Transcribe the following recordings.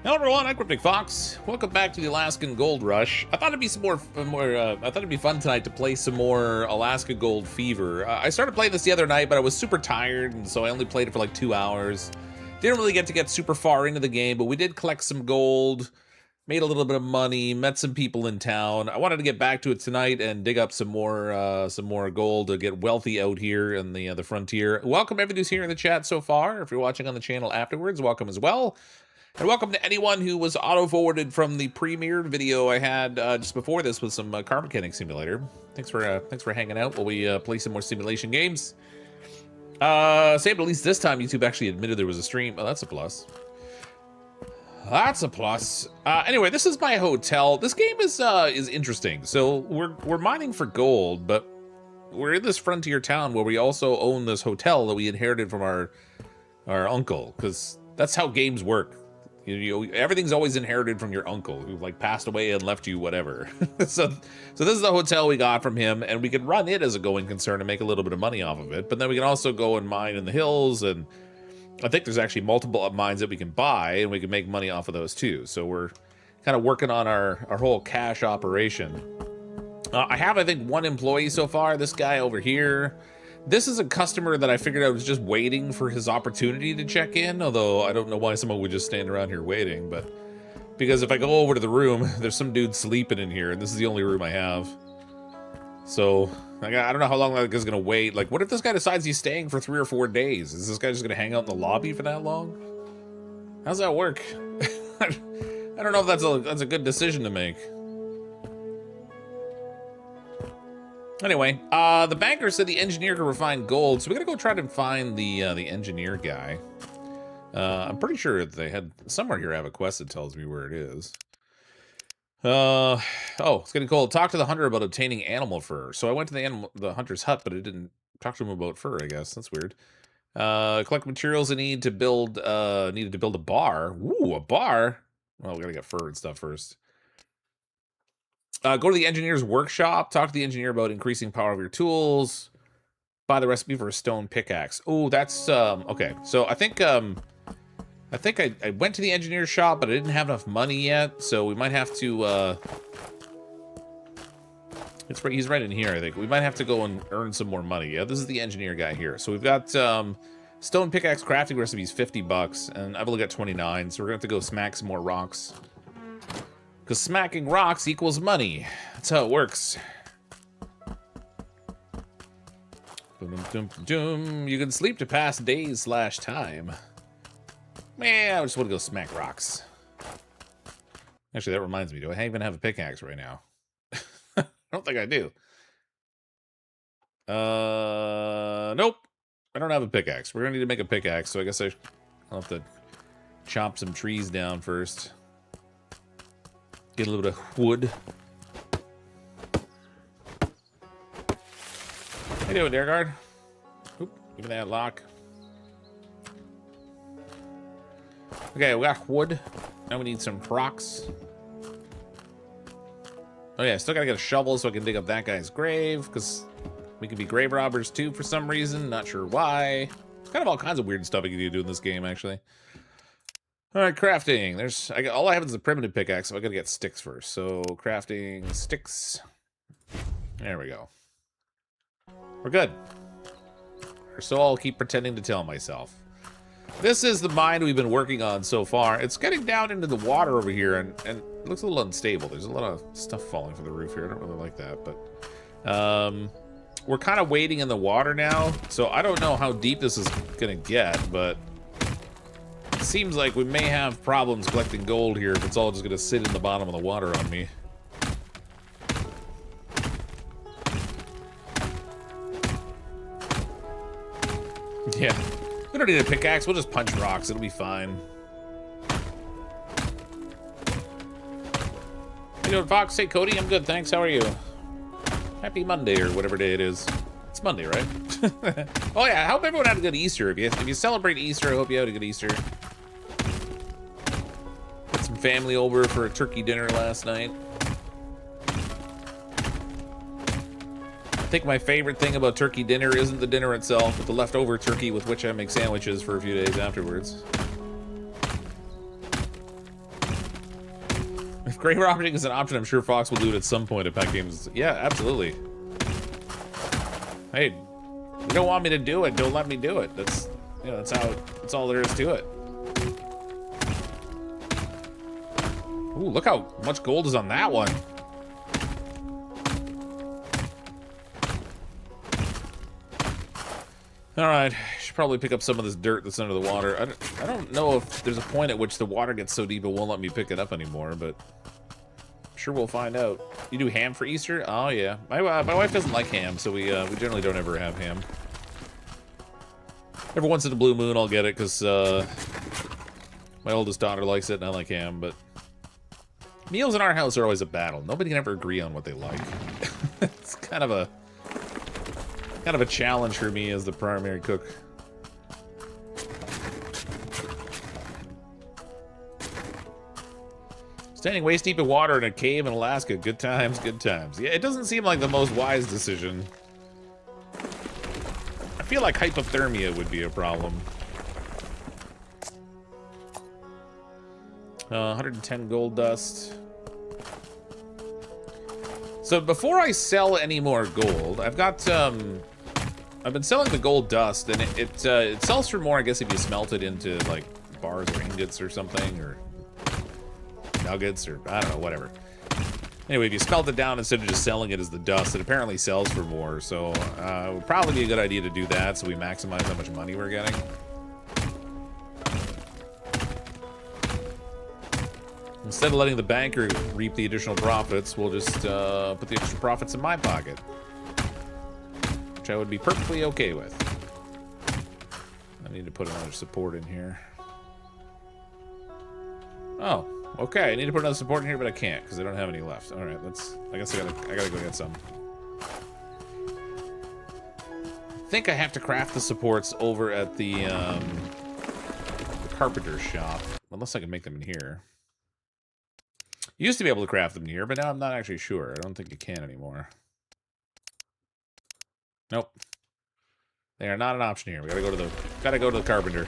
Hello everyone, I'm CrypticFox. Welcome back to the Alaskan Gold Rush. I thought it'd be I thought it'd be fun tonight to play some more Alaska Gold Fever. I started playing this the other night, but I was super tired, and so I only played it for like 2 hours. Didn't really get super far into the game, but we did collect some gold, made a little bit of money, met some people in town. I wanted to get back to it tonight and dig up some more gold to get wealthy out here in the frontier. Welcome everybody who's here in the chat so far. If you're watching on the channel afterwards, welcome as well. And welcome to anyone who was auto-forwarded from the premiered video I had just before this with some car mechanic simulator. Thanks for hanging out while we play some more simulation games. Saved at least this time YouTube actually admitted there was a stream. Oh, that's a plus. That's a plus. Anyway, this is my hotel. This game is interesting. So we're mining for gold, but we're in this frontier town where we also own this hotel that we inherited from our uncle, because that's how games work. Everything's always inherited from your uncle who like passed away and left you whatever. so this is the hotel we got from him, and we can run it as a going concern and make a little bit of money off of it. But then we can also go and mine in the hills, and I think there's actually multiple mines that we can buy, and we can make money off of those too. So we're kind of working on our whole cash operation. I have, I think, 1 employee so far. This guy over here. This is a customer that I figured I was just waiting for his opportunity to check in, although I don't know why someone would just stand around here waiting, but because if I go over to the room, there's some dude sleeping in here, and this is the only room I have. So, I don't know how long that guy's gonna wait. Like, what if this guy decides he's staying for 3 or 4 days? Is this guy just gonna hang out in the lobby for that long? How's that work? I don't know if that's a good decision to make. Anyway, the banker said the engineer can refine gold, so we gotta go try to find the engineer guy. I'm pretty sure they had somewhere here I have a quest that tells me where it is. Oh, it's getting cold. Talk to the hunter about obtaining animal fur. So I went to the hunter's hut, but it didn't talk to him about fur, I guess. That's weird. Collect materials I need to build needed to build a bar. Ooh, a bar. Well, we gotta get fur and stuff first. Go to the engineer's workshop. Talk to the engineer about increasing power of your tools. Buy the recipe for a stone pickaxe. Oh, that's okay. So I think I went to the engineer's shop, but I didn't have enough money yet. So we might have to. He's right in here. I think we might have to go and earn some more money. Yeah, this is the engineer guy here. So we've got stone pickaxe crafting recipes, $50, and I've only got 29. So we're gonna have to go smack some more rocks. Because smacking rocks equals money. That's how it works. You can sleep to pass days / time. Man, I just want to go smack rocks. Actually, that reminds me. Do I even have a pickaxe right now? I don't think I do. Nope. I don't have a pickaxe. We're going to need to make a pickaxe, so I guess I'll have to chop some trees down first. Get a little bit of wood. How you doing, Dear Guard? Oop, give me that lock. Okay, we got wood. Now we need some rocks. Oh yeah, still gotta get a shovel so I can dig up that guy's grave, because we can be grave robbers too for some reason. Not sure why. It's kind of all kinds of weird stuff you can do in this game, actually. All right, crafting. All I have is a primitive pickaxe, so I gotta get sticks first. So crafting sticks. There we go. We're good. Or so I'll keep pretending to tell myself. This is the mine we've been working on so far. It's getting down into the water over here, and it looks a little unstable. There's a lot of stuff falling from the roof here. I don't really like that, but we're kind of wading in the water now, so I don't know how deep this is gonna get, but it seems like we may have problems collecting gold here if it's all just gonna sit in the bottom of the water on me. Yeah. We don't need a pickaxe, we'll just punch rocks, it'll be fine. Hey, doing, Fox? Hey, Cody, I'm good, thanks. How are you? Happy Monday, or whatever day it is. It's Monday, right? Oh yeah, I hope everyone had a good Easter. If you celebrate Easter, I hope you had a good Easter. Had some family over for a turkey dinner last night. I think my favorite thing about turkey dinner isn't the dinner itself, but the leftover turkey with which I make sandwiches for a few days afterwards. If grave robbing is an option, I'm sure Fox will do it at some point at Pack Games. Yeah, absolutely. Hey, you don't want me to do it, don't let me do it. That's, you know, that's all there is to it. Ooh, look how much gold is on that one. All right, should probably pick up some of this dirt that's under the water. I don't know if there's a point at which the water gets so deep it won't let me pick it up anymore, but I'm sure we'll find out. You do ham for Easter? Oh yeah, my wife doesn't like ham, so we generally don't ever have ham. Every once in a blue moon, I'll get it because my oldest daughter likes it and I like ham. But meals in our house are always a battle. Nobody can ever agree on what they like. It's kind of a challenge for me as the primary cook. Standing waist deep in water in a cave in Alaska. Good times, good times. Yeah, it doesn't seem like the most wise decision. I feel like hypothermia would be a problem. 110 gold dust. So before I sell any more gold, I've got I've been selling the gold dust, and it sells for more, I guess, if you smelt it into like bars or ingots or something, or nuggets, or I don't know, whatever. Anyway, if you smelt it down instead of just selling it as the dust, it apparently sells for more. So it would probably be a good idea to do that, so we maximize how much money we're getting. Instead of letting the banker reap the additional profits, we'll just put the extra profits in my pocket, which I would be perfectly okay with. I need to put another support in here. Oh, okay. I need to put another support in here, but I can't because I don't have any left. All right, I guess I gotta go get some. I think I have to craft the supports over at the carpenter's shop, unless I can make them in here. You used to be able to craft them in here, but now I'm not actually sure. I don't think you can anymore. Nope. They are not an option here. We gotta go to the carpenter.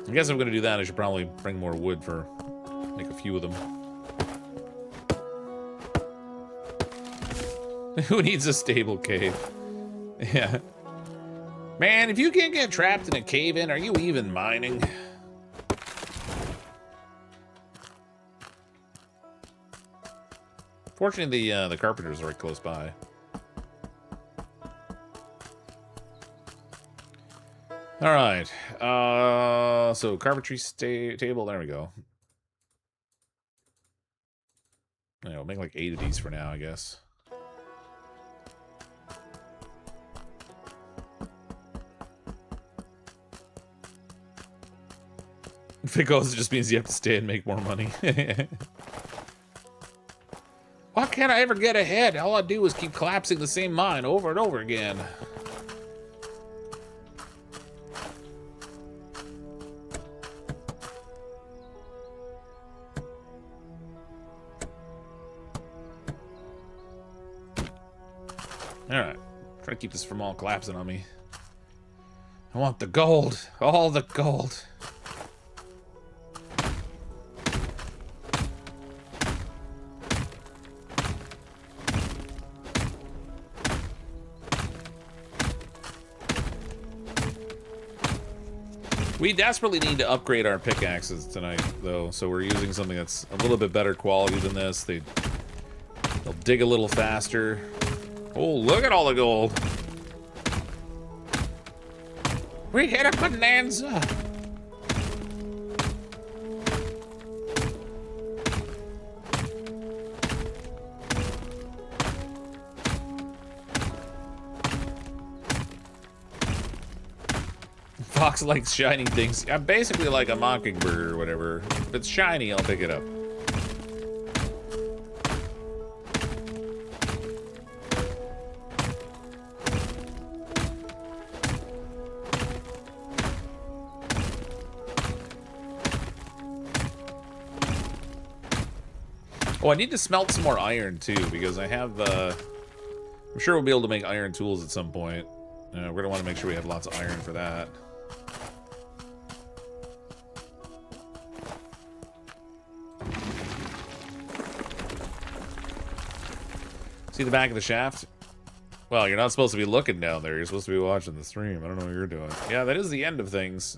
I guess if I'm gonna do that, I should probably bring more wood for make a few of them. Who needs a stable cave? Yeah. Man, if you can't get trapped in a cave-in, are you even mining? Fortunately, the carpenter's right close by. All right. So carpentry table. There we go. I'll make like 8 of these for now, I guess. If it goes, it just means you have to stay and make more money. Why can't I ever get ahead? All I do is keep collapsing the same mine over and over again. Alright. Try to keep this from all collapsing on me. I want the gold. All the gold. We desperately need to upgrade our pickaxes tonight, though, so we're using something that's a little bit better quality than this. They'll dig a little faster. Oh, look at all the gold. We hit a bonanza. Fox likes shiny things. I'm basically like a mockingbird or whatever. If it's shiny, I'll pick it up. Oh, I need to smelt some more iron too, because I have, I'm sure we'll be able to make iron tools at some point. We're gonna want to make sure we have lots of iron for that. See the back of the shaft? Well, you're not supposed to be looking down there. You're supposed to be watching the stream. I don't know what you're doing. Yeah, that is the end of things.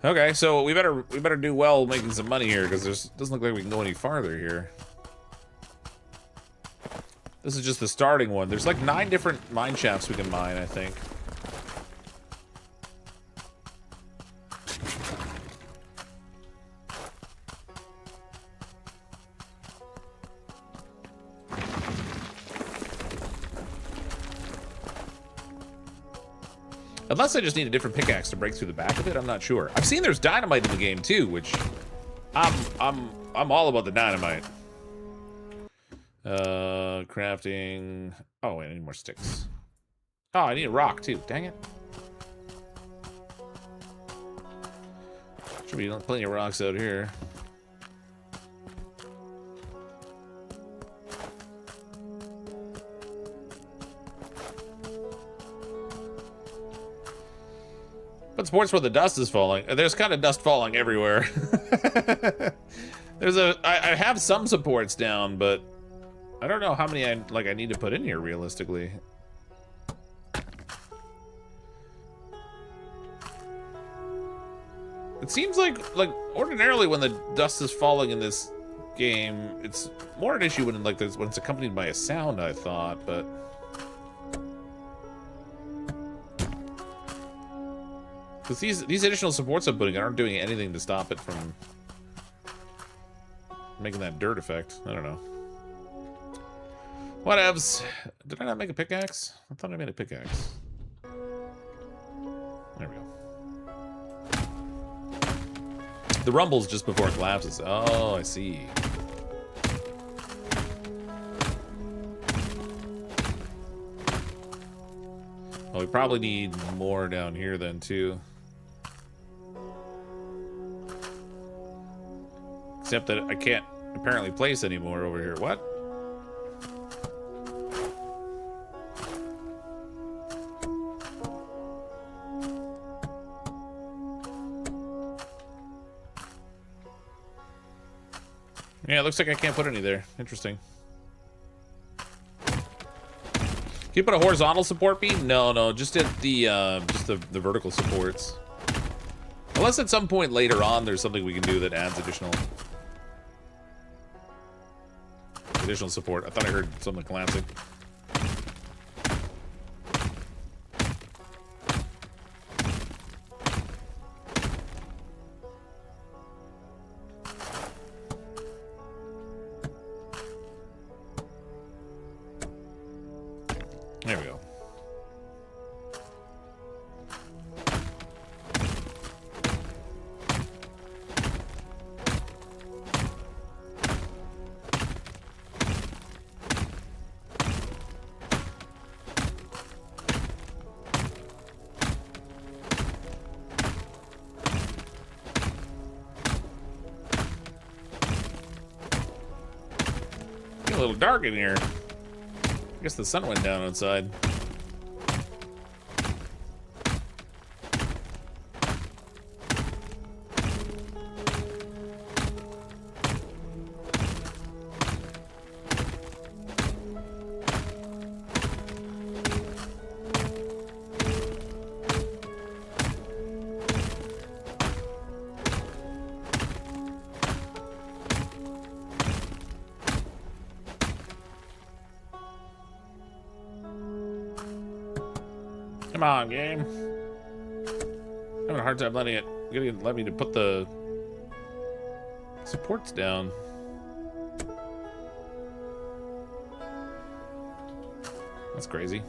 Okay, so we better do well making some money here, because it doesn't look like we can go any farther here. This is just the starting one. There's like 9 different mine shafts we can mine, I think. Unless I just need a different pickaxe to break through the back of it, I'm not sure. I've seen there's dynamite in the game too, which I'm all about the dynamite. Crafting. Oh, wait, I need more sticks. Oh, I need a rock too. Dang it. Should be plenty of rocks out here. But supports where the dust is falling. There's kind of dust falling everywhere. I have some supports down, but I don't know how many I need to put in here realistically. It seems like ordinarily when the dust is falling in this game, it's more an issue when when it's accompanied by a sound, I thought, but because these additional supports I'm putting aren't doing anything to stop it from making that dirt effect. I don't know. Whatevs. Did I not make a pickaxe? I thought I made a pickaxe. There we go. The rumble's just before it collapses. Oh, I see. Well, we probably need more down here then, too. Except that I can't apparently place anymore over here. What? Yeah, it looks like I can't put any there. Interesting. Can you put a horizontal support beam? No, just at the vertical supports. Unless at some point later on there's something we can do that adds additional support. I thought I heard something collapsing. There we go. A little dark in here. guess the sun went down outside. Come on, game. I'm having a hard time letting it. You're gonna let me to put the supports down. That's crazy.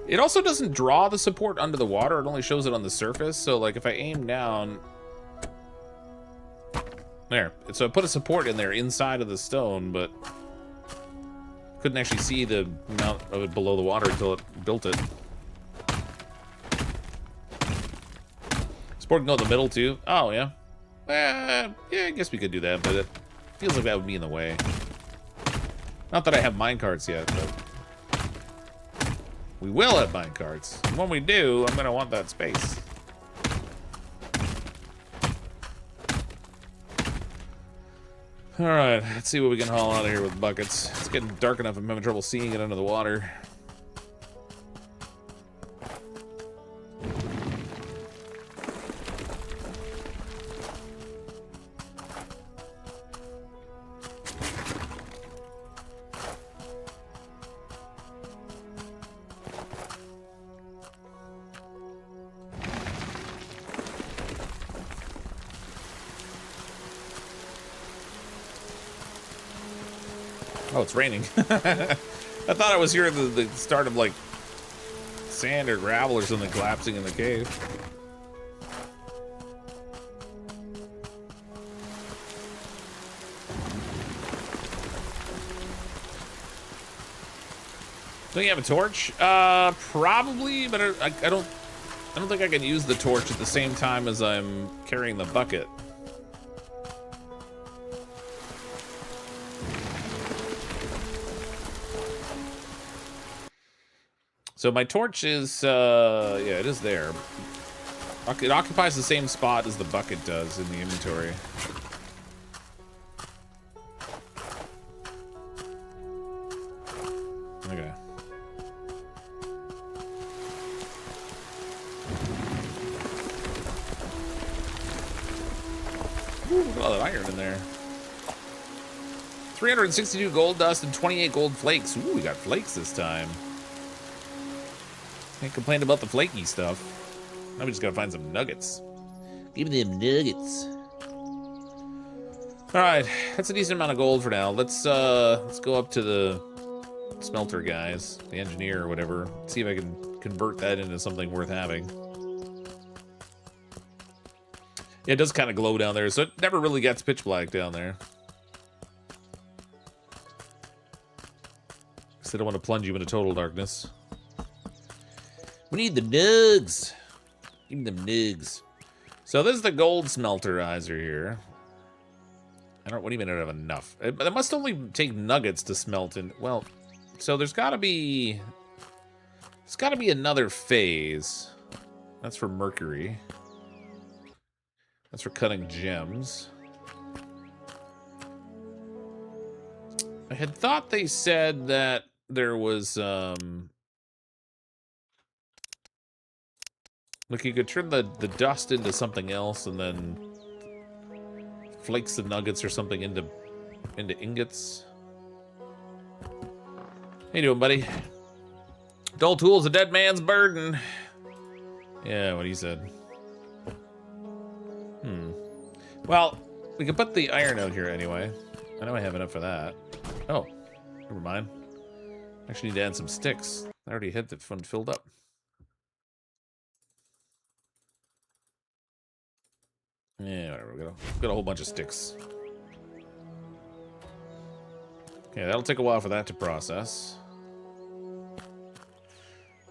It also doesn't draw the support under the water. It only shows it on the surface. So, like, if I aim down. There. So I put a support in there inside of the stone, but couldn't actually see the amount of it below the water until it built it. Support can go in the middle, too. Oh, yeah. Yeah, I guess we could do that, but it feels like that would be in the way. Not that I have minecarts yet, but we will have minecarts. And when we do, I'm going to want that space. All right, let's see what we can haul out of here with buckets. It's getting dark enough. I'm having trouble seeing it under the water. Oh, it's raining. I thought I was hearing the start of, like, sand or gravel or something collapsing in the cave. Don't you have a torch? Probably, but I don't think I can use the torch at the same time as I'm carrying the bucket. So my torch is, yeah, it is there. It occupies the same spot as the bucket does in the inventory. Okay. Ooh, look at all that iron in there. 362 gold dust and 28 gold flakes. Ooh, we got flakes this time. Can't complain about the flaky stuff. Now we just gotta find some nuggets. Give me them nuggets. All right, that's a decent amount of gold for now. Let's go up to the smelter guys, the engineer or whatever. See if I can convert that into something worth having. Yeah, it does kind of glow down there, so it never really gets pitch black down there. Because they don't want to plunge you into total darkness. We need the nugs. Give me them nugs. So this is the gold smelterizer here. What do you mean I don't have enough? It must only take nuggets to smelt in. Well, so there's got to be another phase. That's for mercury. That's for cutting gems. I had thought they said that there was like you could turn the dust into something else and then flakes the nuggets or something into ingots. How you doing, buddy? Dull tool's a dead man's burden. Yeah, what he said. Well, we can put the iron out here anyway. I know I have enough for that. Oh, never mind. Actually need to add some sticks. I already had the fun filled up. Yeah, whatever. We've got a whole bunch of sticks. Okay, that'll take a while for that to process.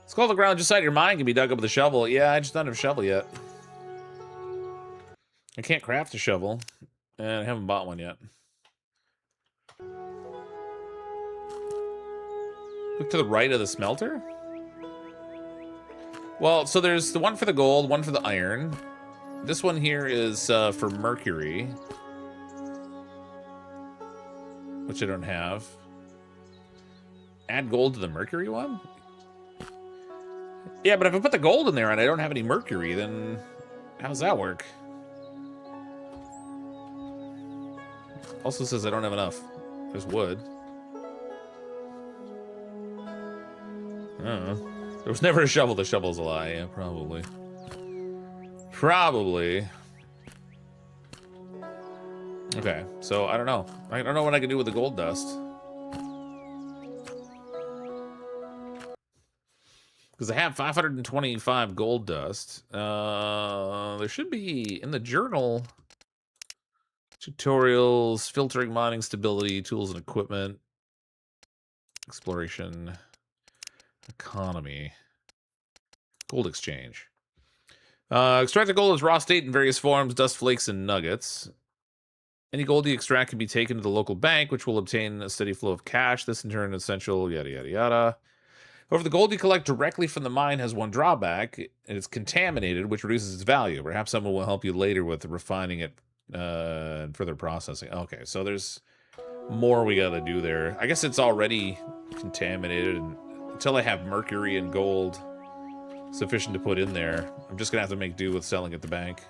Skull the ground just outside your mine can be dug up with a shovel. Yeah, I just don't have a shovel yet. I can't craft a shovel, and I haven't bought one yet. Look to the right of the smelter? Well, so there's the one for the gold, one for the iron. This one here is for mercury, which I don't have. Add gold to the mercury one? Yeah, but if I put the gold in there and I don't have any mercury, then how does that work? Also says I don't have enough. There's wood. I don't know. There was never a shovel. The shovel's a lie. Yeah, probably. Probably. Okay, so I don't know. I don't know what I can do with the gold dust. Because I have 525 gold dust. There should be in the journal tutorials, filtering, mining, stability, tools and equipment, exploration, economy, gold exchange. Extracted gold is raw state in various forms, dust flakes and nuggets. Any gold you extract can be taken to the local bank, which will obtain a steady flow of cash. This in turn is essential, yada, yada, yada. However, the gold you collect directly from the mine has one drawback. It's contaminated, which reduces its value. Perhaps someone will help you later with refining it and further processing. Okay, so there's more we gotta do there. I guess it's already contaminated. And until I have mercury and gold sufficient to put in there, I'm just gonna have to make do with selling at the bank.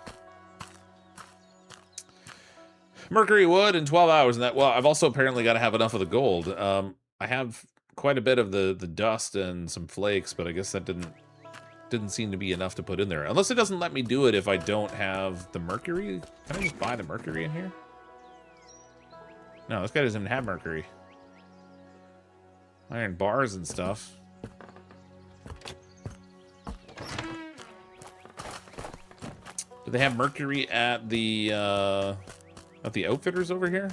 Mercury wood in 12 hours. And that, well, I've also apparently got to have enough of the gold. I have quite a bit of the dust and some flakes, but I guess that didn't seem to be enough to put in there. Unless it doesn't let me do it if I don't have the mercury. Can I just buy the mercury in here? No, this guy doesn't even have mercury. Iron bars and stuff. Do they have mercury at the outfitters over here?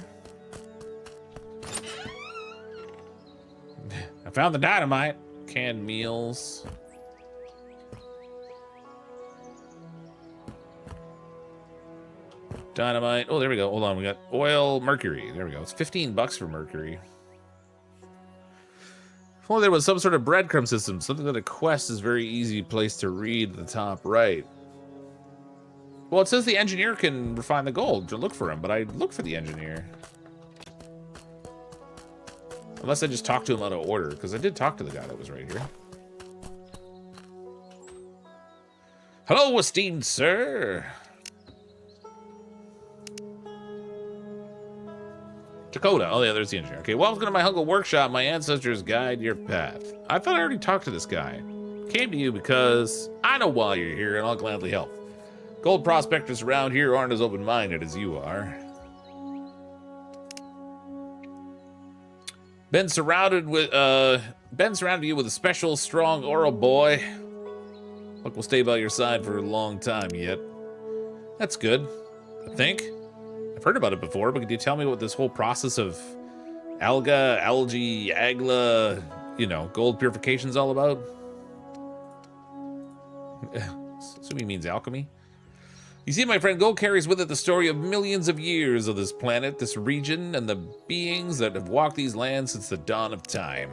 I found the dynamite. Canned meals. Dynamite. Oh, there we go. Hold on. We got oil, mercury. There we go. It's 15 bucks for mercury. If only there was some sort of breadcrumb system. Something that a quest is very easy place to read at the top right. Well, it says the engineer can refine the gold to look for him, but I look for the engineer. Unless I just talked to him out of order, because I did talk to the guy that was right here. Hello, esteemed sir. Dakota. Oh, yeah, there's the engineer. Okay, welcome to my humble workshop. My ancestors guide your path. I thought I already talked to this guy. Came to you because I know why you're here, and I'll gladly help. Gold prospectors around here aren't as open-minded as you are. Been surrounded you with a special, strong aura, boy. Luck will stay by your side for a long time yet. That's good, I think. I've heard about it before, but could you tell me what this whole process of algae, agla, gold purification is all about? Assuming he means alchemy. You see, my friend, gold carries with it the story of millions of years of this planet, this region, and the beings that have walked these lands since the dawn of time.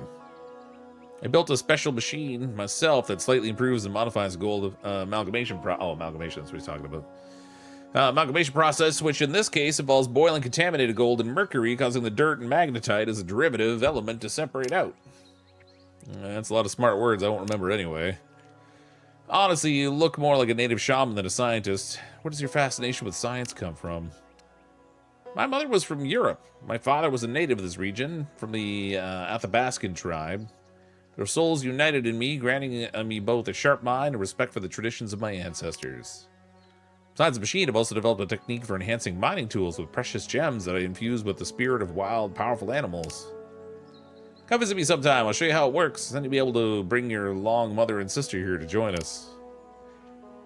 I built a special machine myself that slightly improves and modifies gold amalgamation amalgamation, that's what he's talking about. Amalgamation process, which in this case involves boiling contaminated gold and mercury, causing the dirt and magnetite as a derivative element to separate out. That's a lot of smart words I won't remember anyway. Honestly, you look more like a native shaman than a scientist. Where does your fascination with science come from? My mother was from Europe. My father was a native of this region, from the Athabascan tribe. Their souls united in me, granting me both a sharp mind and respect for the traditions of my ancestors. Besides the machine, I've also developed a technique for enhancing mining tools with precious gems that I infuse with the spirit of wild, powerful animals. Come visit me sometime. I'll show you how it works. Then you'll be able to bring your long mother and sister here to join us.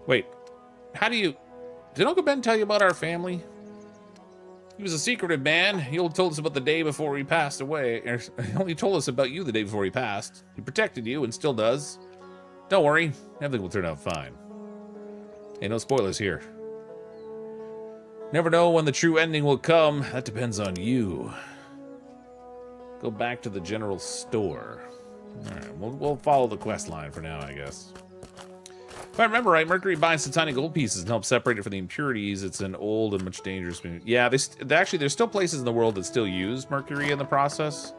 Wait, did Uncle Ben tell you about our family? He was a secretive man. He only told us about the day before he passed away. He only told us about you the day before he passed. He protected you and still does. Don't worry, everything will turn out fine. Hey, no spoilers here. Never know when the true ending will come. That depends on you. Go back to the general store. Alright, we'll follow the quest line for now, I guess. If I remember right, Mercury binds to tiny gold pieces and helps separate it from the impurities. It's an old and much dangerous... Yeah, actually, there's still places in the world that still use mercury in the process.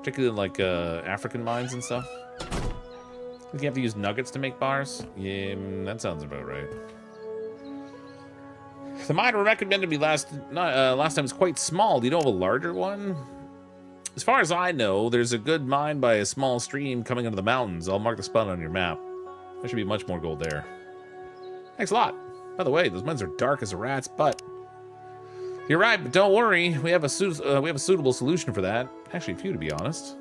Particularly in, like, African mines and stuff. I think you have to use nuggets to make bars. Yeah, that sounds about right. The mine recommended to me last time was quite small. Do you know of a larger one? As far as I know, there's a good mine by a small stream coming into the mountains. I'll mark the spot on your map. There should be much more gold there. Thanks a lot. By the way, those mines are dark as a rat's butt. You're right, but don't worry. We have a suitable solution for that. Actually, a few, to be honest.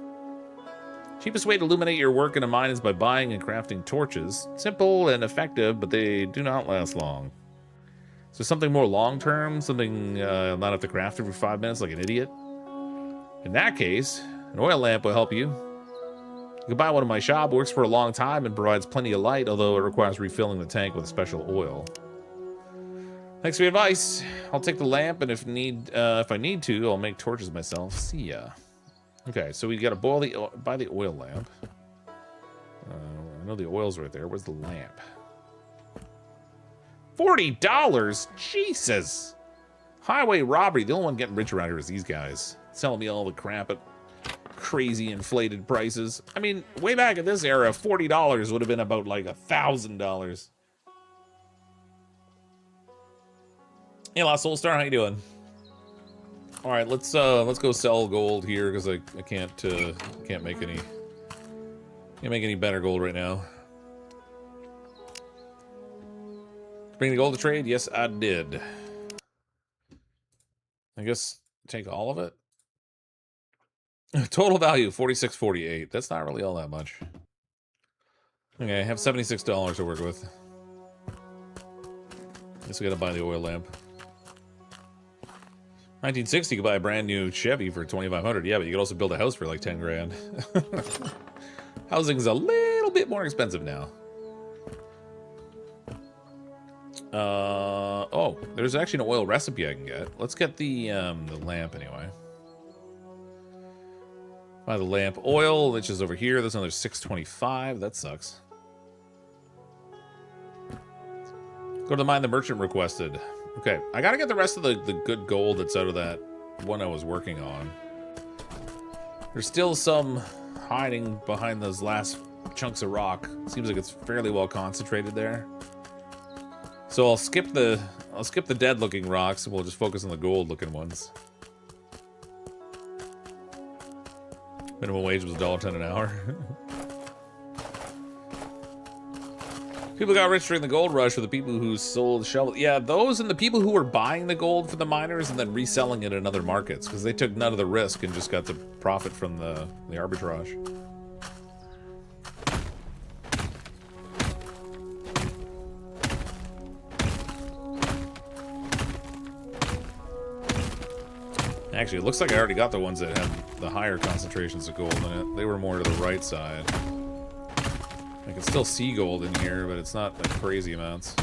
Cheapest way to illuminate your work in a mine is by buying and crafting torches. Simple and effective, but they do not last long. So something more long-term, something not have to craft every 5 minutes like an idiot. In that case, an oil lamp will help you. You can buy one in my shop, works for a long time and provides plenty of light, although it requires refilling the tank with special oil. Thanks for your advice. I'll take the lamp, and if I need to, I'll make torches myself. See ya. Okay, so we gotta buy the oil lamp. I know the oil's right there. Where's the lamp? $40? Jesus! Highway robbery. The only one getting rich around here is these guys. Selling me all the crap at crazy inflated prices. I mean, way back in this era, $40 would have been about like $1,000. Hey, Lost Soul Star, how you doing? All right, let's go sell gold here because I can't make any better gold right now. Bring the gold to trade? Yes, I did. I guess take all of it. Total value, $46.48. That's not really all that much. Okay, I have $76 to work with. Guess we gotta buy the oil lamp. 1960, you could buy a brand new Chevy for $2,500. Yeah, but you could also build a house for like 10 grand. Housing's a little bit more expensive now. Oh, there's actually an oil recipe I can get. Let's get the lamp anyway. Buy the lamp oil, which is over here. There's another $6.25. That sucks. Go to the mine the merchant requested. Okay, I gotta get the rest of the good gold that's out of that one I was working on. There's still some hiding behind those last chunks of rock. Seems like it's fairly well concentrated there. So I'll skip the dead-looking rocks and we'll just focus on the gold-looking ones. Minimum wage was $1.10 an hour. People got rich during the gold rush were the people who sold shovels. Yeah, those and the people who were buying the gold for the miners and then reselling it in other markets because they took none of the risk and just got to profit from the arbitrage. Actually, it looks like I already got the ones that had the higher concentrations of gold in it. They were more to the right side. I can still see gold in here, but it's not like crazy amounts.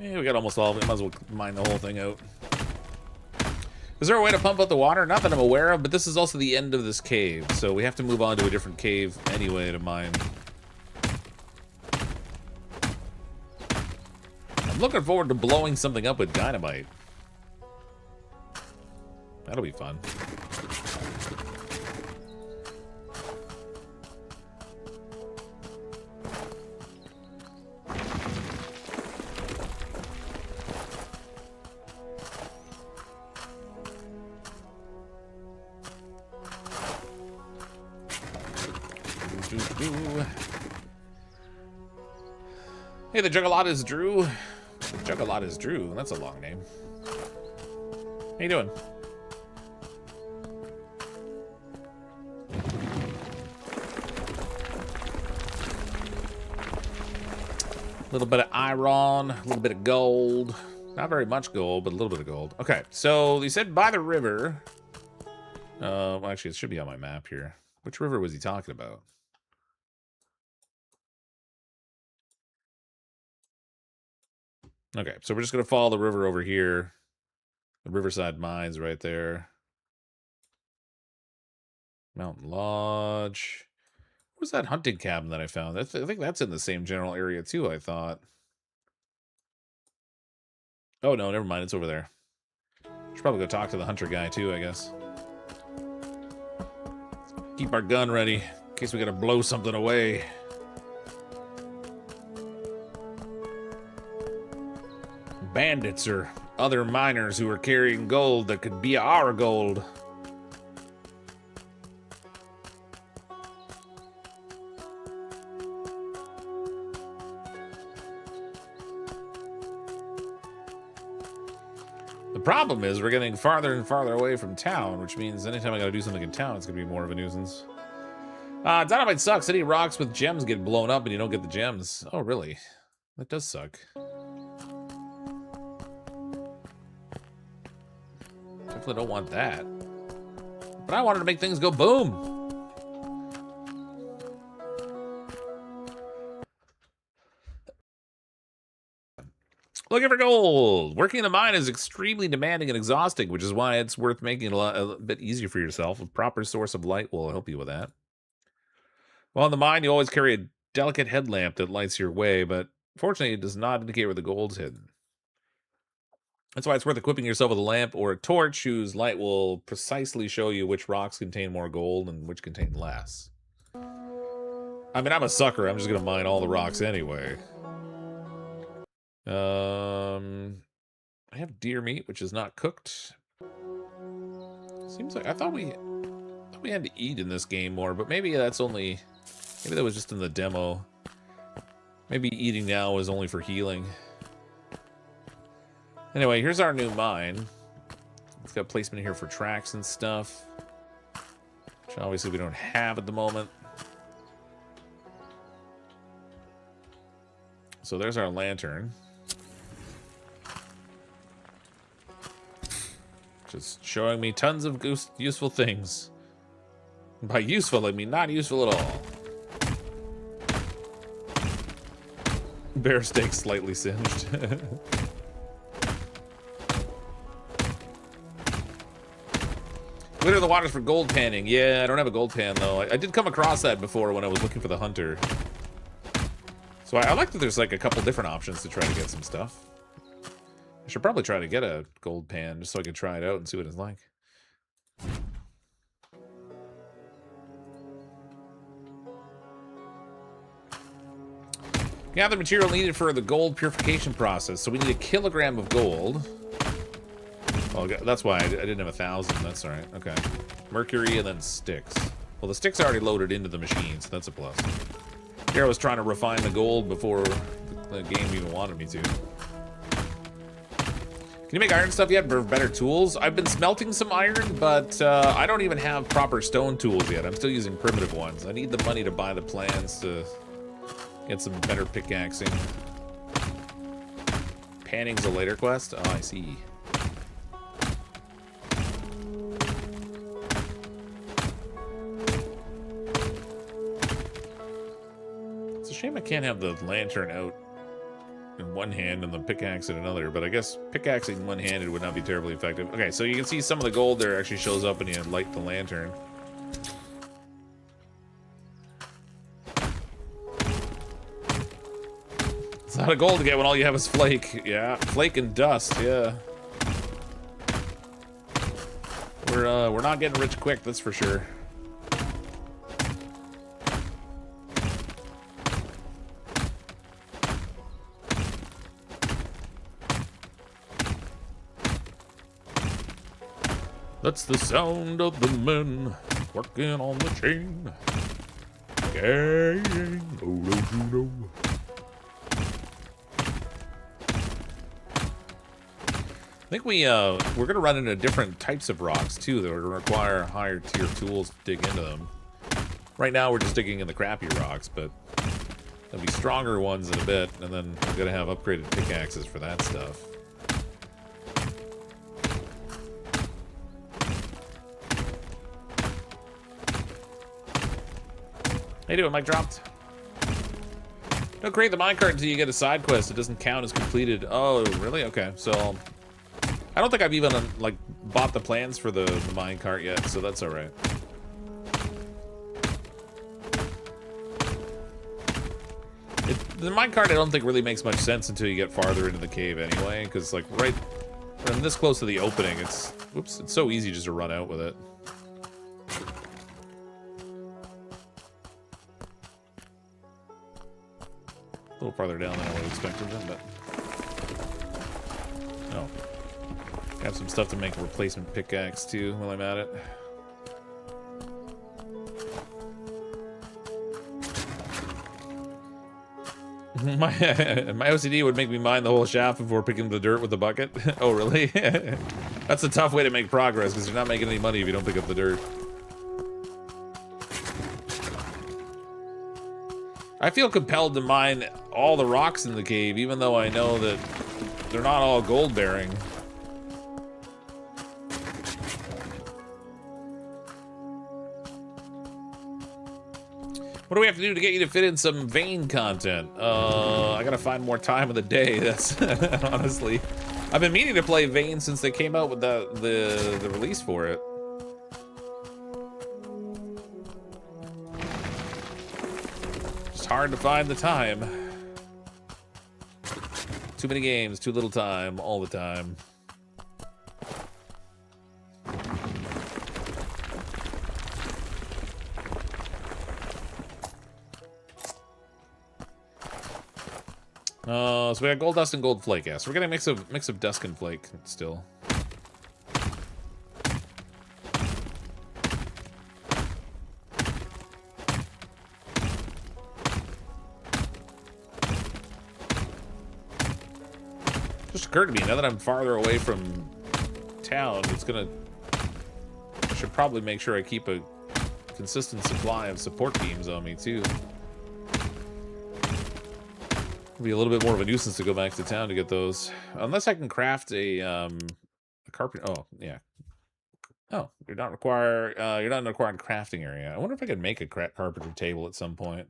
Yeah, we got almost all of it. Might as well mine the whole thing out. Is there a way to pump out the water? Not that I'm aware of, but this is also the end of this cave, so we have to move on to a different cave anyway to mine. I'm looking forward to blowing something up with dynamite. That'll be fun. Hey, the Juggalot is Drew. The Juggalot is Drew. That's a long name. How you doing? A little bit of iron, a little bit of gold. Not very much gold, but a little bit of gold. Okay, so you said by the river. Well, actually, it should be on my map here. Which river was he talking about? Okay, so we're just going to follow the river over here. The Riverside Mines right there. Mountain Lodge. Where's that hunting cabin that I found? I think that's in the same general area too, I thought. Oh, no, never mind. It's over there. Should probably go talk to the hunter guy too, I guess. Keep our gun ready in case we gotta blow something away. Bandits or other miners who are carrying gold that could be our gold. The problem is we're getting farther and farther away from town, which means anytime I gotta do something in town, it's gonna be more of a nuisance. Dynamite sucks. Any rocks with gems get blown up and you don't get the gems. Oh, really? That does suck. Definitely don't want that. But I wanted to make things go boom. Looking for gold. Working in the mine is extremely demanding and exhausting, which is why it's worth making it a bit easier for yourself. A proper source of light will help you with that. While in the mine, you always carry a delicate headlamp that lights your way, but fortunately, it does not indicate where the gold's hidden. That's why it's worth equipping yourself with a lamp or a torch whose light will precisely show you which rocks contain more gold and which contain less. I mean, I'm a sucker. I'm just going to mine all the rocks anyway. I have deer meat, which is not cooked. Seems like I thought we had to eat in this game more, but maybe that's only... Maybe that was just in the demo. Maybe eating now is only for healing. Anyway, here's our new mine. It's got placement here for tracks and stuff, which obviously we don't have at the moment. So there's our lantern. Just showing me tons of useful things. By useful, I mean not useful at all. Bear steak slightly singed. Glitter the waters for gold panning. Yeah, I don't have a gold pan, though. I did come across that before when I was looking for the hunter. So I like that there's like a couple different options to try to get some stuff. I should probably try to get a gold pan just so I can try it out and see what it's like. Gather material needed for the gold purification process. So we need 1 kilogram of gold. Oh, that's why I didn't have 1,000. That's all right. Okay. Mercury and then sticks. Well, the sticks are already loaded into the machine, so that's a plus. Here I was trying to refine the gold before the game even wanted me to. Can you make iron stuff yet for better tools? I've been smelting some iron, but I don't even have proper stone tools yet. I'm still using primitive ones. I need the money to buy the plans to get some better pickaxing. Panning's a later quest? Oh, I see. It's a shame I can't have the lantern out in one hand and the pickaxe in another, but I guess pickaxing one-handed would not be terribly effective. Okay, so you can see some of the gold there actually shows up when you light the lantern. It's not a gold to get when all you have is flake. Yeah, flake and dust, yeah. We're not getting rich quick, that's for sure. That's the sound of the men working on the chain. Gang, oh, don't you know? I think we're gonna run into different types of rocks too that are gonna require higher tier tools to dig into them. Right now we're just digging in the crappy rocks, but there'll be stronger ones in a bit, and then we're gonna have upgraded pickaxes for that stuff. How you doing, Mike dropped? Don't create the minecart until you get a side quest. It doesn't count as completed. Oh, really? Okay, so I don't think I've even like bought the plans for the minecart yet, so that's all right. The minecart I don't think really makes much sense until you get farther into the cave anyway, because like right when I'm this close to the opening, it's so easy just to run out with it. A little farther down than I would have expected them, but oh, I have some stuff to make a replacement pickaxe too while I'm at it. My OCD would make me mine the whole shaft before picking the dirt with the bucket. Oh, really? That's a tough way to make progress because you're not making any money if you don't pick up the dirt. I feel compelled to mine all the rocks in the cave, even though I know that they're not all gold bearing. What do we have to do to get you to fit in some vein content? I gotta find more time of the day. That's honestly, I've been meaning to play Vein since they came out with the release for it. It's hard to find the time. Too many games, too little time, all the time. So we got gold dust and gold flake. Yeah, so we're getting a mix of dust and flake still. Just occurred to me now that I'm farther away from town, I should probably make sure I keep a consistent supply of support beams on me too. Be a little bit more of a nuisance to go back to town to get those, unless I can craft a carpet. Oh yeah. Oh, you're not in a required crafting area. I wonder if I could make a carpenter table at some point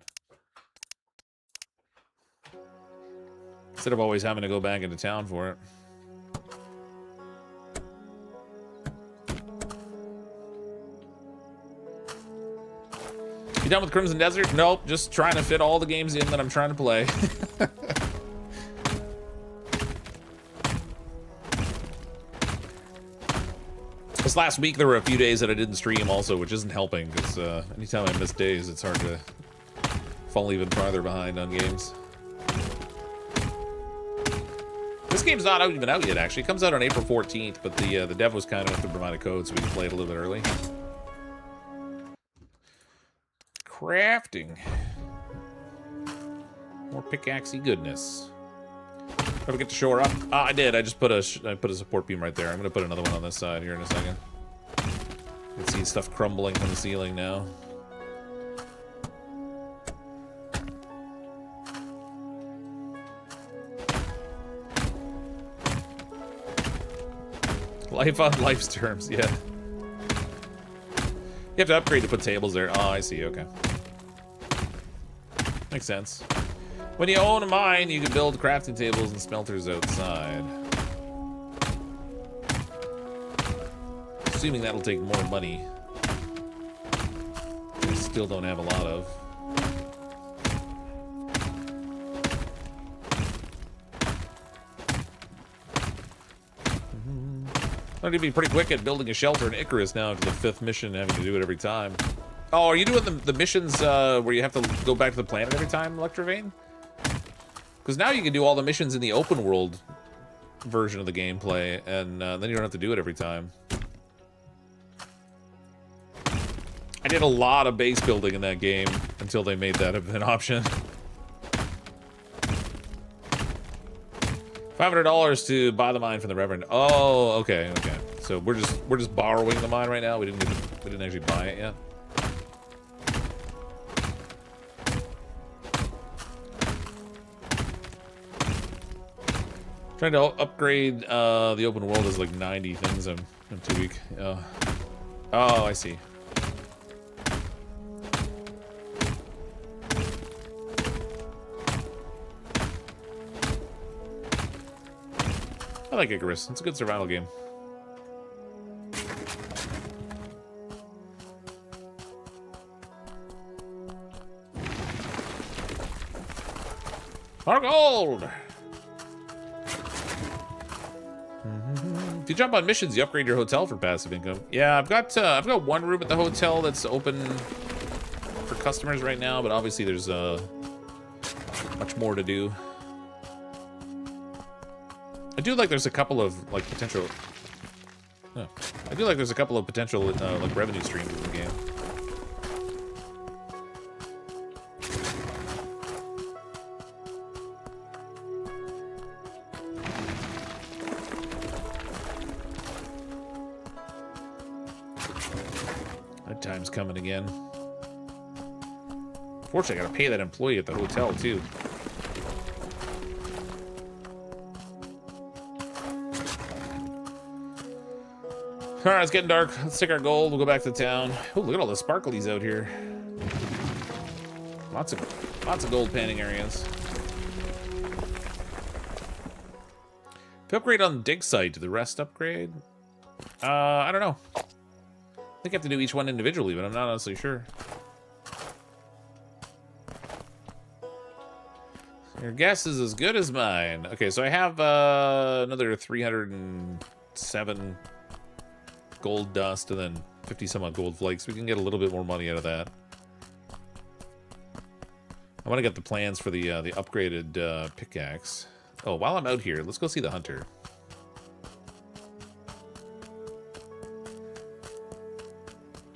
instead of always having to go back into town for it. You done with Crimson Desert? Nope, just trying to fit all the games in that I'm trying to play. This last week there were a few days that I didn't stream also, which isn't helping because anytime I miss days, it's hard to fall even farther behind on games. This game's not even out yet, actually. It comes out on April 14th, but the dev was kind enough to provide a code so we can play it a little bit early. Crafting. More pickaxey goodness. Ever get to shore up? I did. I just put a support beam right there. I'm gonna put another one on this side here in a second. You can see stuff crumbling from the ceiling now. Life on life's terms, yeah. You have to upgrade to put tables there. Oh, I see. Okay. Makes sense. When you own a mine, you can build crafting tables and smelters outside. Assuming that'll take more money. I still don't have a lot of. I'm gonna be pretty quick at building a shelter in Icarus now after the 5th mission, having to do it every time. Oh, are you doing the missions where you have to go back to the planet every time, Electrovane? Because now you can do all the missions in the open world version of the gameplay, and then you don't have to do it every time. I did a lot of base building in that game until they made that an option. $500 to buy the mine from the Reverend. Oh, okay, okay. So we're just borrowing the mine right now. We didn't actually buy it yet. Trying to upgrade the open world is like 90 things. I'm too weak. Oh, I see. I like Icarus. It's a good survival game. Our gold! If you jump on missions, you upgrade your hotel for passive income. Yeah, I've got one room at the hotel that's open for customers right now, but obviously there's much more to do. I do like there's a couple of like potential. Oh, I do like there's a couple of potential like revenue streams in the game. That time's coming again. Fortunately, I gotta pay that employee at the hotel too. All right, it's getting dark. Let's take our gold. We'll go back to town. Oh, look at all the sparklies out here. Lots of gold panning areas. If you upgrade on the dig site, do the rest upgrade? I don't know. I think I have to do each one individually, but I'm not honestly sure. Your guess is as good as mine. Okay, so I have another 307 gold dust and then 50 some odd gold flakes. We can get a little bit more money out of that. I want to get the plans for the upgraded pickaxe. Oh, while I'm out here, let's go see the hunter.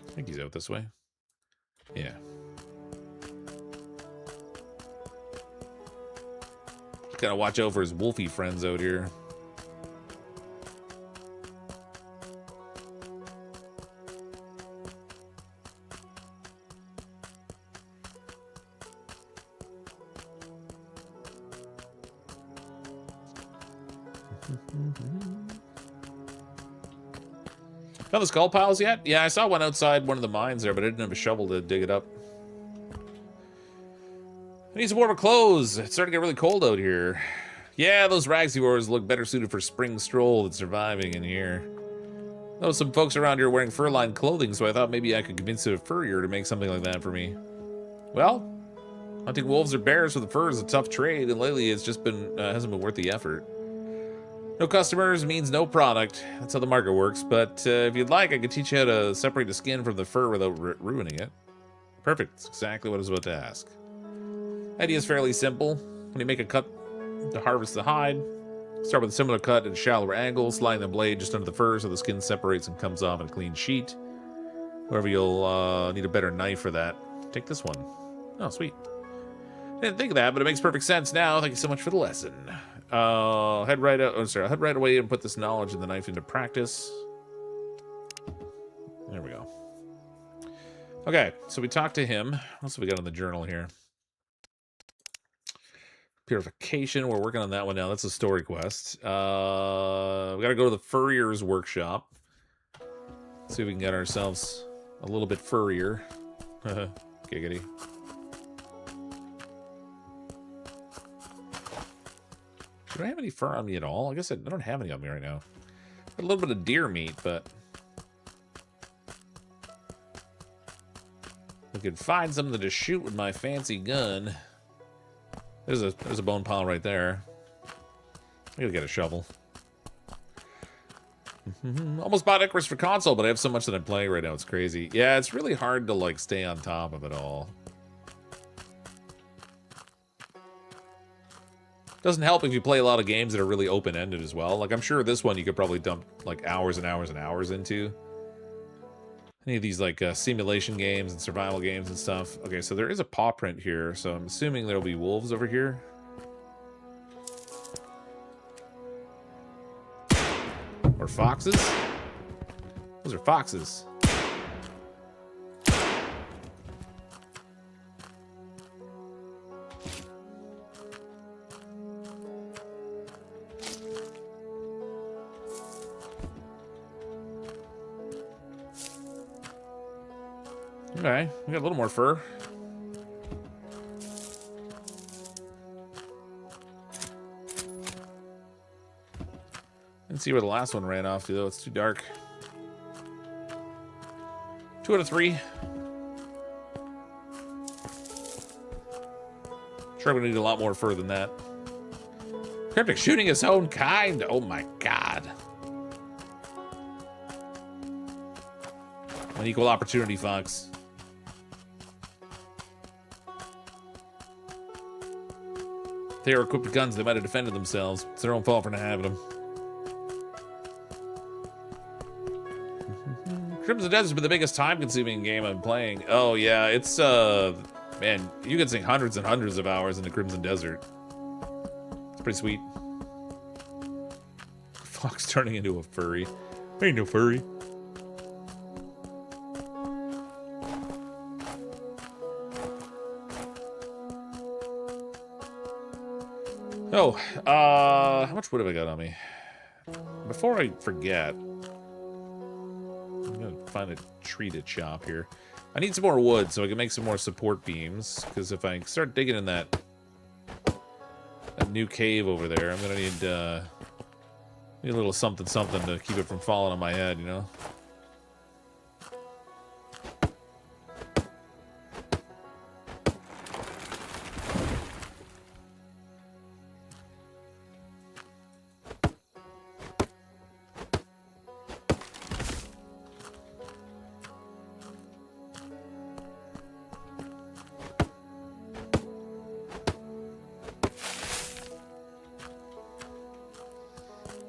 I think he's out this way. Yeah. Gotta watch out for his wolfy friends out here. Found the skull piles yet? Yeah, I saw one outside one of the mines there, but I didn't have a shovel to dig it up. I need some warmer clothes. It's starting to get really cold out here. Yeah, those rags yours look better suited for spring stroll than surviving in here. I know some folks around here wearing fur-lined clothing, so I thought maybe I could convince a furrier to make something like that for me. Well, hunting wolves or bears with the fur is a tough trade, and lately it's just been hasn't been worth the effort. No customers means no product. That's how the market works. But if you'd like, I could teach you how to separate the skin from the fur without ruining it. Perfect. That's exactly what I was about to ask. Idea is fairly simple. When you make a cut to harvest the hide, start with a similar cut at a shallower angle, sliding the blade just under the fur so the skin separates and comes off in a clean sheet. However, you'll need a better knife for that. Take this one. Oh, sweet. Didn't think of that, but it makes perfect sense now. Thank you so much for the lesson. I'll head right away and put this knowledge and the knife into practice. There we go. Okay, so we talked to him. What else have we got on the journal here? Purification, we're working on that one now. That's a story quest. We gotta go to the furrier's workshop. See if we can get ourselves a little bit furrier. Giggity. Do I have any fur on me at all? I guess I don't have any on me right now. Got a little bit of deer meat, but I could find something to shoot with my fancy gun. There's a bone pile right there. I gotta get a shovel. Almost bought Icarus for console, but I have so much that I'm playing right now. It's crazy. Yeah, it's really hard to like stay on top of it all. Doesn't help if you play a lot of games that are really open-ended as well. Like, I'm sure this one you could probably dump, like, hours and hours and hours into. Any of these, like, simulation games and survival games and stuff. Okay, so there is a paw print here, so I'm assuming there'll be wolves over here. Or foxes? Those are foxes. Okay, we got a little more fur. See where the last one ran off to, though. It's too dark. 2 out of 3. Sure, I'm gonna need a lot more fur than that. Cryptic shooting his own kind. Oh my god. An equal opportunity, Fox. If they were equipped with guns, they might have defended themselves. It's their own fault for not having them. Crimson Desert's been the biggest time-consuming game I'm playing. Oh yeah, it's man, you can sink hundreds and hundreds of hours in the Crimson Desert. It's pretty sweet. Fox turning into a furry. Ain't no furry. Oh, how much wood have I got on me? Before I forget, I'm gonna find a tree to chop here. I need some more wood so I can make some more support beams, because if I start digging in that new cave over there, I'm gonna need a little something to keep it from falling on my head, you know?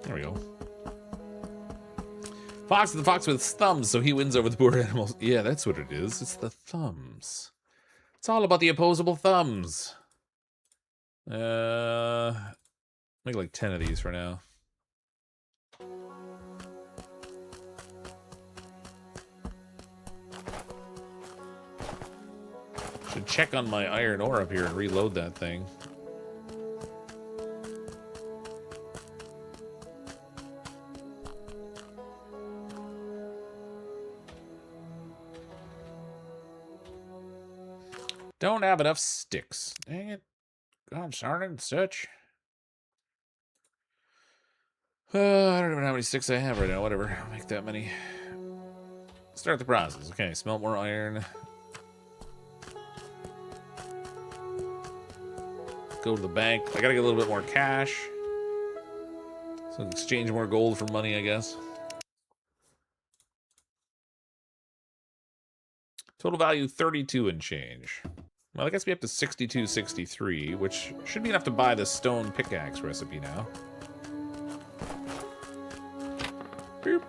There we go. Fox is the fox with thumbs, so he wins over the poor animals. Yeah, that's what it is. It's the thumbs. It's all about the opposable thumbs. Make like 10 of these for now. Should check on my iron ore up here and reload that thing. Don't have enough sticks. Dang it. God, darn it, such. I don't even know how many sticks I have right now. Whatever. I'll make that many. Start the process. Okay, smelt more iron. Go to the bank. I gotta get a little bit more cash. So exchange more gold for money, I guess. Total value 32 and change. Well, I guess we have to 62.63, which should be enough to buy the stone pickaxe recipe now. Boop.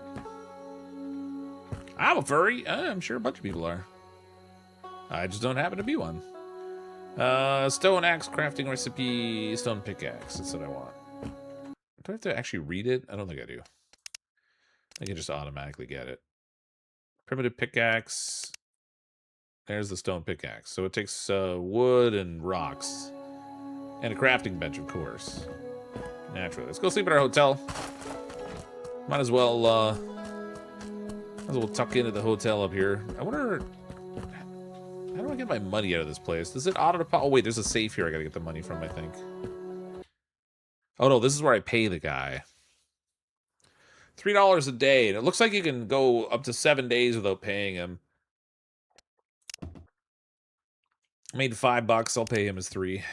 I'm a furry. I'm sure a bunch of people are. I just don't happen to be one. Stone axe crafting recipe, stone pickaxe. That's what I want. Do I have to actually read it? I don't think I do. I can just automatically get it. Primitive pickaxe. There's the stone pickaxe. So it takes wood and rocks. And a crafting bench, of course. Naturally. Let's go sleep at our hotel. Might as well tuck into the hotel up here. I wonder... How do I get my money out of this place? Does it auto-deposit? Oh, wait, there's a safe here I gotta get the money from, I think. Oh, no, this is where I pay the guy. $3 a day. And it looks like you can go up to 7 days without paying him. Made $5. I'll pay him his 3.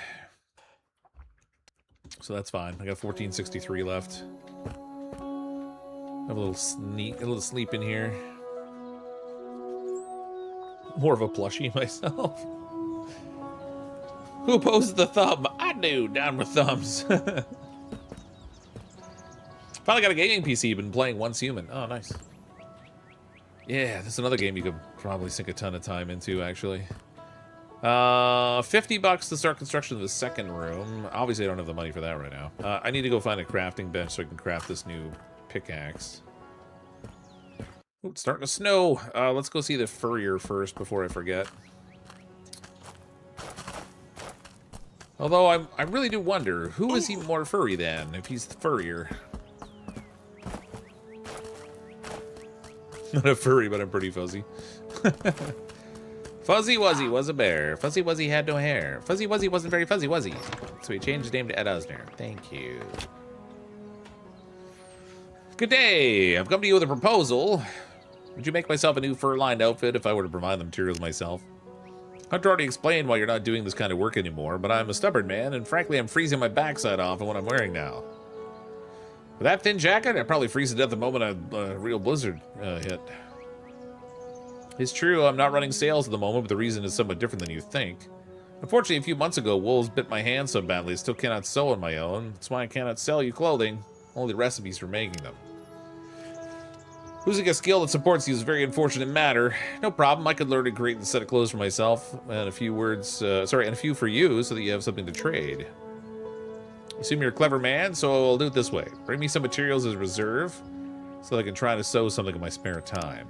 So that's fine. I got 14.63 left. Have a little sleep in here. More of a plushie myself. Who opposes the thumb? I do. Down with thumbs. Finally got a gaming PC. Been playing Once Human. Oh, nice. Yeah, that's another game you could probably sink a ton of time into, actually. $50 to start construction of the second room. Obviously, I don't have the money for that right now. I need to go find a crafting bench so I can craft this new pickaxe. Ooh, it's starting to snow. Let's go see the furrier first before I forget. Although I really do wonder, who is he more furry than, if he's the furrier? Not a furry, but I'm pretty fuzzy. Fuzzy Wuzzy was a bear. Fuzzy Wuzzy had no hair. Fuzzy Wuzzy wasn't very fuzzy, was he? So he changed his name to Ed Osner. Thank you. Good day. I've come to you with a proposal. Would you make myself a new fur-lined outfit if I were to provide the materials myself? Hunter already explained why you're not doing this kind of work anymore, but I'm a stubborn man, and frankly, I'm freezing my backside off in what I'm wearing now. With that thin jacket, I'd probably freeze to death the moment a real blizzard hit. It's true, I'm not running sales at the moment, but the reason is somewhat different than you think. Unfortunately, a few months ago, wolves bit my hand so badly I still cannot sew on my own. That's why I cannot sell you clothing, only recipes for making them. Losing a skill that supports you is a very unfortunate matter. No problem, I could learn to create a set of clothes for myself, and a few for you, so that you have something to trade. I assume you're a clever man, so I'll do it this way. Bring me some materials as a reserve, so that I can try to sew something in my spare time.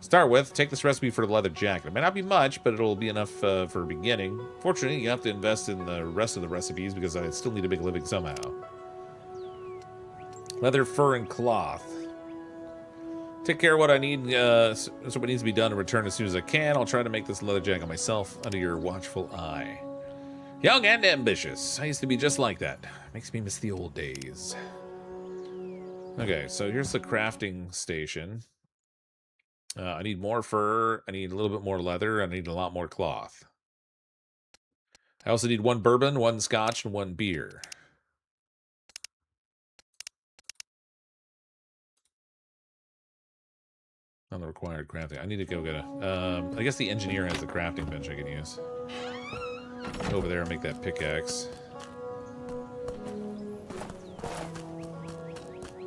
Start with, take this recipe for the leather jacket. It may not be much, but it'll be enough for a beginning. Fortunately, you have to invest in the rest of the recipes, because I still need to make a living somehow. Leather, fur, and cloth. Take care of what I need, so what needs to be done and return as soon as I can. I'll try to make this leather jacket myself under your watchful eye. Young and ambitious. I used to be just like that. Makes me miss the old days. Okay, so here's the crafting station. I need more fur. I need a little bit more leather. I need a lot more cloth. I also need 1 bourbon, 1 scotch, and 1 beer. On the required crafting. I need to go get a... I guess the engineer has the crafting bench I can use. Go over there and make that pickaxe. I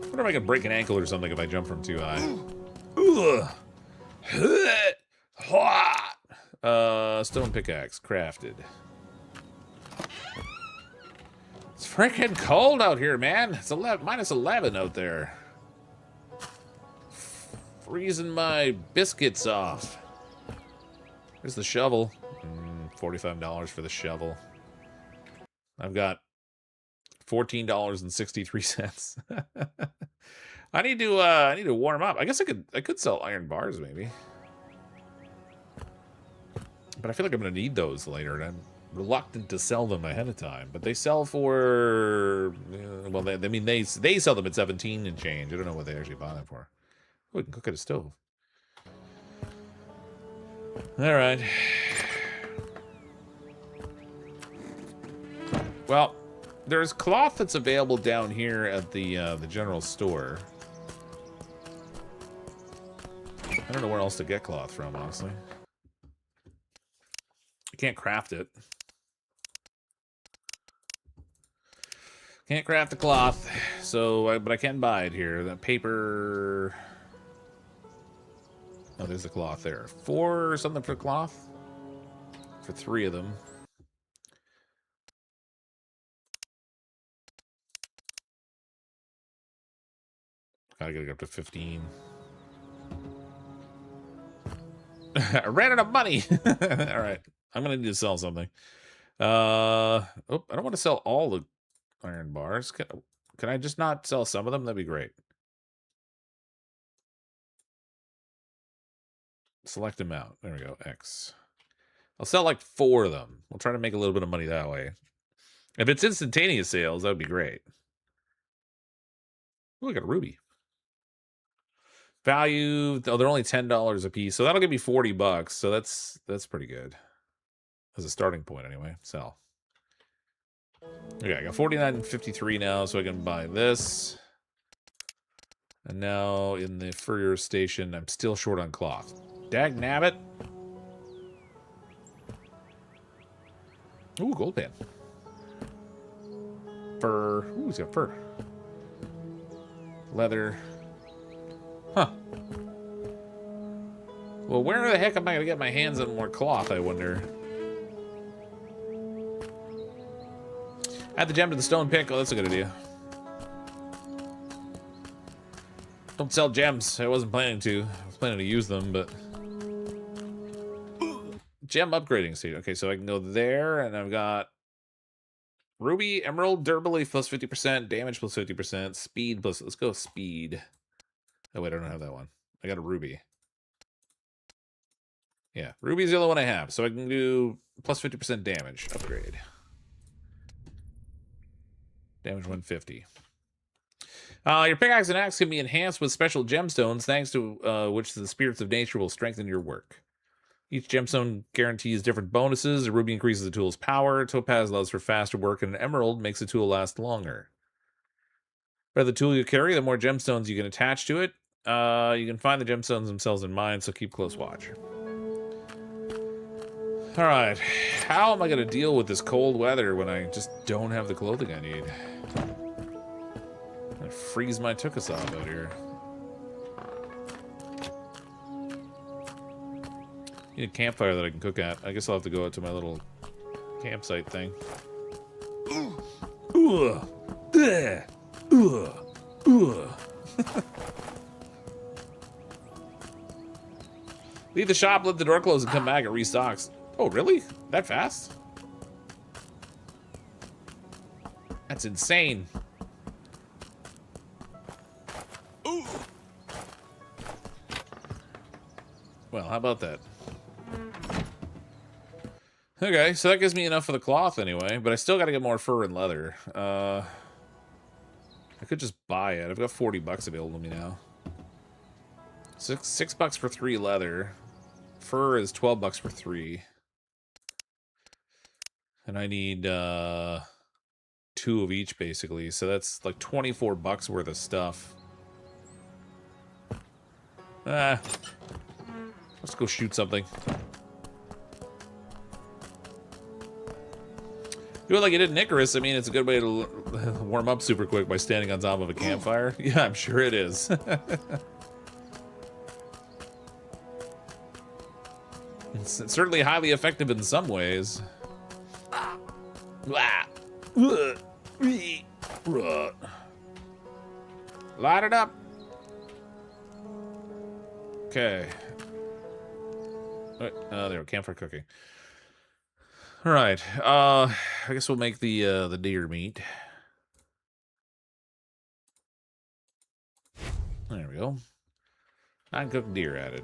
wonder if I could break an ankle or something if I jump from too high. Stone pickaxe crafted. It's freaking cold out here, man. It's minus 11 out there. Freezing my biscuits off. Here's the shovel. $45 for the shovel. I've got $14.63. I need to warm up. I guess I could sell iron bars maybe. But I feel like I'm going to need those later, and I'm reluctant to sell them ahead of time. But they sell for well, they sell them at 17 and change. I don't know what they actually buy them for. Oh, we can cook at a stove. All right. Well, there's cloth that's available down here at the general store. I don't know where else to get cloth from, honestly. I can't craft it. Can't craft the cloth, so but I can buy it here. The paper. Oh, there's the cloth there. 4 something for cloth. For 3 of them. Gotta get it up to 15. I ran out of money. All right, I'm gonna need to sell something. Oh, I don't want to sell all the iron bars. Can I just not sell some of them? That'd be great. Select amount. There we go. X. I'll sell like 4 of them. We'll try to make a little bit of money that way. If it's instantaneous sales, that would be great. Oh, I got a ruby. Value. Oh, they're only $10 a piece, so that'll give me $40. So that's pretty good as a starting point, anyway. Sell. Okay, I got $49.53 now, so I can buy this. And now in the furrier station, I'm still short on cloth. Dag nabbit. Ooh, gold pan. Fur. Ooh, he's got fur. Leather. Huh. Well, where the heck am I going to get my hands on more cloth, I wonder? Add the gem to the stone pick. Oh, that's a good idea. Don't sell gems. I wasn't planning to. I was planning to use them, but... Gem upgrading state. Okay, so I can go there, and I've got... Ruby, Emerald, Durability plus 50%, Damage plus 50%, Speed plus... Let's go Speed. Oh, wait, I don't have that one. I got a Ruby. Yeah, Ruby's the only one I have, so I can do plus 50% damage upgrade. Damage 150. Your pickaxe and axe can be enhanced with special gemstones, thanks to which the spirits of nature will strengthen your work. Each gemstone guarantees different bonuses. A ruby increases the tool's power. Topaz allows for faster work, and an emerald makes the tool last longer. The better the tool you carry, the more gemstones you can attach to it. You can find the gemstones themselves in mines, so keep close watch. All right, how am I going to deal with this cold weather when I just don't have the clothing I need? I'm going to freeze my tuchus off out here. Need a campfire that I can cook at. I guess I'll have to go out to my little campsite thing. Leave the shop, let the door close, and come back. It restocks. Oh, really? That fast? That's insane. Well, how about that? Okay, so that gives me enough for the cloth anyway, but I still got to get more fur and leather. I could just buy it. I've got 40 bucks available to me now. Six bucks for 3 leather. Fur is 12 bucks for 3. And I need 2 of each, basically. So that's like 24 bucks worth of stuff. Let's go shoot something. Do it like you did in Icarus. I mean, it's a good way to warm up super quick by standing on top of a campfire. Yeah, I'm sure it is. It's certainly highly effective in some ways. Light it up. Okay. There we go. Campfire cooking. All right. I guess we'll make the deer meat. There we go. Uncooked deer added.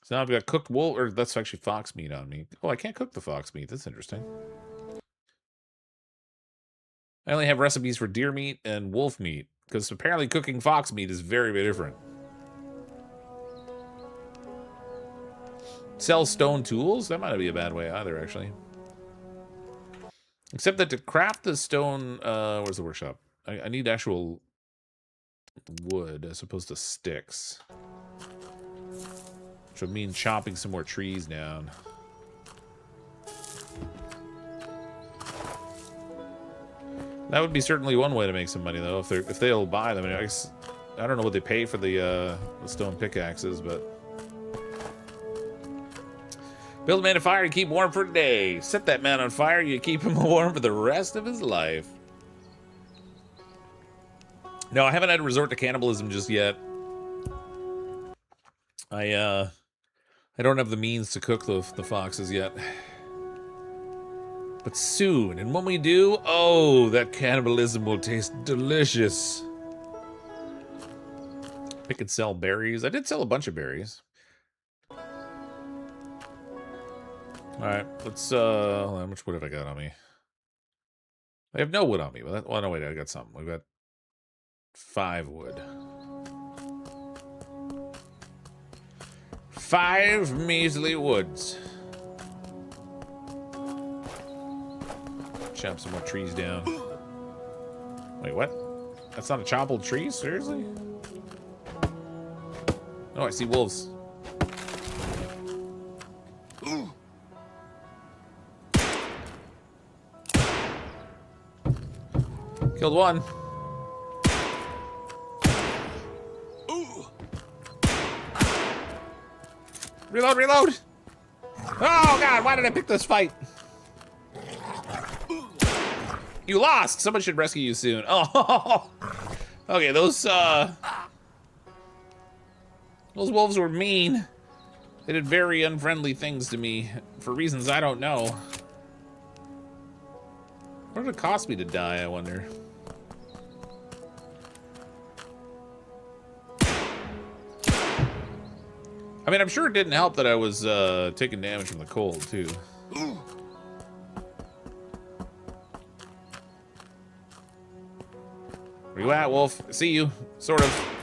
So now I've got cooked wolf, or that's actually fox meat on me. Oh, I can't cook the fox meat. That's interesting. I only have recipes for deer meat and wolf meat, because apparently cooking fox meat is very, very different. Sell stone tools? That might not be a bad way either, actually. Except that to craft the stone, where's the workshop? I need actual wood as opposed to sticks. Which would mean chopping some more trees down. That would be certainly one way to make some money, though, if they'll buy them. I mean, I don't know what they pay for the stone pickaxes, but build a man on fire and keep warm for a day. Set that man on fire, you keep him warm for the rest of his life. No, I haven't had to resort to cannibalism just yet. I don't have the means to cook the foxes yet. But soon, and when we do, oh, that cannibalism will taste delicious. I could sell berries. I did sell a bunch of berries. Alright, let's, how much wood have I got on me? I have no wood on me, but that, well, no, wait, I got some. We've got 5 wood. 5 measly woods. Chop some more trees down. Wait, what? That's not a choppable tree? Seriously? Oh, I see wolves. Killed one. Reload, reload! Oh god, why did I pick this fight? You lost! Someone should rescue you soon. Oh, okay, those wolves were mean. They did very unfriendly things to me for reasons I don't know. What did it cost me to die, I wonder? I mean, I'm sure it didn't help that I was taking damage from the cold, too. you at, Wolf? See you. Sort of.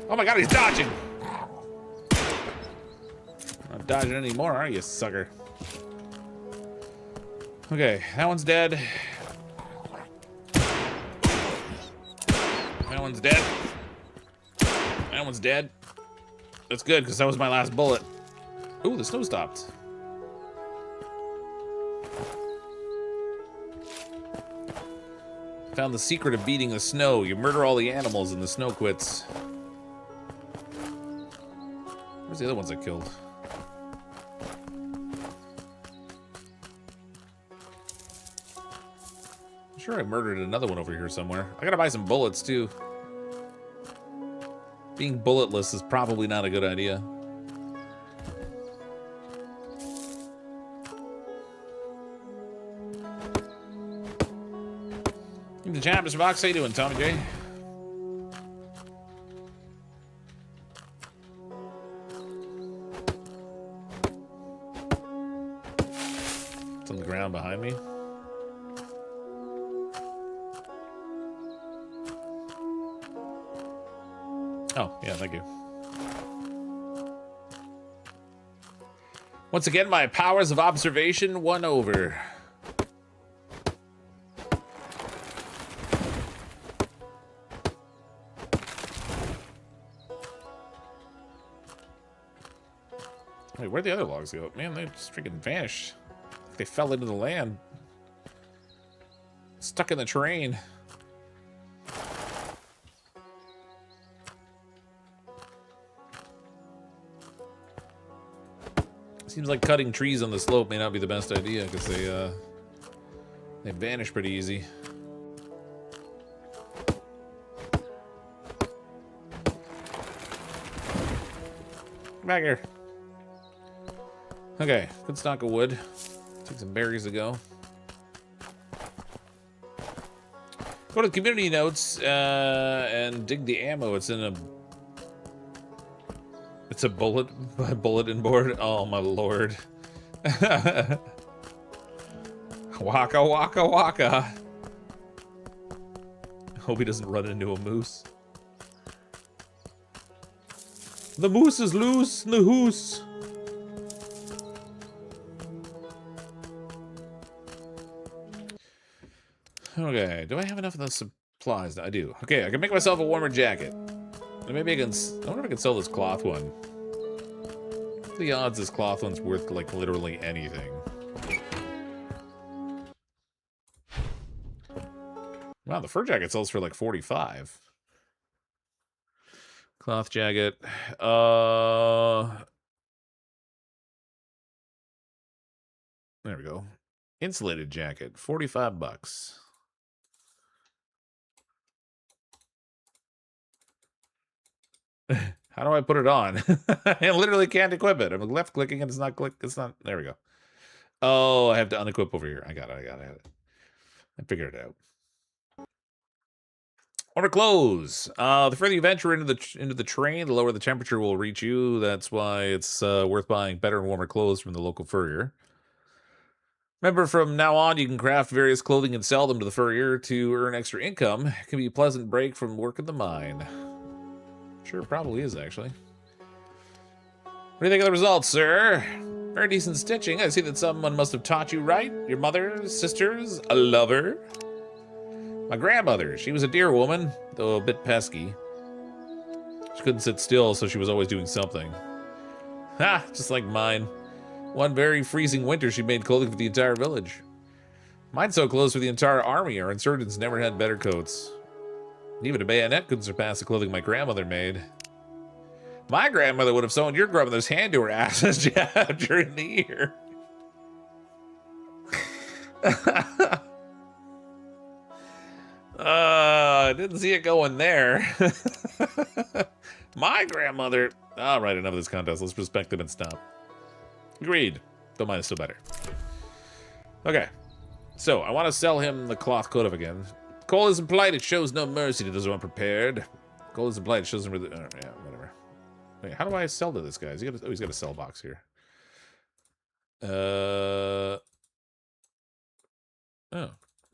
Oh my god, he's dodging! Not dodging anymore, are you, sucker? Okay, that one's dead. That one's dead. That one's dead. That's good, because that was my last bullet. Ooh, the snow stopped. Found the secret of beating the snow. You murder all the animals and the snow quits. Where's the other ones I killed? I'm sure I murdered another one over here somewhere. I gotta buy some bullets, too. Being bulletless is probably not a good idea. Give me the chat, Mr. Fox. How you doing, Tommy J? It's on the ground behind me. Oh, yeah, thank you. Once again, my powers of observation won over. Wait, where'd the other logs go? Man, they just freaking vanished. They fell into the land. Stuck in the terrain. Seems like cutting trees on the slope may not be the best idea because they vanish pretty easy. Come back here. Okay, good stock of wood. Take some berries to go. Go to the community notes and dig the ammo. It's in a... It's a bulletin board. Oh my lord! Waka waka waka. Hope he doesn't run into a moose. The moose is loose in the hoose. Okay, do I have enough of those supplies? I do. Okay, I can make myself a warmer jacket. Maybe I can... I wonder if I can sell this cloth one. What are the odds this cloth one's worth, like, literally anything? Wow, the fur jacket sells for, like, 45. Cloth jacket. There we go. Insulated jacket. 45 bucks. How do I put it on? I literally can't equip it. I'm left clicking and it's not click. It's not. There we go. Oh, I have to unequip over here. I got it. I figured it out. Warmer clothes. The further you venture into the terrain, the lower the temperature will reach you. That's why it's worth buying better and warmer clothes from the local furrier. Remember, from now on, you can craft various clothing and sell them to the furrier to earn extra income. It can be a pleasant break from work in the mine. Sure, probably is, actually. What do you think of the results, sir? Very decent stitching. I see that someone must have taught you right. Your mother, sisters, a lover. My grandmother, she was a dear woman, though a bit pesky. She couldn't sit still, so she was always doing something. Ha! Just like mine. One very freezing winter, she made clothing for the entire village. Mine sewed clothes for the entire army. Our insurgents never had better coats. Even a bayonet couldn't surpass the clothing my grandmother made. My grandmother would have sewn your grandmother's hand to her ass during the year. I didn't see it going there. My grandmother. All right, enough of this contest. Let's respect them and stop. Agreed. Though mine is still better. Okay. So, I want to sell him the cloth coat of again. Coal isn't polite, it shows no mercy to those who are unprepared. Coal isn't polite, it shows them... yeah, whatever. Wait, how do I sell to this guy? He's got a sell box here. Oh.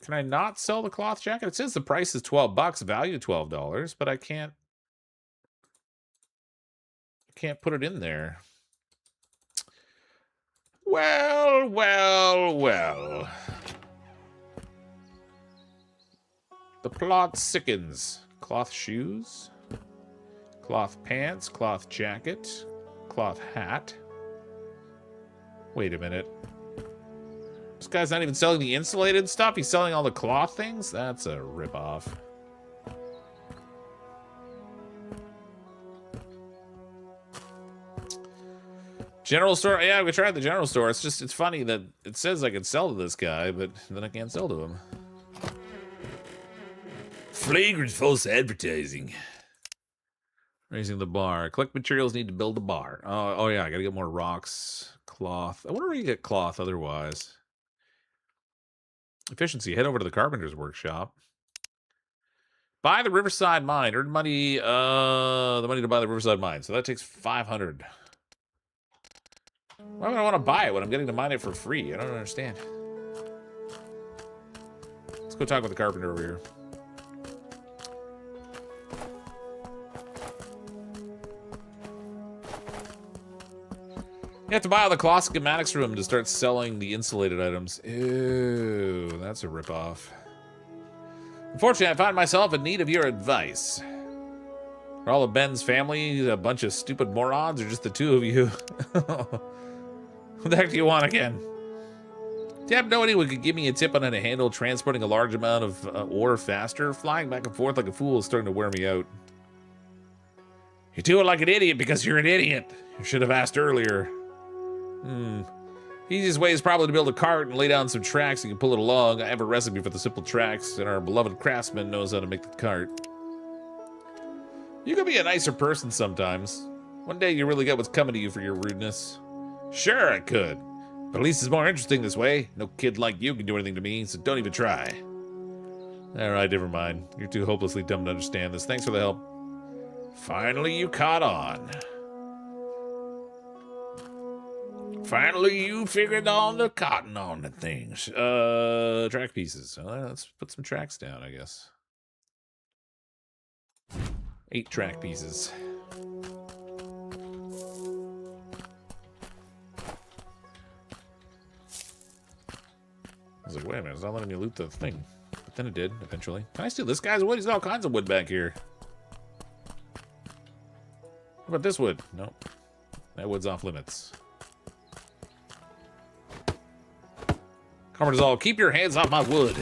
Can I not sell the cloth jacket? It says the price is $12, value $12, but I can't put it in there. Well, well, well. The plot sickens. Cloth shoes, cloth pants, cloth jacket, cloth hat. Wait a minute. This guy's not even selling the insulated stuff. He's selling all the cloth things? That's a ripoff. General store? Yeah, we tried the general store. It's funny that it says I can sell to this guy, but then I can't sell to him. Flagrant false advertising. Raising the bar. Collect materials need to build a bar. Oh yeah, I gotta get more rocks. Cloth. I wonder where you get cloth otherwise. Efficiency. Head over to the carpenter's workshop. Buy the Riverside Mine. Earn money, the money to buy the Riverside Mine. So that takes 500. Why would I want to buy it when I'm getting to mine it for free? I don't understand. Let's go talk with the carpenter over here. You have to buy all the cloth schematics from him to start selling the insulated items. Ew, that's a ripoff. Unfortunately, I find myself in need of your advice. Are all of Ben's family a bunch of stupid morons, or just the two of you? What the heck do you want again? Do you happen to know anyone who could give me a tip on how to handle transporting a large amount of ore faster? Flying back and forth like a fool is starting to wear me out. You do it like an idiot because you're an idiot. You should have asked earlier. Easiest way is probably to build a cart and lay down some tracks so you can pull it along. I have a recipe for the simple tracks, and our beloved craftsman knows how to make the cart. You can be a nicer person sometimes. One day you really get what's coming to you for your rudeness. Sure, I could. But at least it's more interesting this way. No kid like you can do anything to me, so don't even try. Alright, never mind. You're too hopelessly dumb to understand this. Thanks for the help. Finally, you caught on. Finally, you figured on the cotton on the things. Track pieces. Let's put some tracks down, I guess. 8 track pieces. I was like, wait a minute, it's not letting me loot the thing. But then it did, eventually. Can I steal this guy's wood? He's got all kinds of wood back here. What about this wood? Nope. That wood's off limits. Carpenter's all, keep your hands off my wood.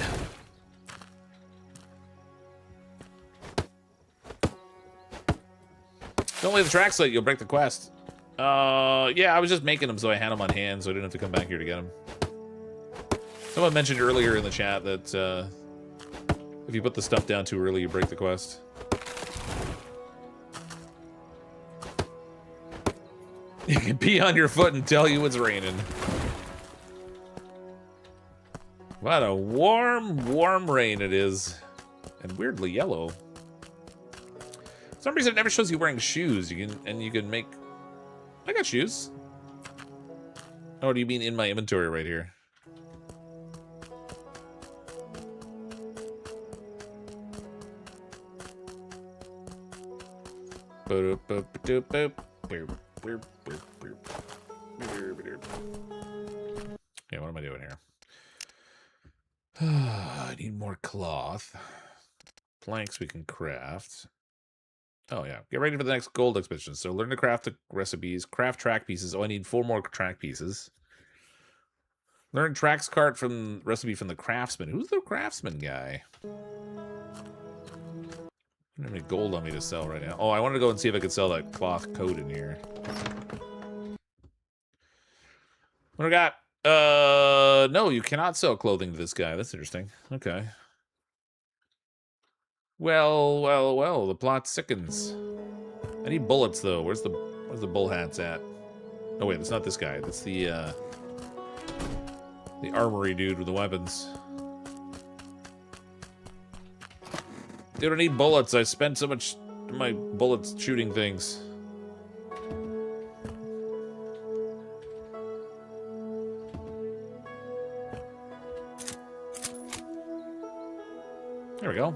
Don't leave the tracks late, you'll break the quest. Yeah, I was just making them so I had them on hand so I didn't have to come back here to get them. Someone mentioned earlier in the chat that if you put the stuff down too early, you break the quest. You can pee on your foot and tell you it's raining. What a warm, warm rain it is. And weirdly yellow. For some reason it never shows you wearing shoes. You can make... I got shoes. Oh, do you mean in my inventory right here? Yeah, what am I doing here? I need more cloth. Planks we can craft. Oh, yeah. Get ready for the next gold expedition. So learn to craft the recipes. Craft track pieces. Oh, I need 4 more track pieces. Learn tracks cart from recipe from the craftsman. Who's the craftsman guy? I don't have any gold on me to sell right now. Oh, I wanted to go and see if I could sell that cloth coat in here. What do we got? No, you cannot sell clothing to this guy. That's interesting. Okay. Well, well, well, the plot sickens. I need bullets though. Where's the bull hats at? Oh wait, that's not this guy. That's the armory dude with the weapons. Dude, I need bullets. I spent so much of my bullets shooting things. There we go.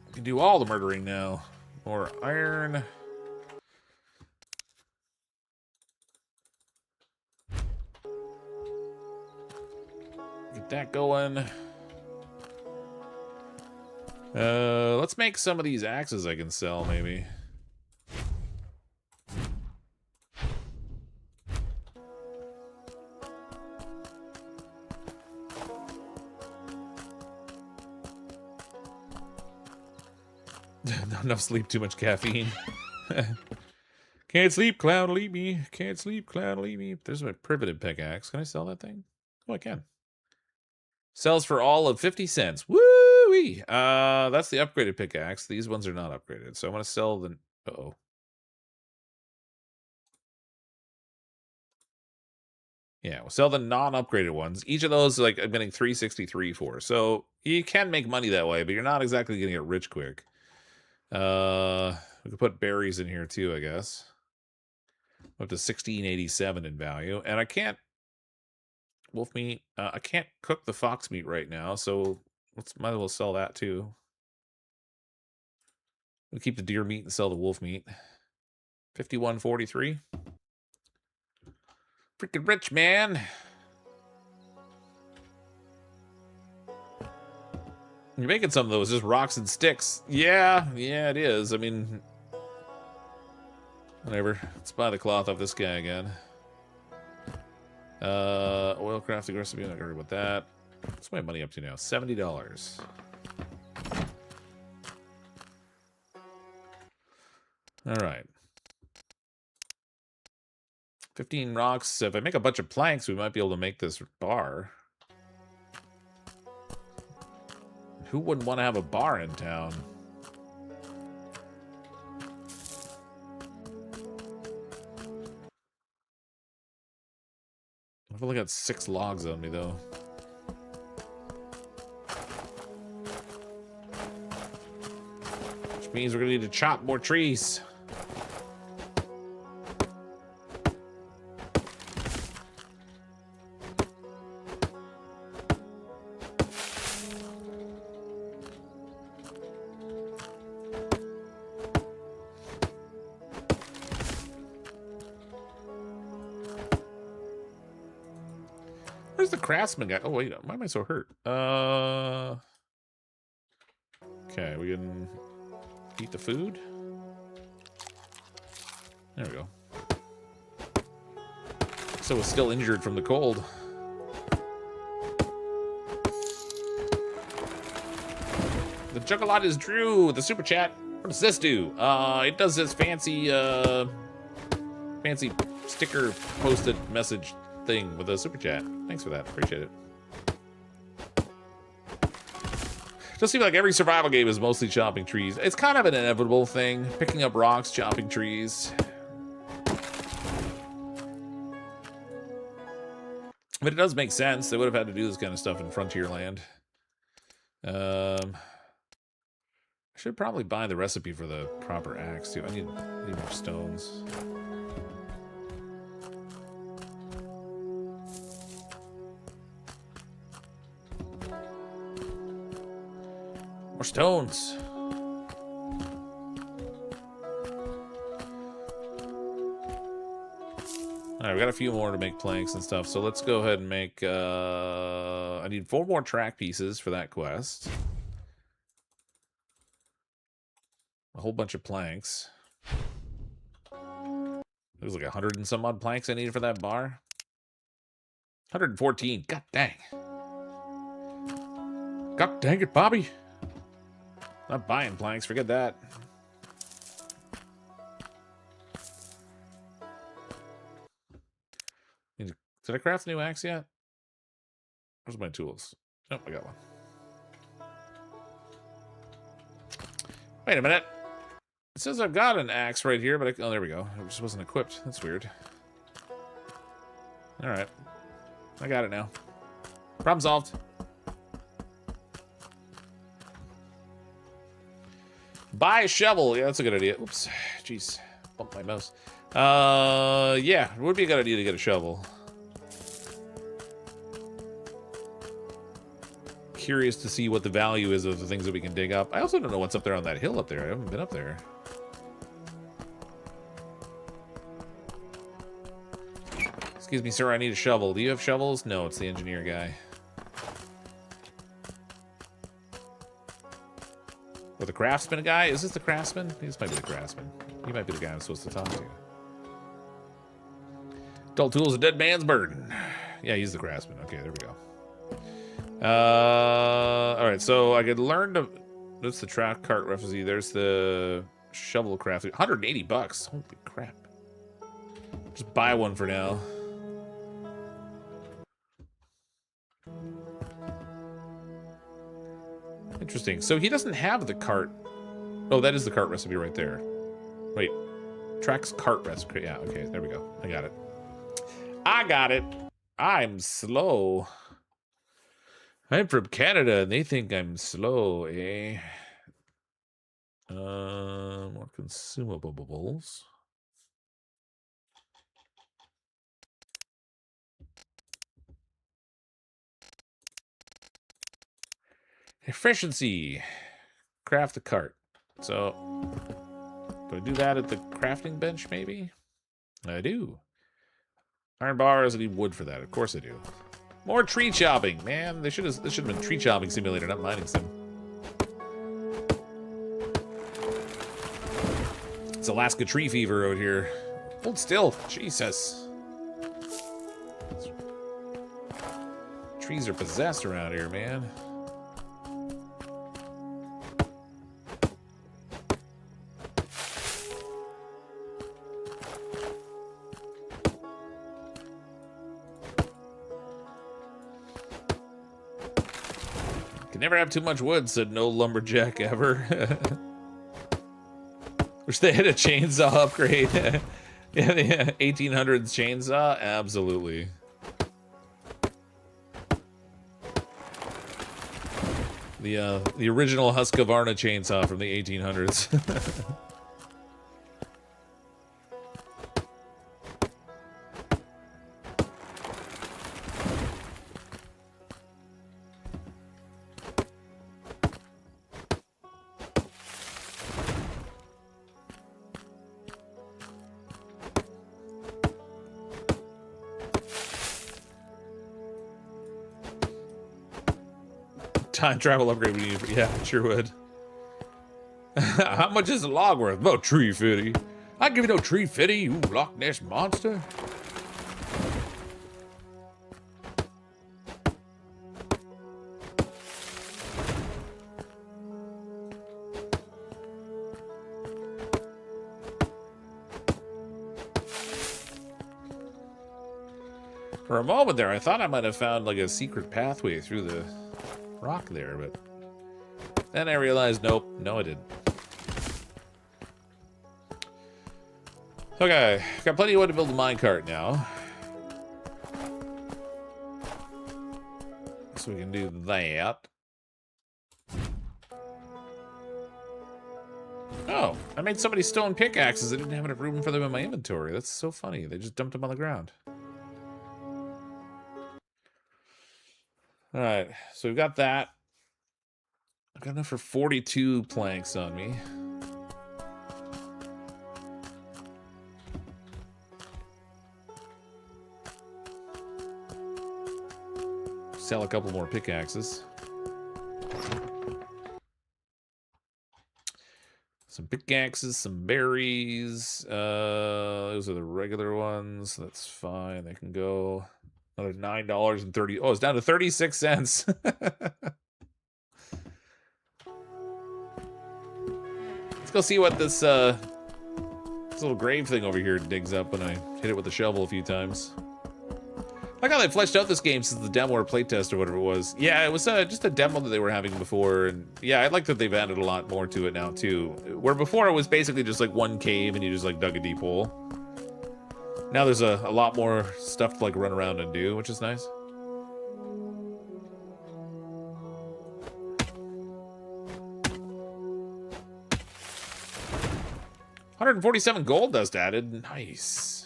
We can do all the murdering now. More iron. Get that going. Let's make some of these axes I can sell, maybe. Not enough sleep, too much caffeine. Can't sleep, clown, leave me. Can't sleep, clown, leave me. There's my privative pickaxe. Can I sell that thing? Oh, I can. Sells for all of 50 cents. Woo-wee! That's the upgraded pickaxe. These ones are not upgraded. So I'm going to sell the... Uh-oh. Yeah, we'll sell the non-upgraded ones. Each of those, like, I'm getting 363 for. So you can make money that way, but you're not exactly going to get rich quick. We could put berries in here too, I guess. Up to 1687 in value. And I can't... Wolf meat. I can't cook the fox meat right now, so might as well sell that too. We'll keep the deer meat and sell the wolf meat. 51.43. Freaking rich, man. You're making some of those just rocks and sticks. Yeah, it is. I mean, whatever. Let's buy the cloth off this guy again. Oil crafting recipe. I'm not gonna worry about that. What's my money up to now? $70. All right. 15 rocks. So if I make a bunch of planks, we might be able to make this bar. Who wouldn't want to have a bar in town? I've only got 6 logs on me, though. Which means we're gonna need to chop more trees. Where's the craftsman guy? Oh, wait. Why am I so hurt? Okay, we can eat the food. There we go. So it's still injured from the cold. The Juggalot is Drew with the super chat. What does this do? It does this fancy sticker posted message thing with a super chat. Thanks for that. Appreciate it. Does seem like every survival game is mostly chopping trees. It's kind of an inevitable thing. Picking up rocks, chopping trees. But it does make sense. They would have had to do this kind of stuff in Frontierland. I should probably buy the recipe for the proper axe too. I need more stones. More stones. Alright, we got a few more to make planks and stuff, so let's go ahead and make, I need 4 more track pieces for that quest. A whole bunch of planks. There's like 100 and some odd planks I needed for that bar. 114. God dang. God dang it, Bobby. Not buying planks, forget that. Did I craft a new axe yet? Where's my tools? Nope, I got one. Wait a minute. It says I've got an axe right here, but oh, there we go. It just wasn't equipped. That's weird. All right. I got it now. Problem solved. Buy a shovel. Yeah, that's a good idea. Oops. Jeez. Bumped my mouse. Yeah, it would be a good idea to get a shovel. curious to see what the value is of the things that we can dig up. I also don't know what's up there on that hill up there. I haven't been up there. Excuse me, sir, I need a shovel. Do you have shovels? No, it's the engineer guy. Or the craftsman guy? Is this the craftsman? This might be the craftsman. He might be the guy I'm supposed to talk to. Dull tools, a dead man's burden. Yeah, he's the craftsman. Okay, there we go. Alright, so I could learn to... That's the track cart reference. There's the shovel crafting. 180 bucks. Holy crap. Just buy one for now. Interesting. So he doesn't have the cart. Oh, that is the cart recipe right there. Wait. Track's cart recipe. Yeah, okay. There we go. I got it. I got it. I'm slow. I'm from Canada, and they think I'm slow, eh? More consumables. Efficiency. Craft the cart. So, do I do that at the crafting bench, maybe? I do. Iron bars, I need wood for that. Of course I do. More tree chopping, man. This should have been tree chopping simulator, not mining sim. It's Alaska tree fever out here. Hold still, Jesus. Trees are possessed around here, man. Can never have too much wood, said no lumberjack ever. Wish they had a chainsaw upgrade. Yeah, the 1800s chainsaw? Absolutely. The original Husqvarna chainsaw from the 1800s. Time travel upgrade we need. Yeah, sure would. How much is a log worth? About $3.50. I give you no $3.50, you Loch Ness monster. For a moment there, I thought I might have found like a secret pathway through the rock there, but then I realized, nope, no I didn't. Okay, got plenty of wood to build a minecart now. So we can do that. Oh, I made so many stone pickaxes I didn't have enough room for them in my inventory. That's so funny. They just dumped them on the ground. Alright, so we've got that. I've got enough for 42 planks on me. Sell a couple more pickaxes. Some pickaxes, some berries. Those are the regular ones. That's fine. They can go. Another $9.30. Oh, it's down to 36 cents. Let's go see what this little grave thing over here digs up when I hit it with the shovel a few times. I like how they fleshed out this game since the demo or playtest or whatever it was. Yeah, it was just a demo that they were having before, and yeah, I like that they've added a lot more to it now too. Where before it was basically just like one cave and you just like dug a deep hole. Now there's a lot more stuff to like run around and do, which is nice. $147 gold dust added. Nice.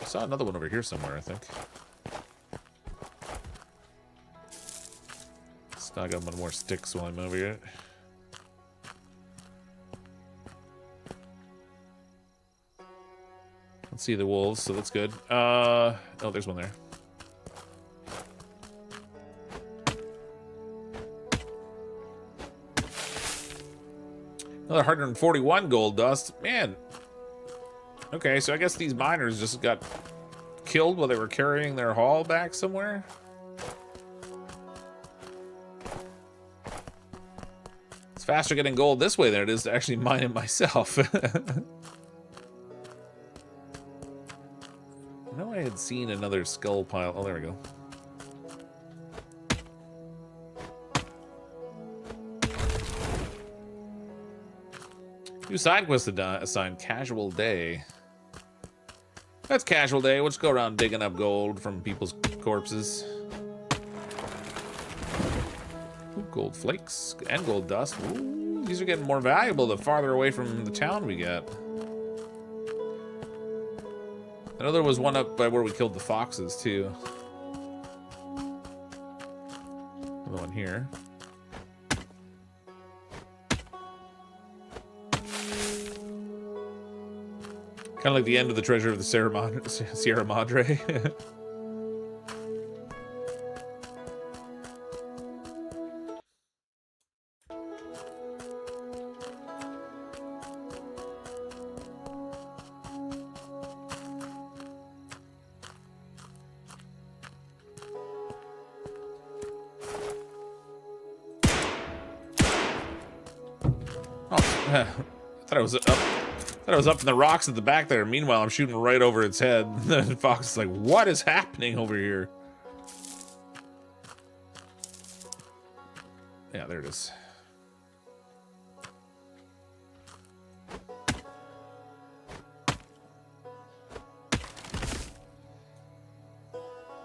I saw another one over here somewhere, I think. Snag up one more sticks while I'm over here. Let's see the wolves, so that's good. Oh, there's one there. Another 141 gold dust. Man. Okay, so I guess these miners just got killed while they were carrying their haul back somewhere. It's faster getting gold this way than it is to actually mine it myself. I know I had seen another skull pile. Oh, there we go. New side quest assigned Casual Day. That's Casual Day. We'll just go around digging up gold from people's corpses. Ooh, gold flakes and gold dust. Ooh, these are getting more valuable the farther away from the town we get. I know there was one up by where we killed the foxes, too. Another one here. Kind of like the end of the Treasure of the Sierra Madre. I thought it was up in the rocks at the back there. Meanwhile, I'm shooting right over its head. The fox is like, what is happening over here? Yeah, there it is.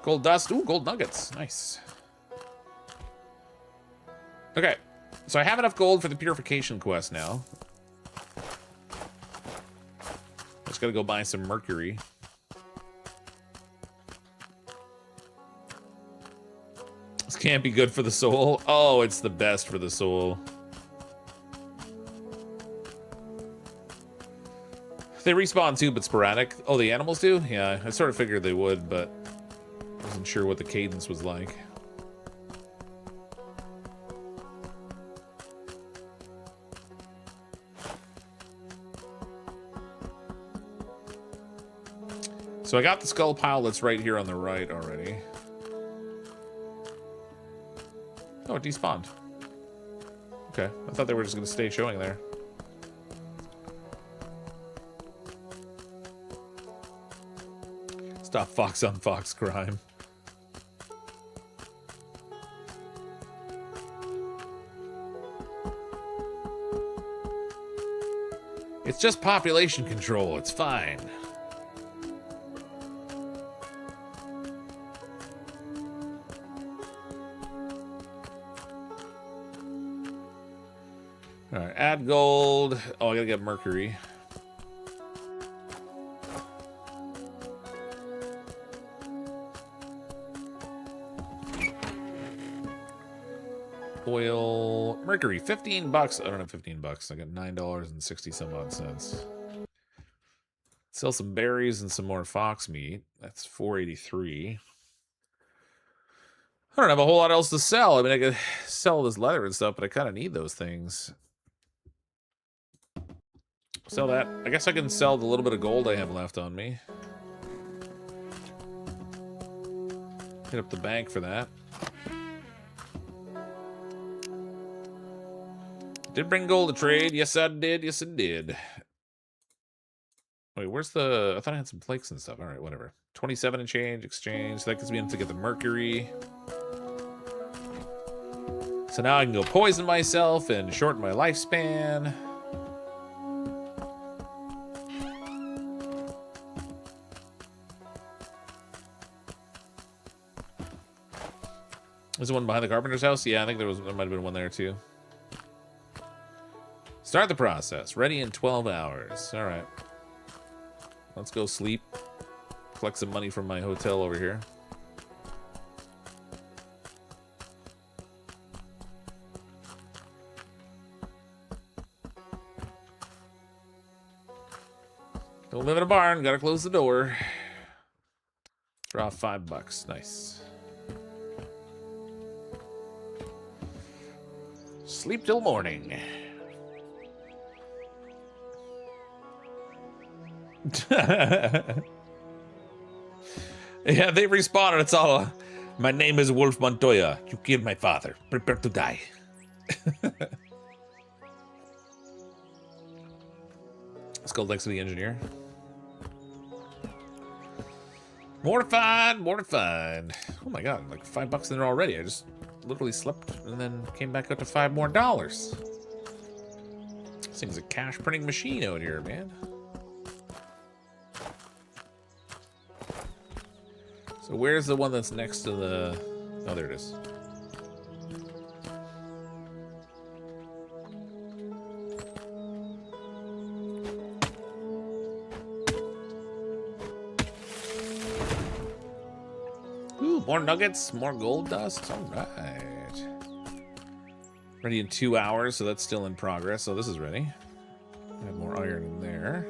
Gold dust. Ooh, gold nuggets. Nice. Okay. So I have enough gold for the purification quest now. Just gotta go buy some mercury. This can't be good for the soul. Oh, it's the best for the soul. They respawn too, but sporadic. Oh, the animals do? Yeah, I sort of figured they would, but wasn't sure what the cadence was like. So I got the skull pile that's right here on the right already. Oh, it despawned. Okay, I thought they were just going to stay showing there. Stop fox on fox crime. It's just population control, it's fine. Alright, add gold. Oh, I gotta get mercury. Oil, mercury, 15 bucks. I don't have 15 bucks. I got $9.60 some odd cents. Sell some berries and some more fox meat. That's $4.83. I don't have a whole lot else to sell. I mean, I could sell this leather and stuff, but I kind of need those things. Sell that. I guess I can sell the little bit of gold I have left on me. Hit up the bank for that. Did bring gold to trade. Yes, I did. Yes, I did. Wait, where's the... I thought I had some flakes and stuff. All right, whatever. 27 and change, exchange. That gives me enough to get the mercury. So now I can go poison myself and shorten my lifespan. Is there one behind the carpenter's house? Yeah, I think there might have been one there too. Start the process. Ready in 12 hours. All right. Let's go sleep. collect some money from my hotel over here. Don't live in a barn. Gotta close the door. Draw $5. Nice. Sleep till morning. Yeah, they responded. It's all, my name is Wolf Montoya. You killed my father. Prepare to die. Let's go next to the engineer. Mortified, mortified. Oh my god, like $5 in there already. I just literally slept and then came back up to $5 more. This thing's a cash printing machine out here, man. So where's the one that's next to the... Oh, there it is. Ooh, more nuggets, more gold dust. All right. Ready in 2 hours, so that's still in progress. So this is ready. Add more iron in there.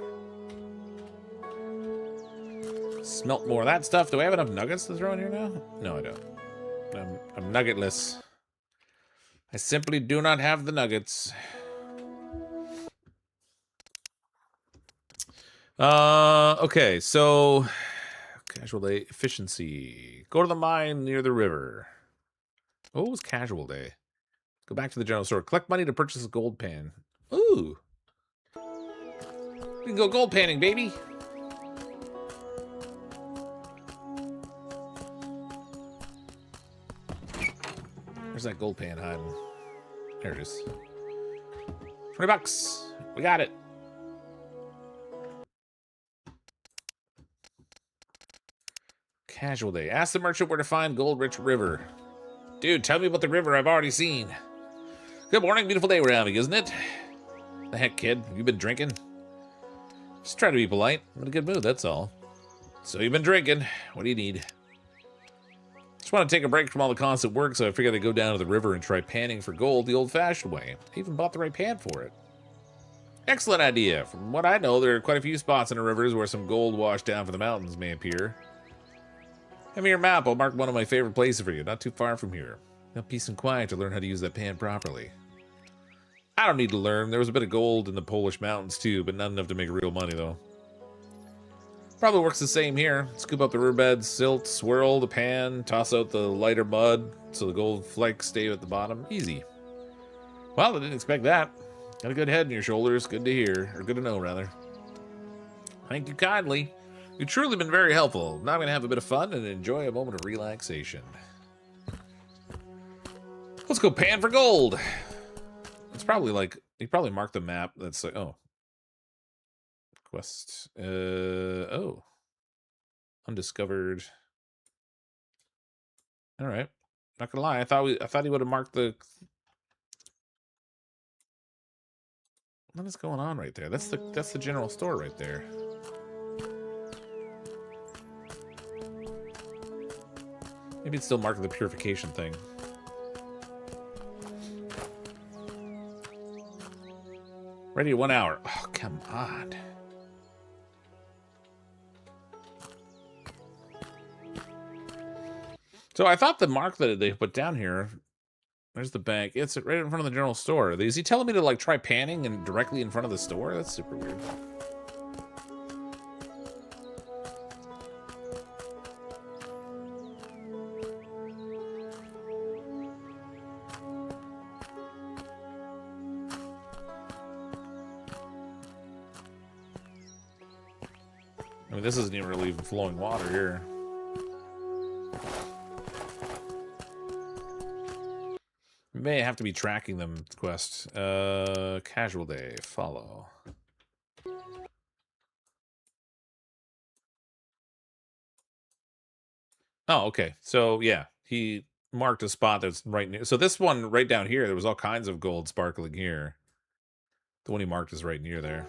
Smelt more of that stuff. Do I have enough nuggets to throw in here now? No, I don't. I'm nuggetless. I simply do not have the nuggets. Okay, so casual day efficiency. Go to the mine near the river. Oh, it was casual day. Go back to the general store. Collect money to purchase a gold pan. Ooh. We can go gold panning, baby. Where's that gold pan hiding? There it is. $20. We got it. Casual day. Ask the merchant where to find Gold-Rich River. Dude, tell me about the river I've already seen. Good morning. Beautiful day we're having, isn't it? The heck, kid? Have you been drinking? Just try to be polite. I'm in a good mood, that's all. So you've been drinking. What do you need? Just want to take a break from all the constant work, so I figured I'd go down to the river and try panning for gold the old-fashioned way. I even bought the right pan for it. Excellent idea. From what I know, there are quite a few spots in the rivers where some gold washed down from the mountains may appear. Give me your map. I'll mark one of my favorite places for you, not too far from here. Have peace and quiet to learn how to use that pan properly. I don't need to learn. There was a bit of gold in the Polish mountains too, but not enough to make real money though. Probably works the same here. Scoop up the riverbed, silt, swirl the pan, toss out the lighter mud so the gold flakes stay at the bottom. Easy. Well, I didn't expect that. Got a good head in your shoulders. Good to hear, or good to know rather. Thank you kindly. You've truly been very helpful. Now I'm gonna have a bit of fun and enjoy a moment of relaxation. Let's go pan for gold. It's probably like, you probably marked the map that's like, oh. Quest. Oh. Undiscovered. Alright. Not gonna lie, I thought he would have marked the... What is going on right there? That's the general store right there. Maybe it's still marking the purification thing. Ready in 1 hour. Oh, come on. So I thought the mark that they put down here, there's the bank. It's right in front of the general store. Is he telling me to like try panning and directly in front of the store? That's super weird. I mean, this isn't even really even flowing water here. We may have to be tracking them, quest. Casual day, follow. Oh, okay. So, yeah, he marked a spot that's right near. So this one right down here, there was all kinds of gold sparkling here. The one he marked is right near there.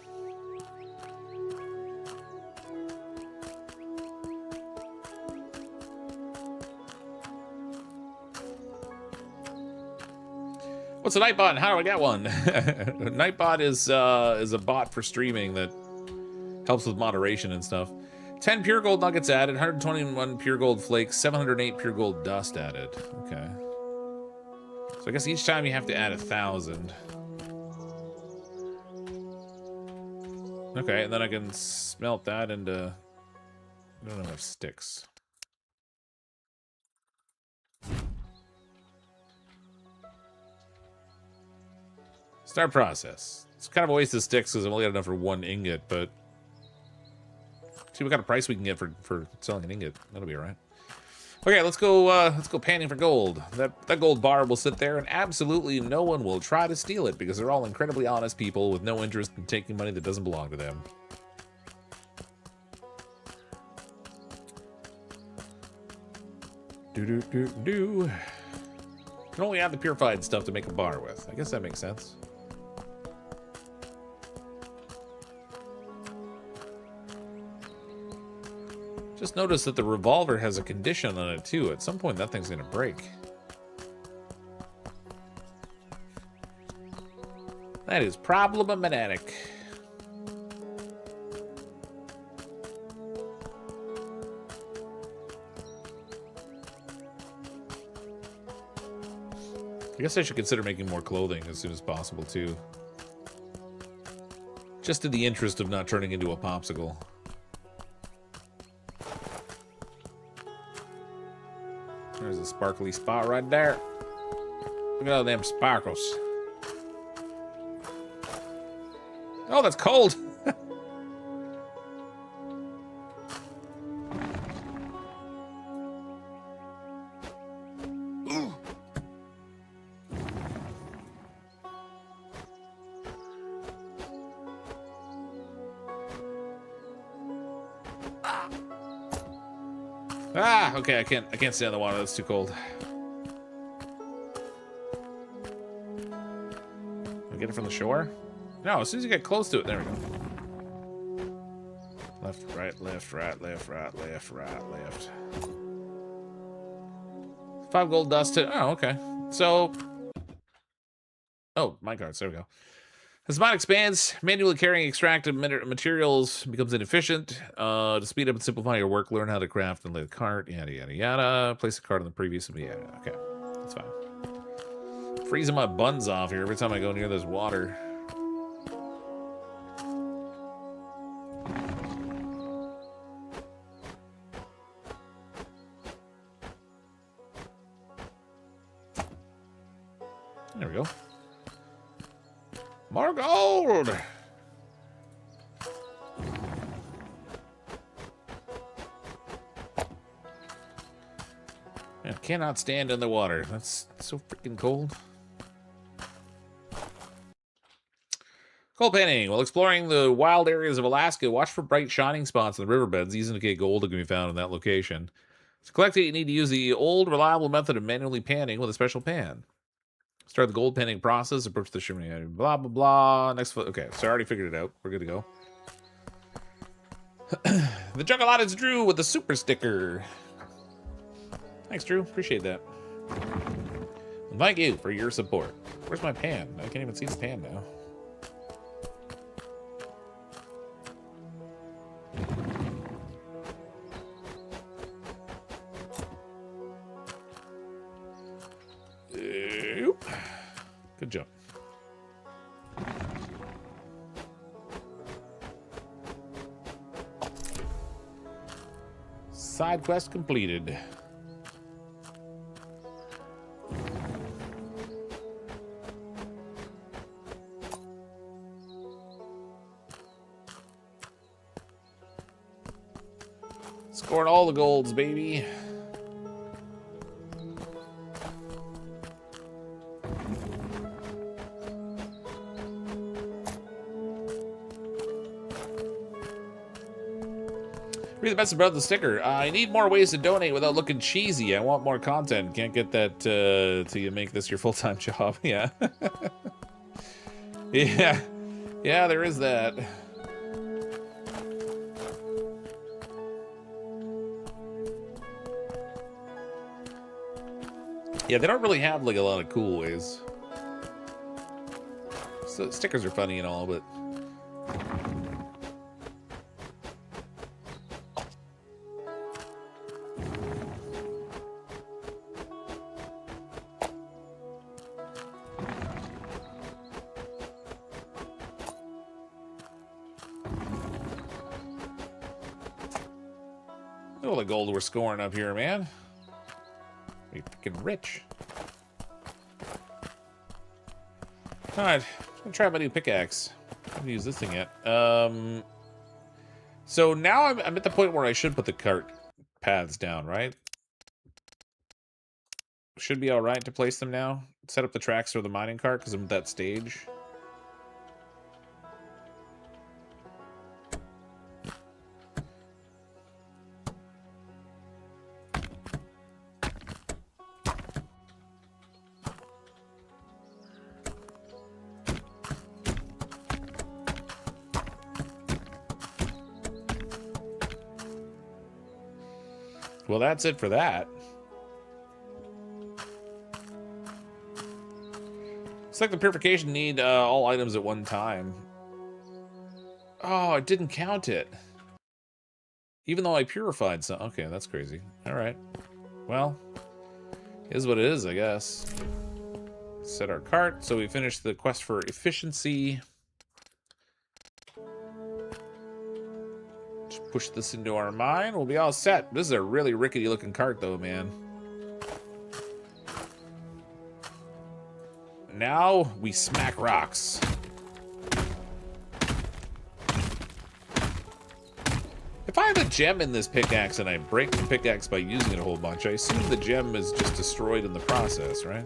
What's a Nightbot and how do I get one? Nightbot is a bot for streaming that helps with moderation and stuff. 10 pure gold nuggets added, 121 pure gold flakes, 708 pure gold dust added. Okay. So I guess each time you have to add 1,000. Okay, and then I can smelt that into... I don't have enough sticks. Start process. It's kind of a waste of sticks because I've only got enough for 1 ingot, but... See what kind of price we can get for selling an ingot. That'll be alright. Okay, let's go panning for gold. That gold bar will sit there and absolutely no one will try to steal it because they're all incredibly honest people with no interest in taking money that doesn't belong to them. Do. Can only add the purified stuff to make a bar with. I guess that makes sense. Just noticed that the revolver has a condition on it too. At some point that thing's gonna break. That is problematic. I guess I should consider making more clothing as soon as possible, too. Just in the interest of not turning into a popsicle. There's a sparkly spot right there. Look at all them sparkles. Oh, that's cold! Ah, okay, I can't stay on the water. That's too cold. I get it from the shore? No, as soon as you get close to it, there we go. Left, right, left, right, left, right, left, right, left. 5 gold dust to... Oh, okay. So... Oh, minecarts. There we go. As the mine expands, manually carrying extracted materials becomes inefficient. To speed up and simplify your work, learn how to craft and lay the cart, yada, yada, yada. Place the cart on the previous... Yeah, okay. That's fine. Freezing my buns off here every time I go near this water. There we go. More gold! I cannot stand in the water. That's so freaking cold. Coal panning. While exploring the wild areas of Alaska, watch for bright shining spots in the riverbeds. Easy to get gold that can be found in that location. To collect it, you need to use the old, reliable method of manually panning with a special pan. Start the gold panning process. Approach the chimney. Blah, blah, blah. Next. Okay, so I already figured it out. We're good to go. The Juggalot is Drew with the super sticker. Thanks, Drew. Appreciate that. And thank you for your support. Where's my pan? I can't even see the pan now. Good job. Side quest completed. Scored all the golds, baby. Read the message about the sticker. I need more ways to donate without looking cheesy. I want more content. Can't get that till you make this your full-time job. Yeah. Yeah. Yeah, there is that. Yeah, they don't really have like a lot of cool ways. So stickers are funny and all, but look at all the gold we're scoring up here, man. We're freaking rich. All right, I'm gonna try my new pickaxe. I haven't used this thing yet. So now I'm at the point where I should put the cart paths down, right? Should be all right to place them now. Set up the tracks for the mining cart because I'm at that stage. Well, that's it for that. It's like the purification need all items at one time. Oh, it didn't count it. Even though I purified some. Okay, that's crazy. All right. Well, is what it is, I guess. Set our cart. So we finished the quest for efficiency. Just push this into our mine. We'll be all set. This is a really rickety looking cart, though, man. Now we smack rocks. If I have a gem in this pickaxe and I break the pickaxe by using it a whole bunch, I assume the gem is just destroyed in the process, right?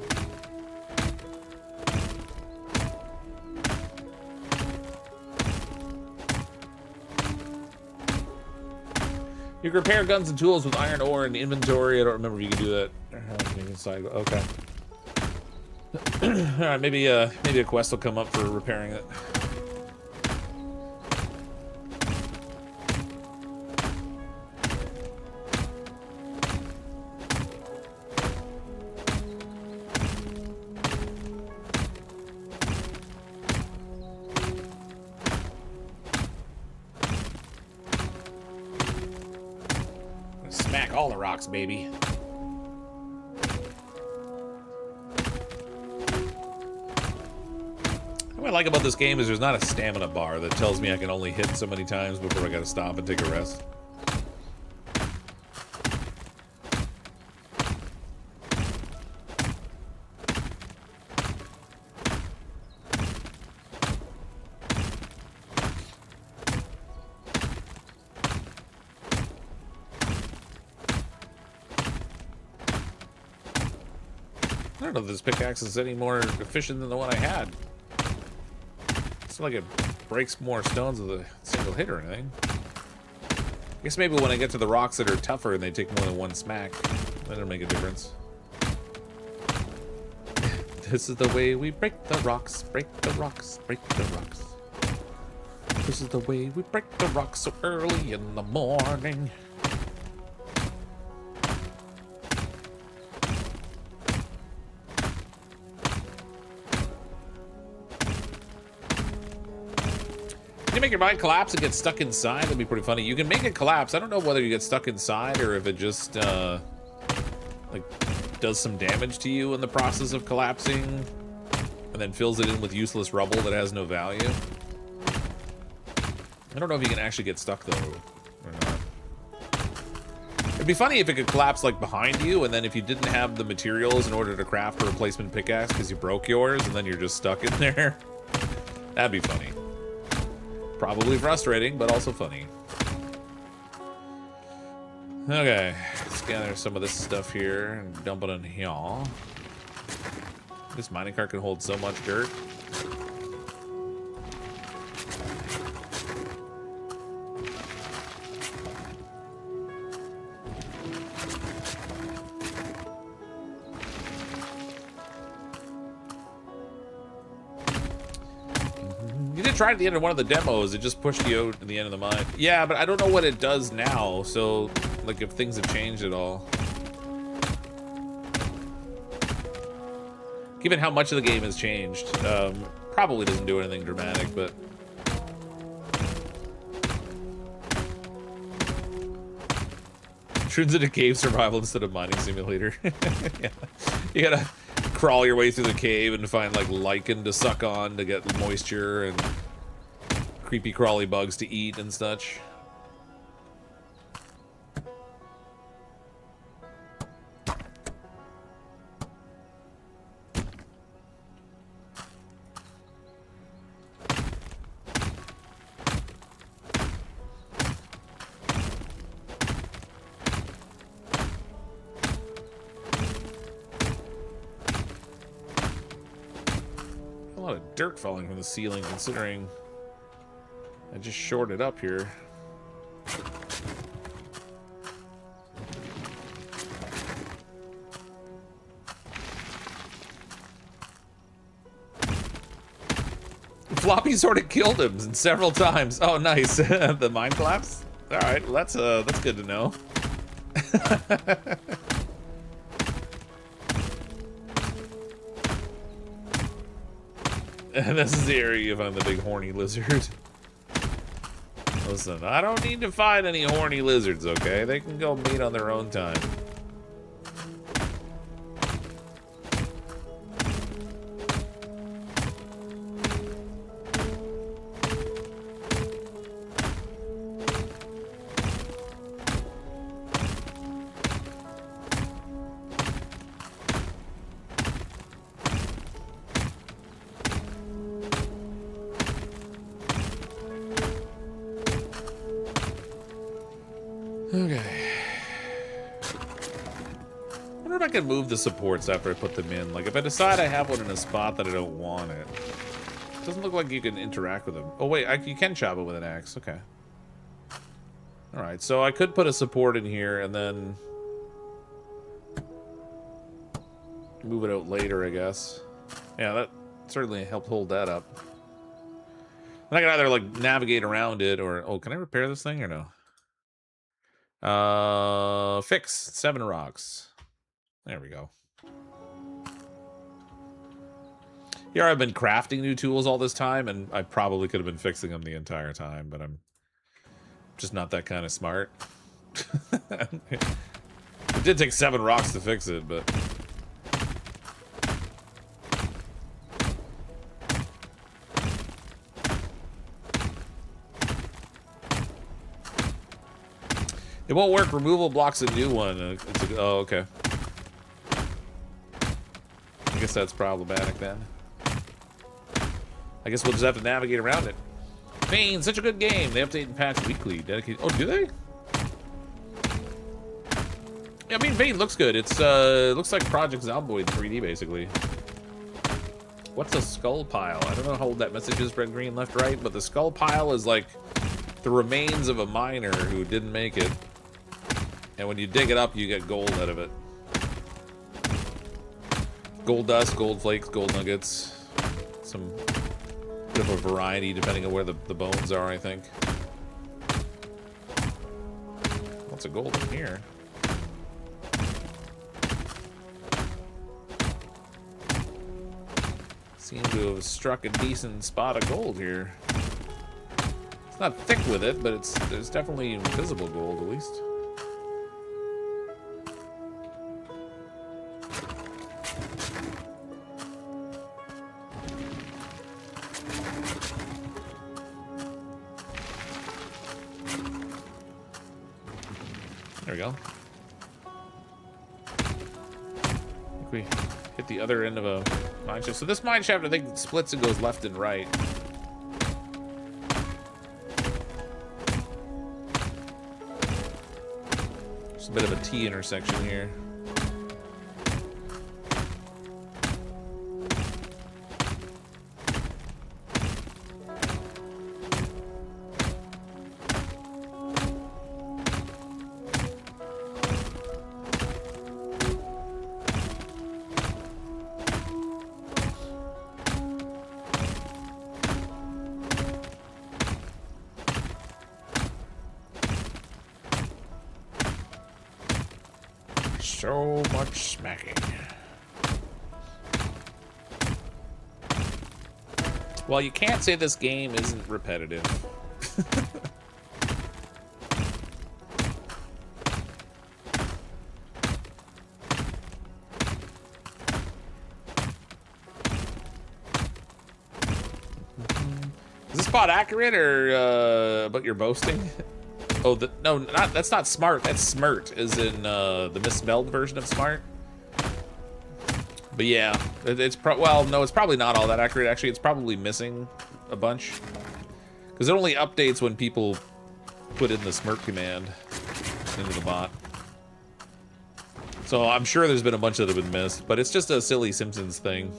You can repair guns and tools with iron ore in inventory. I don't remember if you can do that. Inside. Okay. All right, maybe a quest will come up for repairing it. Smack all the rocks, baby. What I like about this game is there's not a stamina bar that tells me I can only hit so many times before I gotta stop and take a rest. I don't know if this pickaxe is any more efficient than the one I had. It's not like it breaks more stones with a single hit or anything. I guess maybe when I get to the rocks that are tougher and they take more than one smack, that'll make a difference. This is the way we break the rocks, break the rocks, break the rocks. This is the way we break the rocks so early in the morning. Can you make your mine collapse and get stuck inside? That'd be pretty funny. You can make it collapse. I don't know whether you get stuck inside or if it just like does some damage to you in the process of collapsing and then fills it in with useless rubble that has no value. I don't know if you can actually get stuck though or not. It'd be funny if it could collapse like behind you, and then if you didn't have the materials in order to craft a replacement pickaxe because you broke yours and then you're just stuck in there. That'd be funny. Probably frustrating, but also funny. Okay, let's gather some of this stuff here and dump it in here. This mining cart can hold so much dirt. Tried at the end of one of the demos, it just pushed you out to the end of the mine. Yeah, but I don't know what it does now, so like if things have changed at all. Given how much of the game has changed, Probably doesn't do anything dramatic, but... Turns into cave survival instead of mining simulator. Yeah. You gotta crawl your way through the cave and find, like, lichen to suck on to get moisture and creepy crawly bugs to eat and such. Dirt falling from the ceiling, considering I just shorted up here. Floppy sort of killed him several times. Oh, nice. The mine collapse? All right, well, that's good to know. And this is the area you find the big horny lizard. Listen, I don't need to find any horny lizards, okay? They can go meet on their own time. Okay. I wonder if I can move the supports after I put them in. Like, if I decide I have one in a spot that I don't want it. It doesn't look like you can interact with them. Oh, wait, you can chop it with an axe. Okay. Alright, so I could put a support in here and then move it out later, I guess. Yeah, that certainly helped hold that up. And I can either, like, navigate around it or... Oh, can I repair this thing or no? Fix 7 rocks. There we go. Here I've been crafting new tools all this time, and I probably could have been fixing them the entire time, but I'm just not that kind of smart. It did take 7 rocks to fix it, but... It won't work. Removal blocks a new one. Oh, okay. I guess that's problematic then. I guess we'll just have to navigate around it. Vane, such a good game. They update and patch weekly. Dedicated. Oh, do they? Yeah, I mean, Vane looks good. It's looks like Project Zomboid 3D basically. What's a skull pile? I don't know how old that message is. Red, green, left, right. But the skull pile is like the remains of a miner who didn't make it. And when you dig it up, you get gold out of it. Gold dust, gold flakes, gold nuggets. Some bit of a variety depending on where the bones are, I think. Lots of gold in here. Seem to have struck a decent spot of gold here. It's not thick with it, but there's definitely visible gold at least. There we go. I think we hit the other end of a mine shaft. So this mine shaft, I think, splits and goes left and right. Just a bit of a T intersection here. So much smacking. Well, you can't say this game isn't repetitive. Is this spot accurate or but you're boasting? Oh, no, that's not smart. That's smirt, as in the misspelled version of smart. But yeah, well, no, it's probably not all that accurate. Actually, it's probably missing a bunch because it only updates when people put in the smirt command into the bot. So I'm sure there's been a bunch that have been missed, but it's just a silly Simpsons thing.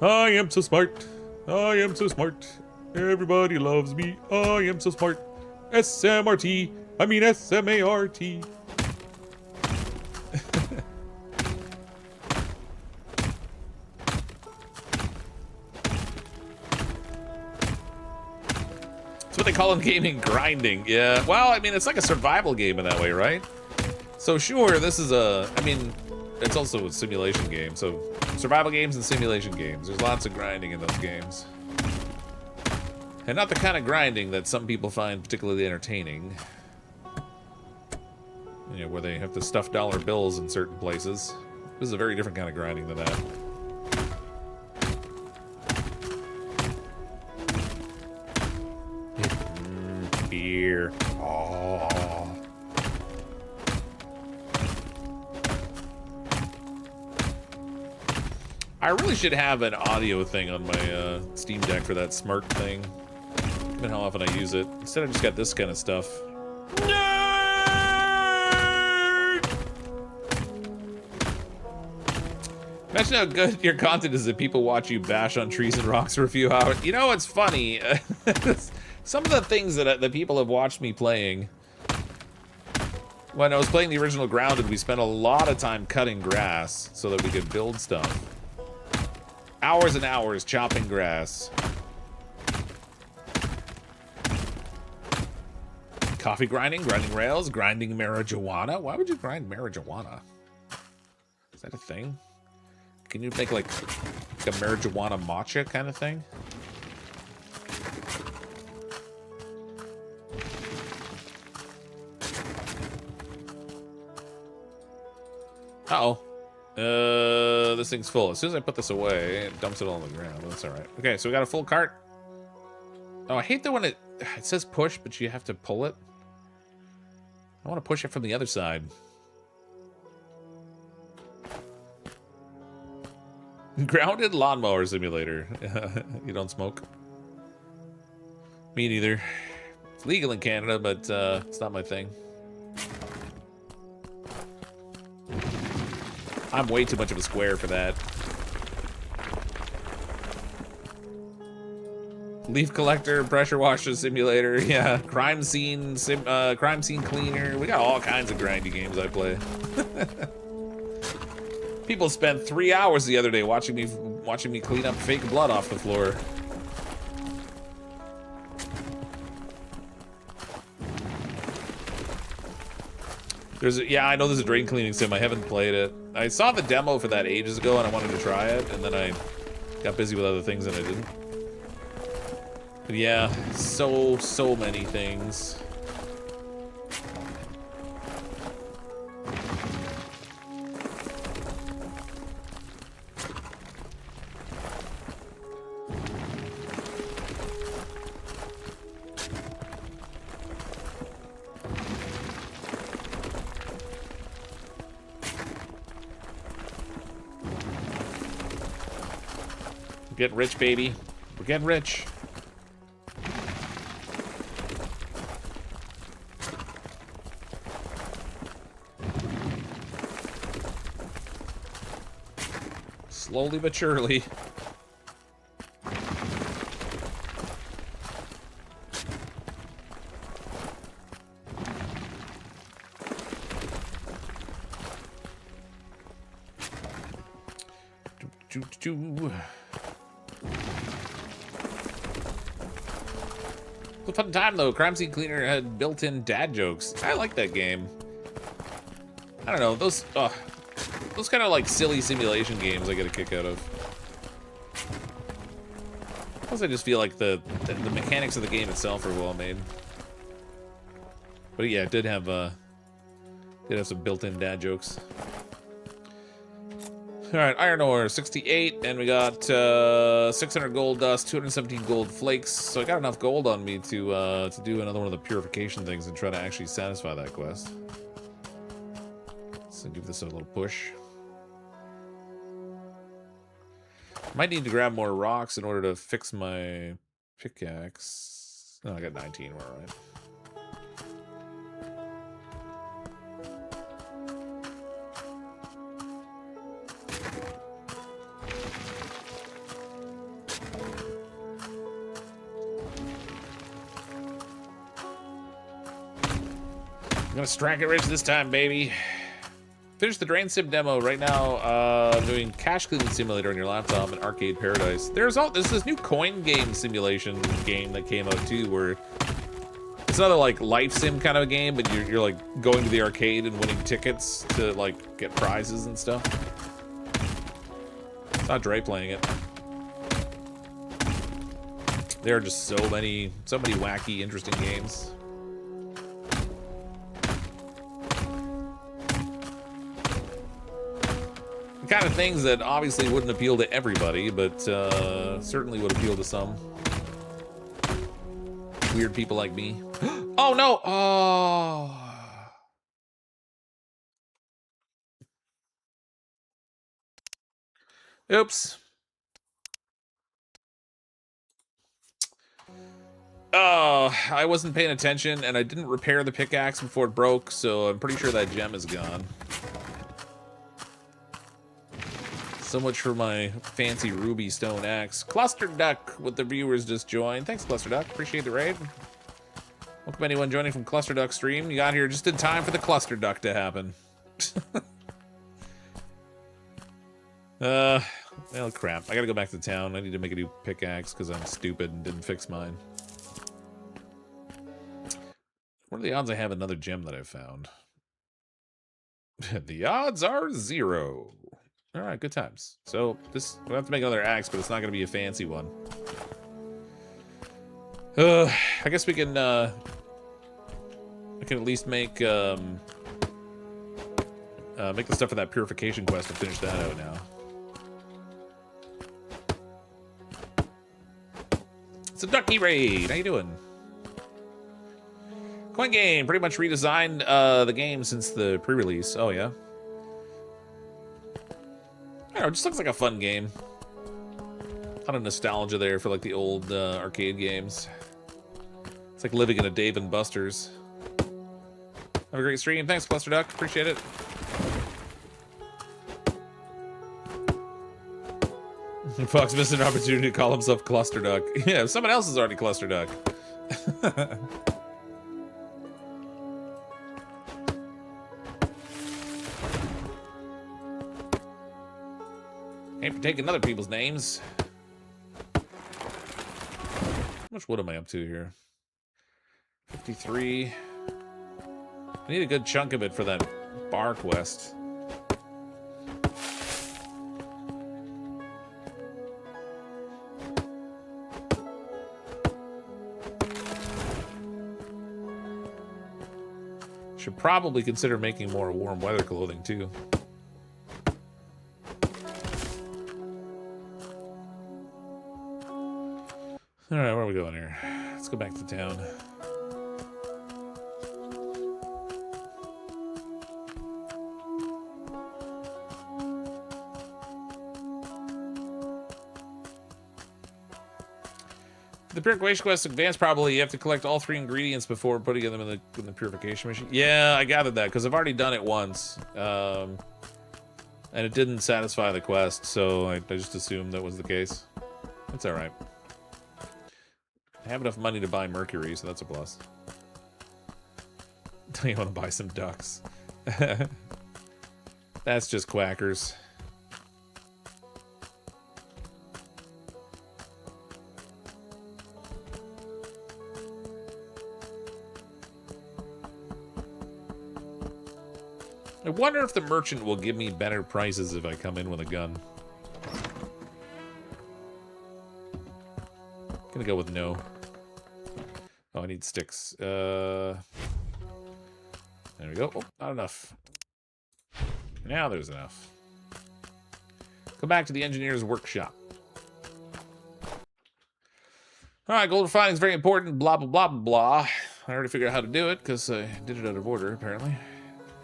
I am so smart. I am so smart. Everybody loves me. I am so smart. SMRT. I mean SMART. That's what they call in gaming grinding. Yeah. Well, I mean, it's like a survival game in that way, right? So sure, this is I mean, it's also a simulation game. So survival games and simulation games. There's lots of grinding in those games. And not the kind of grinding that some people find particularly entertaining. You know, where they have to stuff dollar bills in certain places. This is a very different kind of grinding than that. Beer. Oh. I really should have an audio thing on my Steam Deck for that smart thing. Given how often I use it. Instead, I just got this kind of stuff. Imagine how good your content is if people watch you bash on trees and rocks for a few hours. You know what's funny? Some of the things that people have watched me playing. When I was playing the original Grounded, we spent a lot of time cutting grass so that we could build stuff. Hours and hours chopping grass. Coffee grinding, grinding rails, grinding marijuana. Why would you grind marijuana? Is that a thing? Can you make like a marijuana matcha kind of thing? Uh-oh. This thing's full. As soon as I put this away, it dumps it all on the ground. That's all right. Okay, so we got a full cart. Oh, I hate that when it says push, but you have to pull it. I want to push it from the other side. Grounded lawnmower simulator. You don't smoke? Me neither. It's legal in Canada, but it's not my thing. I'm way too much of a square for that. Leaf collector, pressure washer simulator, yeah. Crime scene cleaner. We got all kinds of grindy games I play. People spent 3 hours the other day watching me clean up fake blood off the floor. Yeah, I know there's a drain cleaning sim. I haven't played it. I saw the demo for that ages ago and I wanted to try it, and then I got busy with other things and I didn't. But yeah, so many things. Get rich, baby. We're getting rich. Slowly but surely. What fun time though. Crime Scene Cleaner had built-in dad jokes. I like that game. I don't know, those those kind of like silly simulation games I get a kick out of. Plus, I just feel like the mechanics of the game itself are well made. But yeah, it did have some built-in dad jokes. All right, iron ore 68, and we got 600 gold dust, 217 gold flakes. So I got enough gold on me to do another one of the purification things and try to actually satisfy that quest. So give this a little push. Might need to grab more rocks in order to fix my pickaxe. Oh, I got 19. We're all right. I'm gonna strike it rich this time, baby. Finish the Drain Sim demo right now. Doing Cash Cleaning Simulator on your laptop in Arcade Paradise. There's this new coin game simulation game that came out too, where it's another like life sim kind of a game, but you're like going to the arcade and winning tickets to like get prizes and stuff. It's not Dre playing it. There are just so many wacky, interesting games. Kind of things that obviously wouldn't appeal to everybody, but certainly would appeal to some weird people like me. Oh no! Oh. Oops. Oh, I wasn't paying attention and I didn't repair the pickaxe before it broke, so I'm pretty sure that gem is gone. So much for my fancy ruby stone axe. Cluster Duck with the viewers just joined. Thanks, Cluster Duck. Appreciate the raid. Welcome anyone joining from Cluster Duck stream. You got here just in time for the Cluster Duck to happen. Well, crap. I gotta go back to town. I need to make a new pickaxe because I'm stupid and didn't fix mine. What are the odds I have another gem that I've found? The odds are 0. All right, good times. So we'll have to make another axe, but it's not going to be a fancy one. I guess we can at least make the stuff for that purification quest to finish that out now. It's a Ducky raid. How you doing? Coin game pretty much redesigned the game since the pre-release. Oh yeah. I don't know, it just looks like a fun game. A lot of nostalgia there for like the old arcade games. It's like living in a Dave and Buster's. Have a great stream. Thanks, Cluster Duck. Appreciate it. Fox missed an opportunity to call himself Cluster Duck. Yeah, someone else is already Cluster Duck. Ain't for taking other people's names. How much wood am I up to here? 53. I need a good chunk of it for that bar quest. Should probably consider making more warm weather clothing too. All right, where are we going here? Let's go back to town. The purification quest advanced, probably you have to collect all 3 ingredients before putting them in the purification machine. Yeah, I gathered that because I've already done it once, and it didn't satisfy the quest, so I just assumed that was the case. It's all right. I have enough money to buy mercury, so that's a plus. You want to buy some ducks? That's just quackers. I wonder if the merchant will give me better prices if I come in with a gun. Gonna go with no. Oh, I need sticks. There we go. Oh, not enough. Now there's enough. Go back to the engineer's workshop. All right, gold refining is very important. Blah, blah, blah, blah. I already figured out how to do it because I did it out of order, apparently.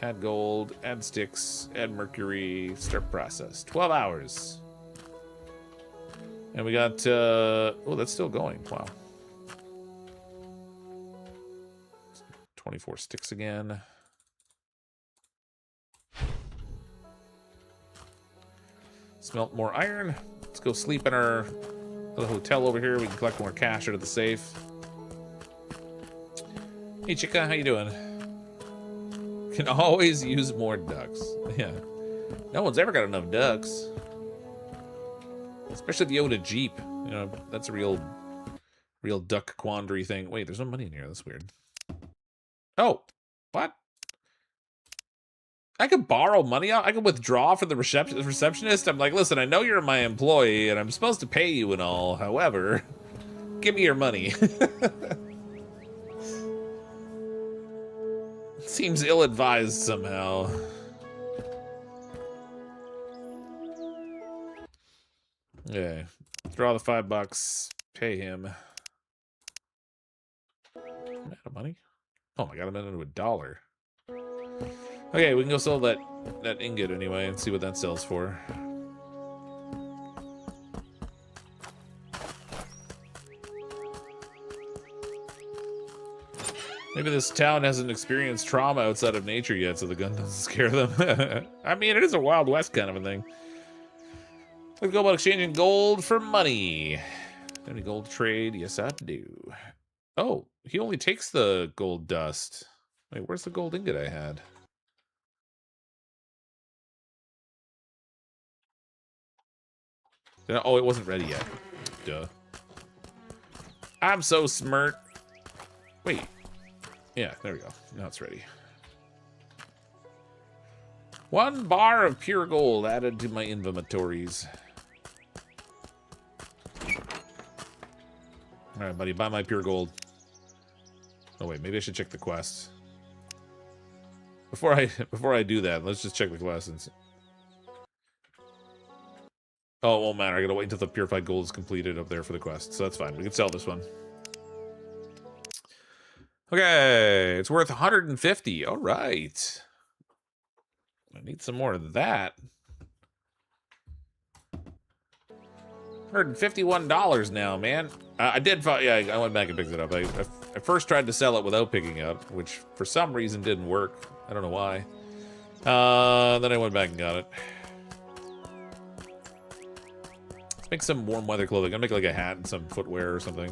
Add gold, add sticks, add mercury, start process. 12 hours. And we got, oh, that's still going. Wow. 24 sticks again. Smelt more iron. Let's go sleep in our little hotel over here. We can collect more cash out of the safe. Hey, chica, how you doing? Can always use more ducks. Yeah. No one's ever got enough ducks. Especially if you own a Jeep. You know, that's a real duck quandary thing. Wait, there's no money in here. That's weird. Oh, what? I could borrow money out. I could withdraw from the receptionist. I'm like, listen, I know you're my employee and I'm supposed to pay you and all. However, give me your money. Seems ill-advised somehow. Okay, throw the $5. Pay him. I'm out of money. Oh my god, I'm into $1. Okay, we can go sell that ingot anyway and see what that sells for. Maybe this town hasn't experienced trauma outside of nature yet, so the gun doesn't scare them. I mean, it is a Wild West kind of a thing. Let's go about exchanging gold for money. Any gold trade? Yes, I do. Oh, he only takes the gold dust. Wait, where's the gold ingot I had? Oh, it wasn't ready yet. Duh. I'm so smart. Wait. Yeah, there we go. Now it's ready. 1 bar of pure gold added to my inventories. All right, buddy, buy my pure gold. Oh wait, maybe I should check the quest. Before I do that, let's just check the quest and see. Oh, it won't matter. I gotta wait until the purified gold is completed up there for the quest, so that's fine. We can sell this one. Okay, it's worth 150. All right. I need some more of that. $151 now, man. I did, yeah, I went back and picked it up. I first tried to sell it without picking it up, which for some reason didn't work. I don't know why. Then I went back and got it. Let's make some warm weather clothing. I'll make like a hat and some footwear or something.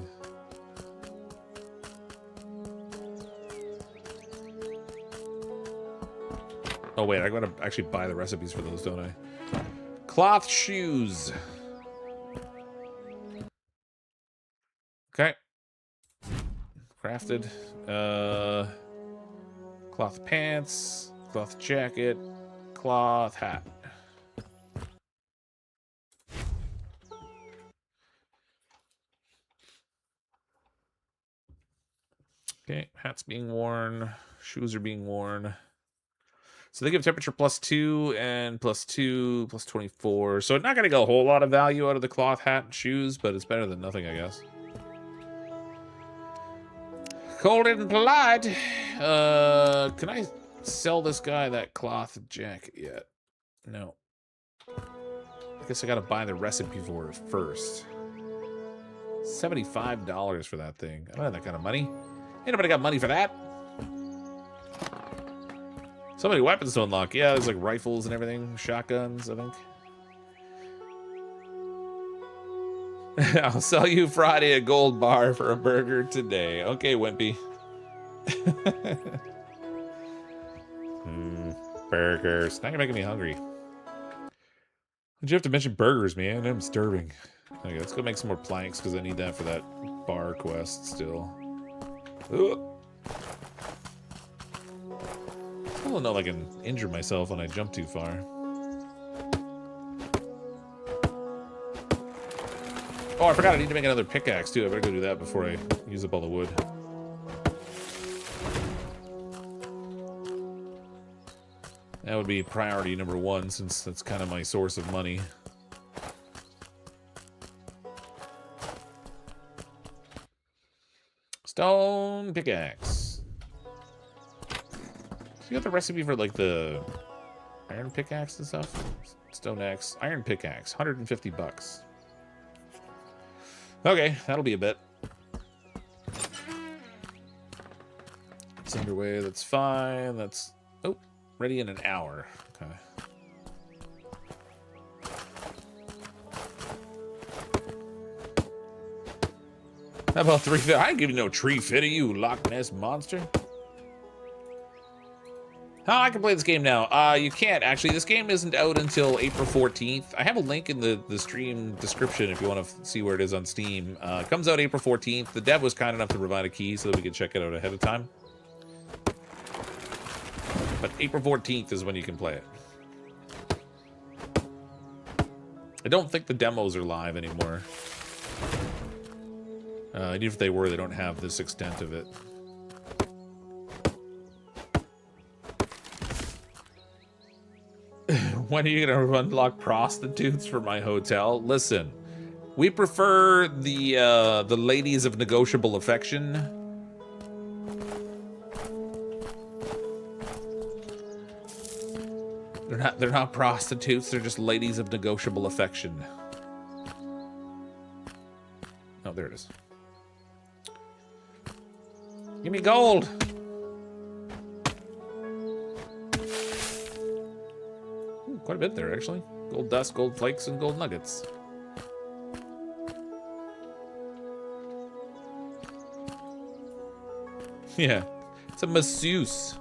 Oh wait, I gotta actually buy the recipes for those, don't I? Cloth shoes. Okay. Crafted. Cloth pants, cloth jacket, cloth hat. Okay, hat's being worn, shoes are being worn. So they give temperature +2 and +2, +24. So not going to get a whole lot of value out of the cloth hat and shoes, but it's better than nothing, I guess. Cold and polite. Can I sell this guy that cloth jacket yet? No. I guess I got to buy the recipe for it first. $75 for that thing. I don't have that kind of money. Ain't nobody got money for that. So many weapons to unlock. Yeah, there's like rifles and everything. Shotguns, I think. I'll sell you Friday a gold bar for a burger today. Okay, Wimpy. Burgers. Now you're making me hungry. Why'd you have to mention burgers, man? I'm starving. Okay, let's go make some more planks because I need that for that bar quest still. Ugh. don't know if I can injure myself when I jump too far. Oh, I forgot I need to make another pickaxe, too. I better go do that before I use up all the wood. That would be priority number 1, since that's kind of my source of money. Stone pickaxe. So you got the recipe for, like, the iron pickaxe and stuff? Stone axe. Iron pickaxe. 150 bucks. Okay, that'll be a bit. It's underway. That's fine. That's... Oh, ready in an hour. Okay. How about 3 feet? I ain't giving you no tree fit, you Loch Ness monster. Oh, I can play this game now. You can't, actually. This game isn't out until April 14th. I have a link in the stream description if you want to see where it is on Steam. It comes out April 14th. The dev was kind enough to provide a key so that we could check it out ahead of time. But April 14th is when you can play it. I don't think the demos are live anymore. Even if they were, they don't have this extent of it. When are you gonna unlock prostitutes for my hotel? Listen, we prefer the ladies of negotiable affection. They're not prostitutes. They're just ladies of negotiable affection. Oh, there it is. Give me gold. Quite a bit there, actually. Gold dust, gold flakes, and gold nuggets. Yeah, it's a masseuse.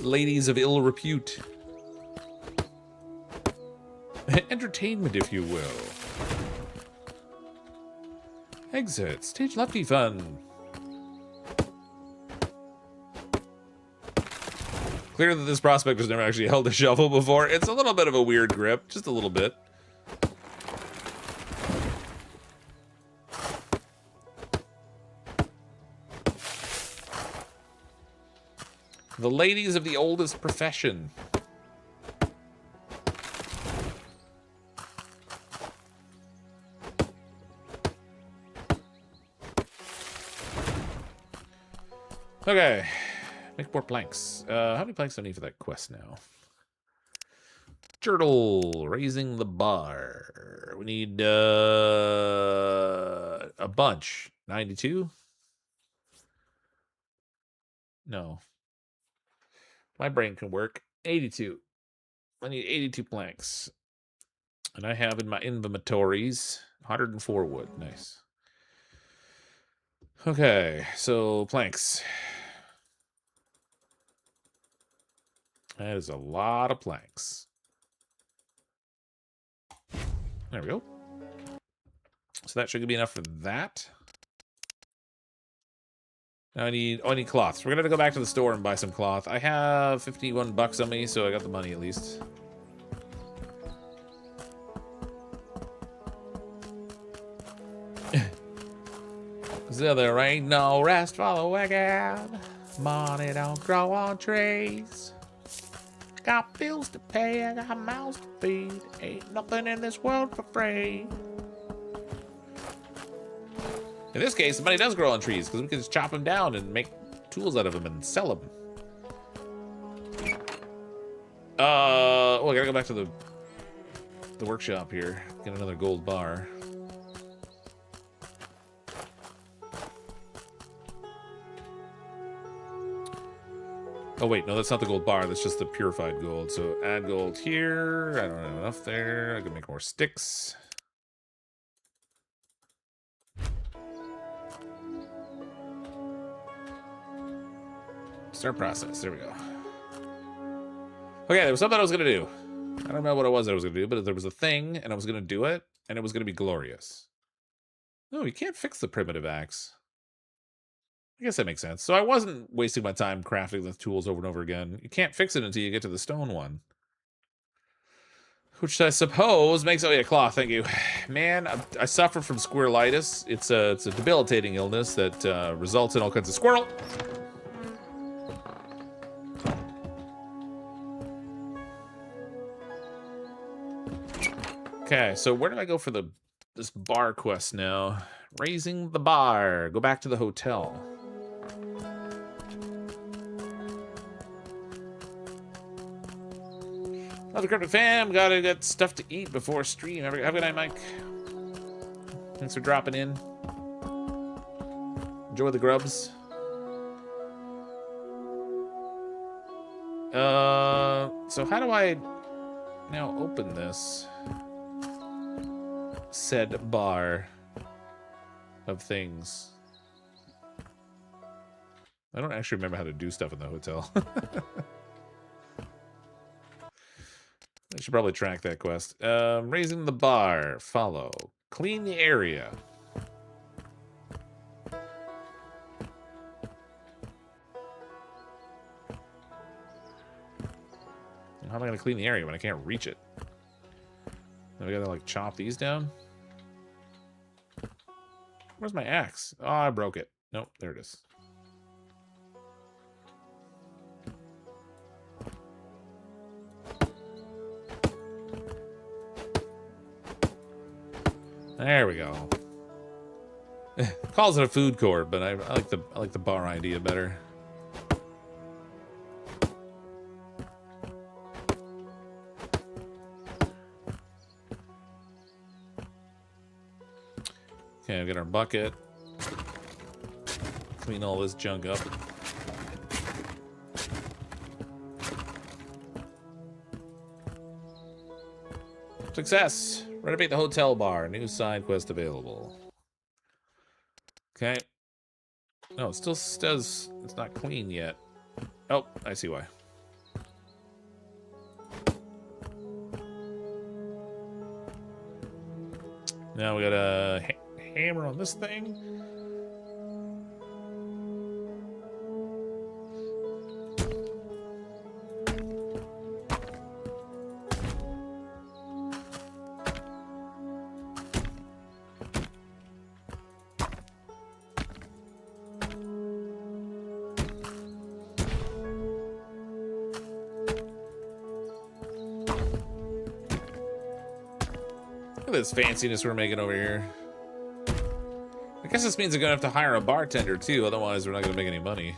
Ladies of ill repute. Entertainment, if you will. Exit. Stage lefty fun. Clear that this prospector's never actually held a shovel before. It's a little bit of a weird grip, just a little bit. The ladies of the oldest profession. Okay. Make more planks. How many planks do I need for that quest now? Turtle, raising the bar. We need a bunch. 92? No. My brain can work. 82. I need 82 planks. And I have in my inventories 104 wood. Nice. Okay, so planks. That is a lot of planks. There we go. So that should be enough for that. Now I need cloth. So we're gonna go back to the store and buy some cloth. I have 51 bucks on me, so I got the money at least. So there ain't no rest for the wicked. Money don't grow on trees. Got bills to pay, I got mouths to feed. Ain't nothing in this world for free. In this case, the money does grow on trees because we can just chop them down and make tools out of them and sell them. Oh, I gotta go back to the workshop here. Get another gold bar. Oh wait, no, that's not the gold bar. That's just the purified gold. So add gold here. I don't have enough there. I can make more sticks. Start process. There we go. Okay, there was something I was gonna do. I don't know what it was I was gonna do, but there was a thing, and I was gonna do it, and it was gonna be glorious. No, you can't fix the primitive axe. I guess that makes sense. So I wasn't wasting my time crafting the tools over and over again. You can't fix it until you get to the stone one. Which I suppose makes... Oh, yeah, cloth, thank you. Man, I suffer from squirrelitis. It's a debilitating illness that results in all kinds of... Squirrel! Okay, so where do I go for this bar quest now? Raising the bar. Go back to the hotel. Love the Cryptic fam. Gotta get stuff to eat before stream. Have a good night, Mike. Thanks for dropping in. Enjoy the grubs. So how do I now open this said bar of things? I don't actually remember how to do stuff in the hotel. I should probably track that quest. Raising the bar. Follow. Clean the area. How am I going to clean the area when I can't reach it? Then I got to, like, chop these down? Where's my axe? Oh, I broke it. Nope, there it is. There we go. Calls it a food court, but I like the bar idea better. Okay, we got our bucket. Clean all this junk up. Success! Renovate the hotel bar. New side quest available. Okay. No, it still says it's not clean yet. Oh, I see why. Now we got a hammer on this thing. Look at this fanciness we're making over here. I guess this means I'm gonna have to hire a bartender too, otherwise we're not gonna make any money.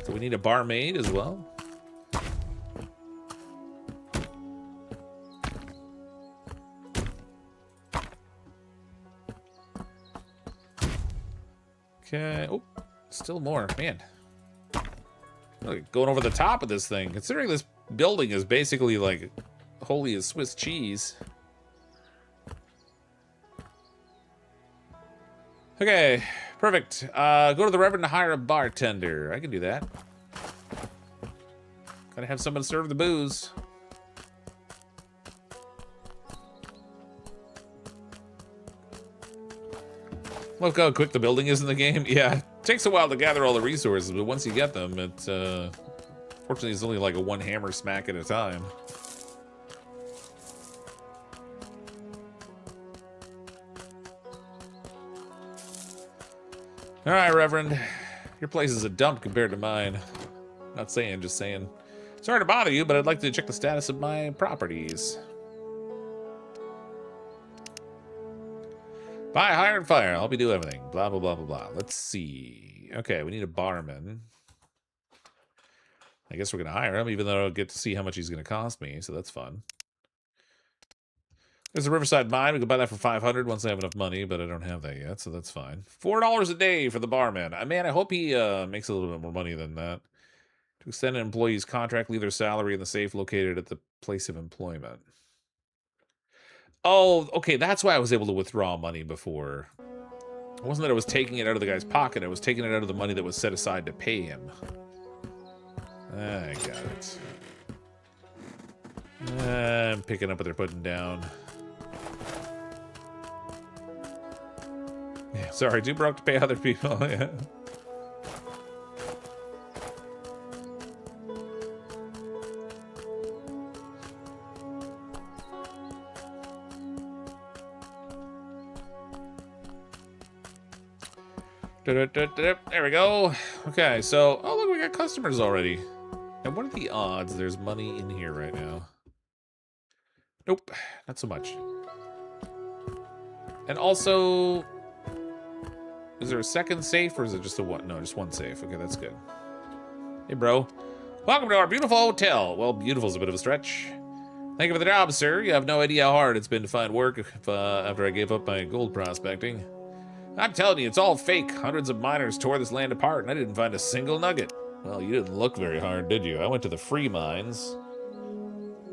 So we need a barmaid as well. Okay. Oh, still more. Man. Look, going over the top of this thing. Considering this building is basically like holy as Swiss cheese. Okay, perfect. Go to the Reverend to hire a bartender. I can do that. Gotta have someone serve the booze. Look how quick the building is in the game. Yeah, it takes a while to gather all the resources, but once you get them, it's fortunately it's only like a one hammer smack at a time. All right, Reverend, your place is a dump compared to mine. Not saying, just saying. Sorry to bother you, but I'd like to check the status of my properties. Buy, hire, and fire. I'll be doing everything. Blah, blah, blah, blah, blah. Let's see. Okay, we need a barman. I guess we're going to hire him, even though I don't get to see how much he's going to cost me, so that's fun. There's a Riverside Mine. We can buy that for $500 once I have enough money, but I don't have that yet, so that's fine. $4 a day for the barman. Man, I hope he makes a little bit more money than that. To extend an employee's contract, leave their salary in the safe located at the place of employment. Oh, okay, that's why I was able to withdraw money before. It wasn't that I was taking it out of the guy's pocket. I was taking it out of the money that was set aside to pay him. I got it. I'm picking up what they're putting down. Yeah, sorry, too broke to pay other people. Yeah. There we go. Okay, so, oh look, we got customers already. And what are the odds there's money in here right now? Nope, not so much. And also, is there a second safe or is it just a one? No, just one safe. Okay, that's good. Hey, bro. Welcome to our beautiful hotel. Well, beautiful is a bit of a stretch. Thank you for the job, sir. You have no idea how hard it's been to find work after I gave up my gold prospecting. I'm telling you, it's all fake. Hundreds of miners tore this land apart, and I didn't find a single nugget. Well, you didn't look very hard, did you? I went to the free mines.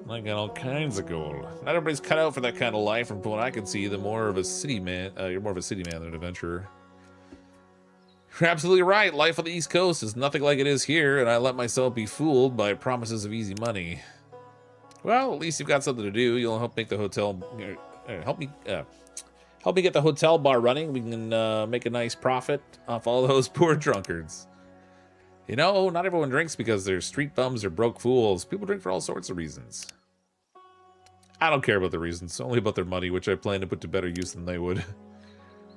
I got all kinds of gold. Not everybody's cut out for that kind of life. From what I can see, you're more of a city man than an adventurer. You're absolutely right. Life on the East Coast is nothing like it is here, and I let myself be fooled by promises of easy money. Well, at least you've got something to do. You'll help make the hotel. Help me get the hotel bar running. We can make a nice profit off all those poor drunkards. You know, not everyone drinks because they're street bums or broke fools. People drink for all sorts of reasons. I don't care about the reasons, only about their money, which I plan to put to better use than they would.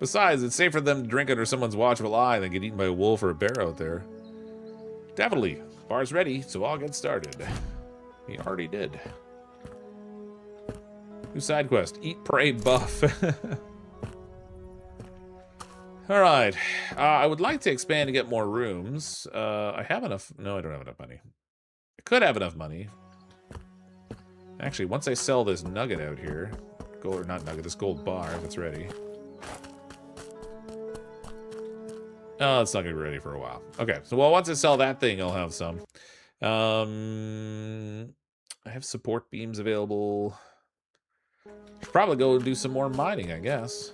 Besides, it's safer for them to drink under someone's watchful eye than get eaten by a wolf or a bear out there. Definitely. Bar's ready, so I'll get started. He already did. New side quest. Eat, pray, buff. Alright. I would like to expand to get more rooms. I have enough. No, I don't have enough money. I could have enough money. Actually, once I sell this nugget out here, gold or not nugget, this gold bar, if it's ready. Oh, it's not gonna be ready for a while. Okay, so well, once I sell that thing, I'll have some. I have support beams available. Should probably go do some more mining, I guess.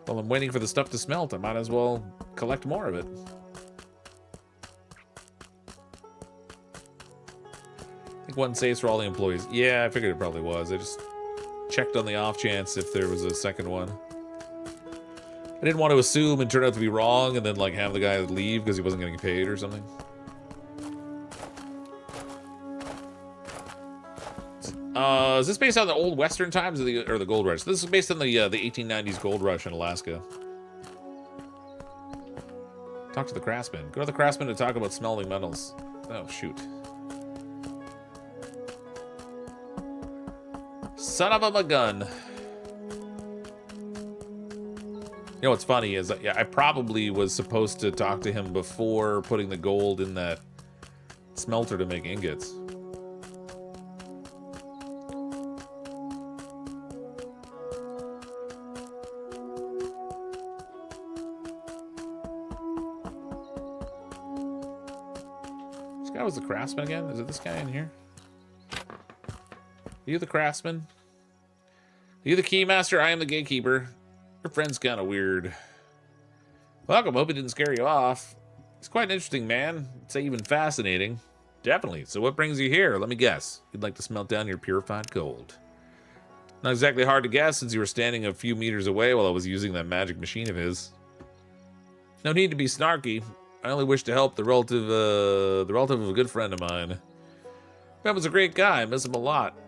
Well, I'm waiting for the stuff to smelt. I might as well collect more of it. I think one saves for all the employees. Yeah, I figured it probably was. I just checked on the off chance if there was a second one. I didn't want to assume and turn out to be wrong and then like have the guy leave because he wasn't getting paid or something. Is this based on the old Western times or the gold rush? This is based on the 1890s gold rush in Alaska. Talk to the craftsman. Go to the craftsman to talk about smelting metals. Oh, shoot. Son of a gun. You know what's funny is, yeah, I probably was supposed to talk to him before putting the gold in that smelter to make ingots. This guy was the craftsman again? Is it this guy in here? Are you the craftsman? Are you the keymaster? I am the gatekeeper. Your friend's kind of weird. Welcome. Hope it didn't scare you off. He's quite an interesting man. I'd say even fascinating. Definitely. So what brings you here? Let me guess. You'd like to smelt down your purified gold. Not exactly hard to guess since you were standing a few meters away while I was using that magic machine of his. No need to be snarky. I only wish to help the relative of a good friend of mine. Ben was a great guy. I miss him a lot.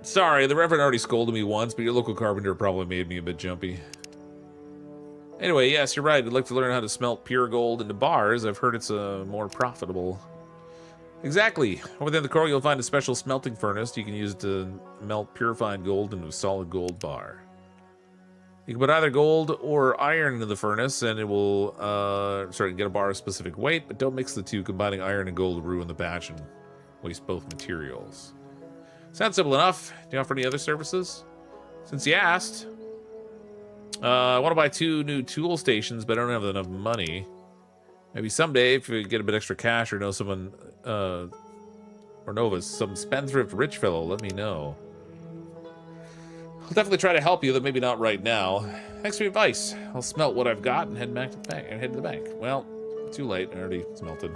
Sorry, the Reverend already scolded me once, but your local carpenter probably made me a bit jumpy. Anyway, yes, you're right. I'd like to learn how to smelt pure gold into bars. I've heard it's more profitable. Exactly. Over there in the core, you'll find a special smelting furnace you can use to melt purified gold into a solid gold bar. You can put either gold or iron into the furnace, and it will get a bar of specific weight, but don't mix the two. Combining iron and gold will ruin the batch and waste both materials. Sounds simple enough. Do you offer any other services? Since you asked, I want to buy 2 new tool stations, but I don't have enough money. Maybe someday, if you get a bit extra cash or know someone, or know of some spendthrift rich fellow, let me know. I'll definitely try to help you, though maybe not right now. Thanks for your advice. I'll smelt what I've got and head to the bank. Well, too late. I already smelted.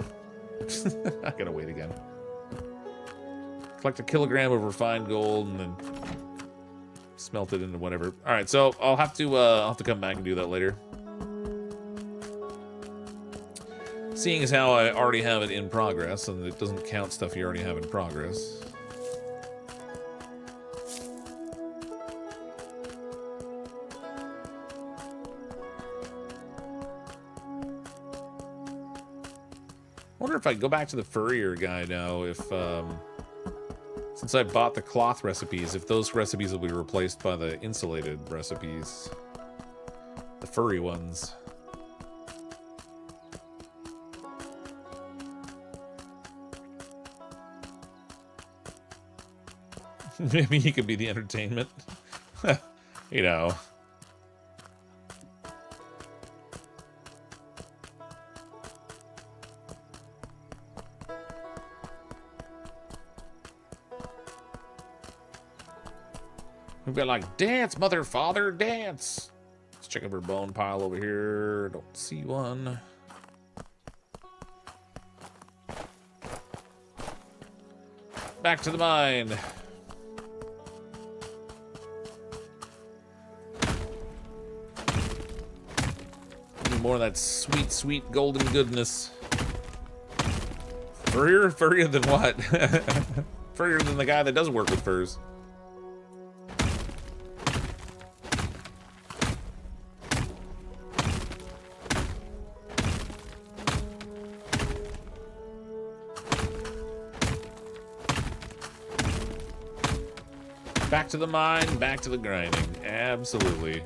I gotta wait again. Collect a kilogram of refined gold and then smelt it into whatever. All right, so I'll have to come back and do that later. Seeing as how I already have it in progress, and it doesn't count stuff you already have in progress. I wonder if I go back to the furrier guy now, if, since I bought the cloth recipes, if those recipes will be replaced by the insulated recipes. The furry ones. Maybe he could be the entertainment. You know. We've got like, dance, mother, father, dance. Let's check over bone pile over here. Don't see one. Back to the mine. More of that sweet, sweet golden goodness. Furrier? Furrier than what? Furrier than the guy that doesn't work with furs. Back to the mine, back to the grinding. Absolutely.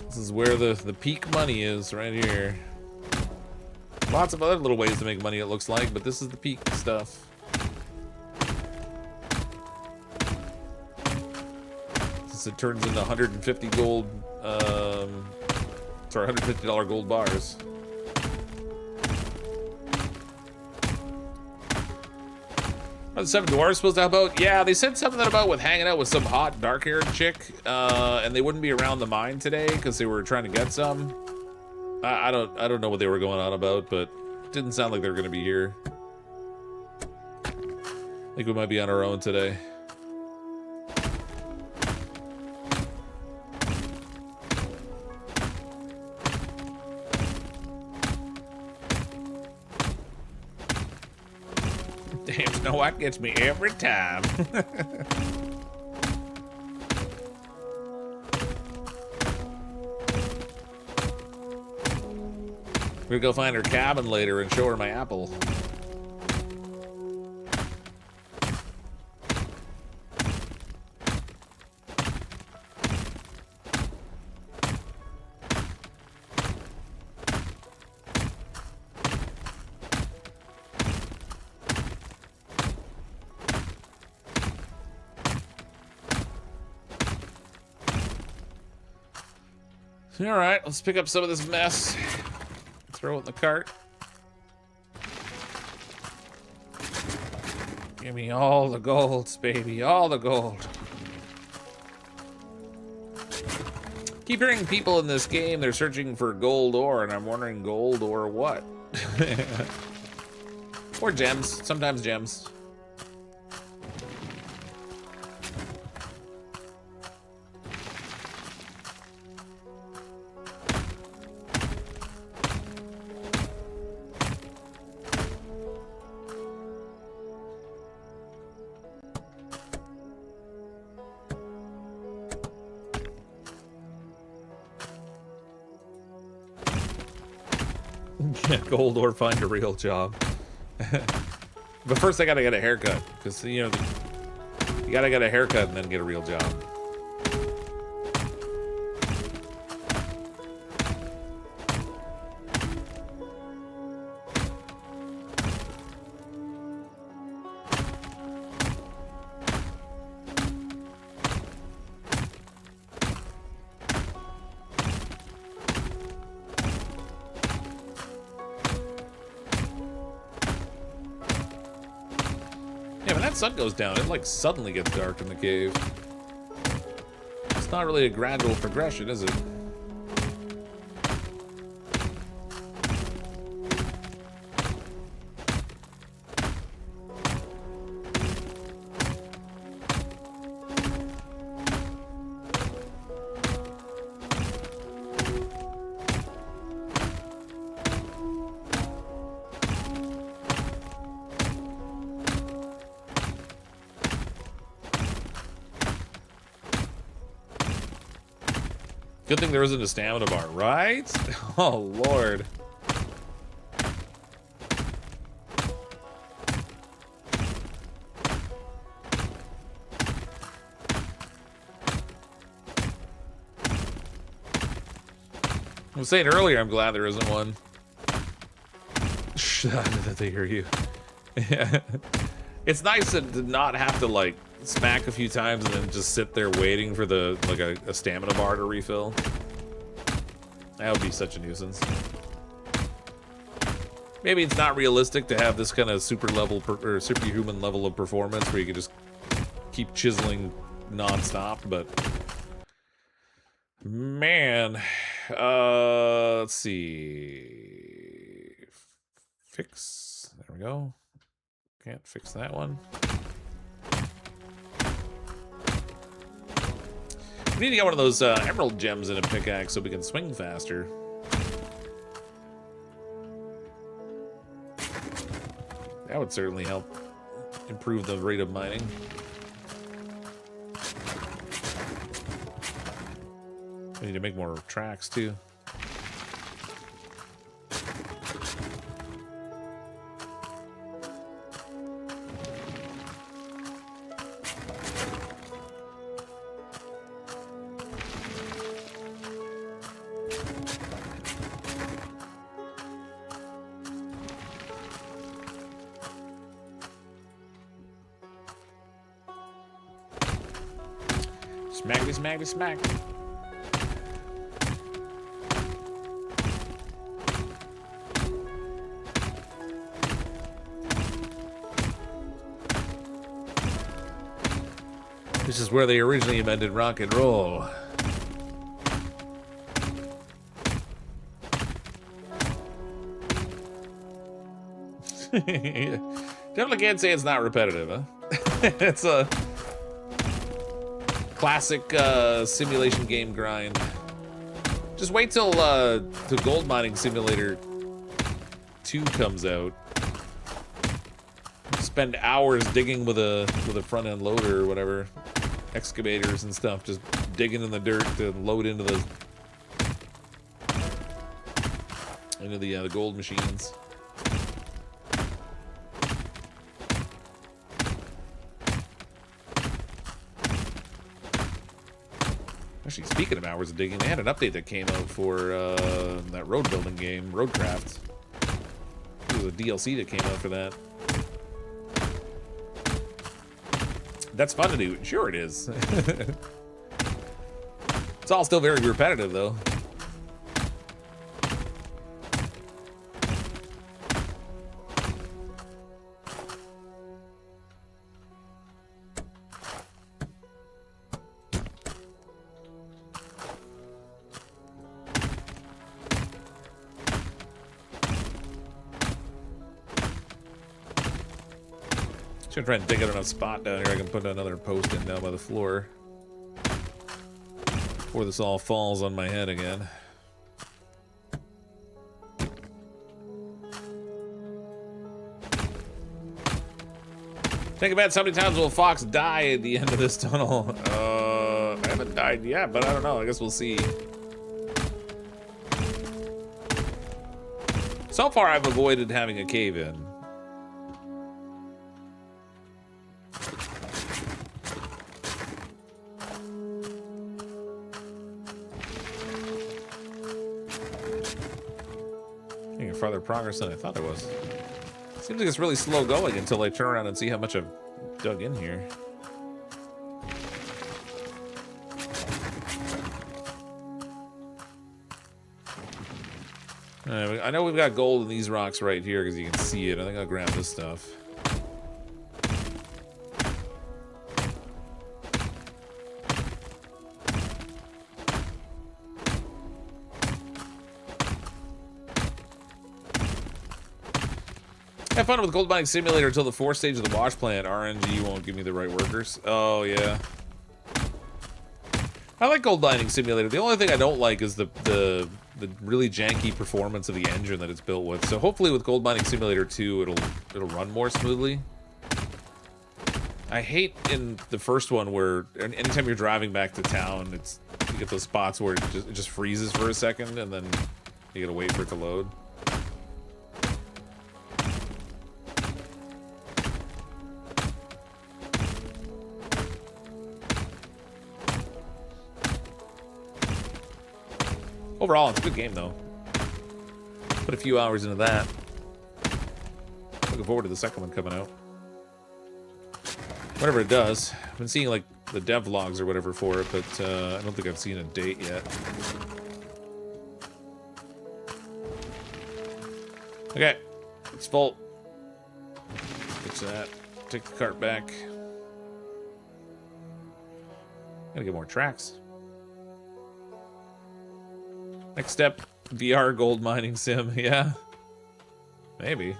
This is where the peak money is, right here. Lots of other little ways to make money, it looks like, but this is the peak stuff. Since it turns into 150 gold, sorry, $150 gold bars. Are the Seven Dwarfs supposed to help out? Yeah, they said something about with hanging out with some hot, dark-haired chick, and they wouldn't be around the mine today because they were trying to get some. I don't know what they were going on about, but it didn't sound like they were going to be here. I think we might be on our own today. Damn, Snow White gets me every time. We're gonna go find her cabin later and show her my apple. All right, let's pick up some of this mess. Throw it in the cart. Give me all the golds, baby, all the gold. Keep hearing people in this game, they're searching for gold ore, and I'm wondering gold or what? Or gems, sometimes gems. Get gold or find a real job. But first I gotta get a haircut, because you know you gotta get a haircut and then get a real job. Sun goes down, it like suddenly gets dark in the cave. It's not really a gradual progression, is it? Good thing there isn't a stamina bar, right? Oh, Lord. I was saying earlier, I'm glad there isn't one. That they hear you. Yeah. It's nice to not have to, like, smack a few times and then just sit there waiting for the, like, a stamina bar to refill. That would be such a nuisance. Maybe it's not realistic to have this kind of or superhuman level of performance where you can just keep chiseling non-stop, but man, let's see. Fix. There we go. Can't fix that one. We need to get one of those emerald gems in a pickaxe so we can swing faster. That would certainly help improve the rate of mining. We need to make more tracks too. Smackety, smackety, smack. This is where they originally invented rock and roll. Definitely can't say it's not repetitive, huh? It's a classic simulation game grind. Just wait till the Gold Mining Simulator 2 comes out. Spend hours digging with a front end loader or whatever, excavators and stuff, just digging in the dirt to load into the gold machines. Actually, speaking of hours of digging, they had an update that came out for that road building game, Roadcraft. There was a DLC that came out for that. That's fun to do. Sure it is. It's all still very repetitive, though. I'm trying to dig out enough spot down here I can put another post in down by the floor before this all falls on my head again. Think about how many times will Fox die at the end of this tunnel? I haven't died yet, but I don't know. I guess we'll see. So far, I've avoided having a cave-in. Farther progress than I thought it was. Seems like it's really slow going until I turn around and see how much I've dug in here. I know we've got gold in these rocks right here because you can see it. I think I'll grab this stuff. Have fun with Gold Mining Simulator until the 4th stage of the wash plant. RNG won't give me the right workers. Oh, yeah. I like Gold Mining Simulator. The only thing I don't like is the really janky performance of the engine that it's built with. So hopefully with Gold Mining Simulator 2, it'll run more smoothly. I hate in the first one where anytime you're driving back to town, You get those spots where it just freezes for a second, and then you gotta wait for it to load. Overall, it's a good game, though. Put a few hours into that. Looking forward to the second one coming out. Whatever it does. I've been seeing, like, the dev logs or whatever for it, but I don't think I've seen a date yet. Okay. It's full. Fix that. Take the cart back. Gotta get more tracks. Next step, VR gold mining sim. Yeah. Maybe.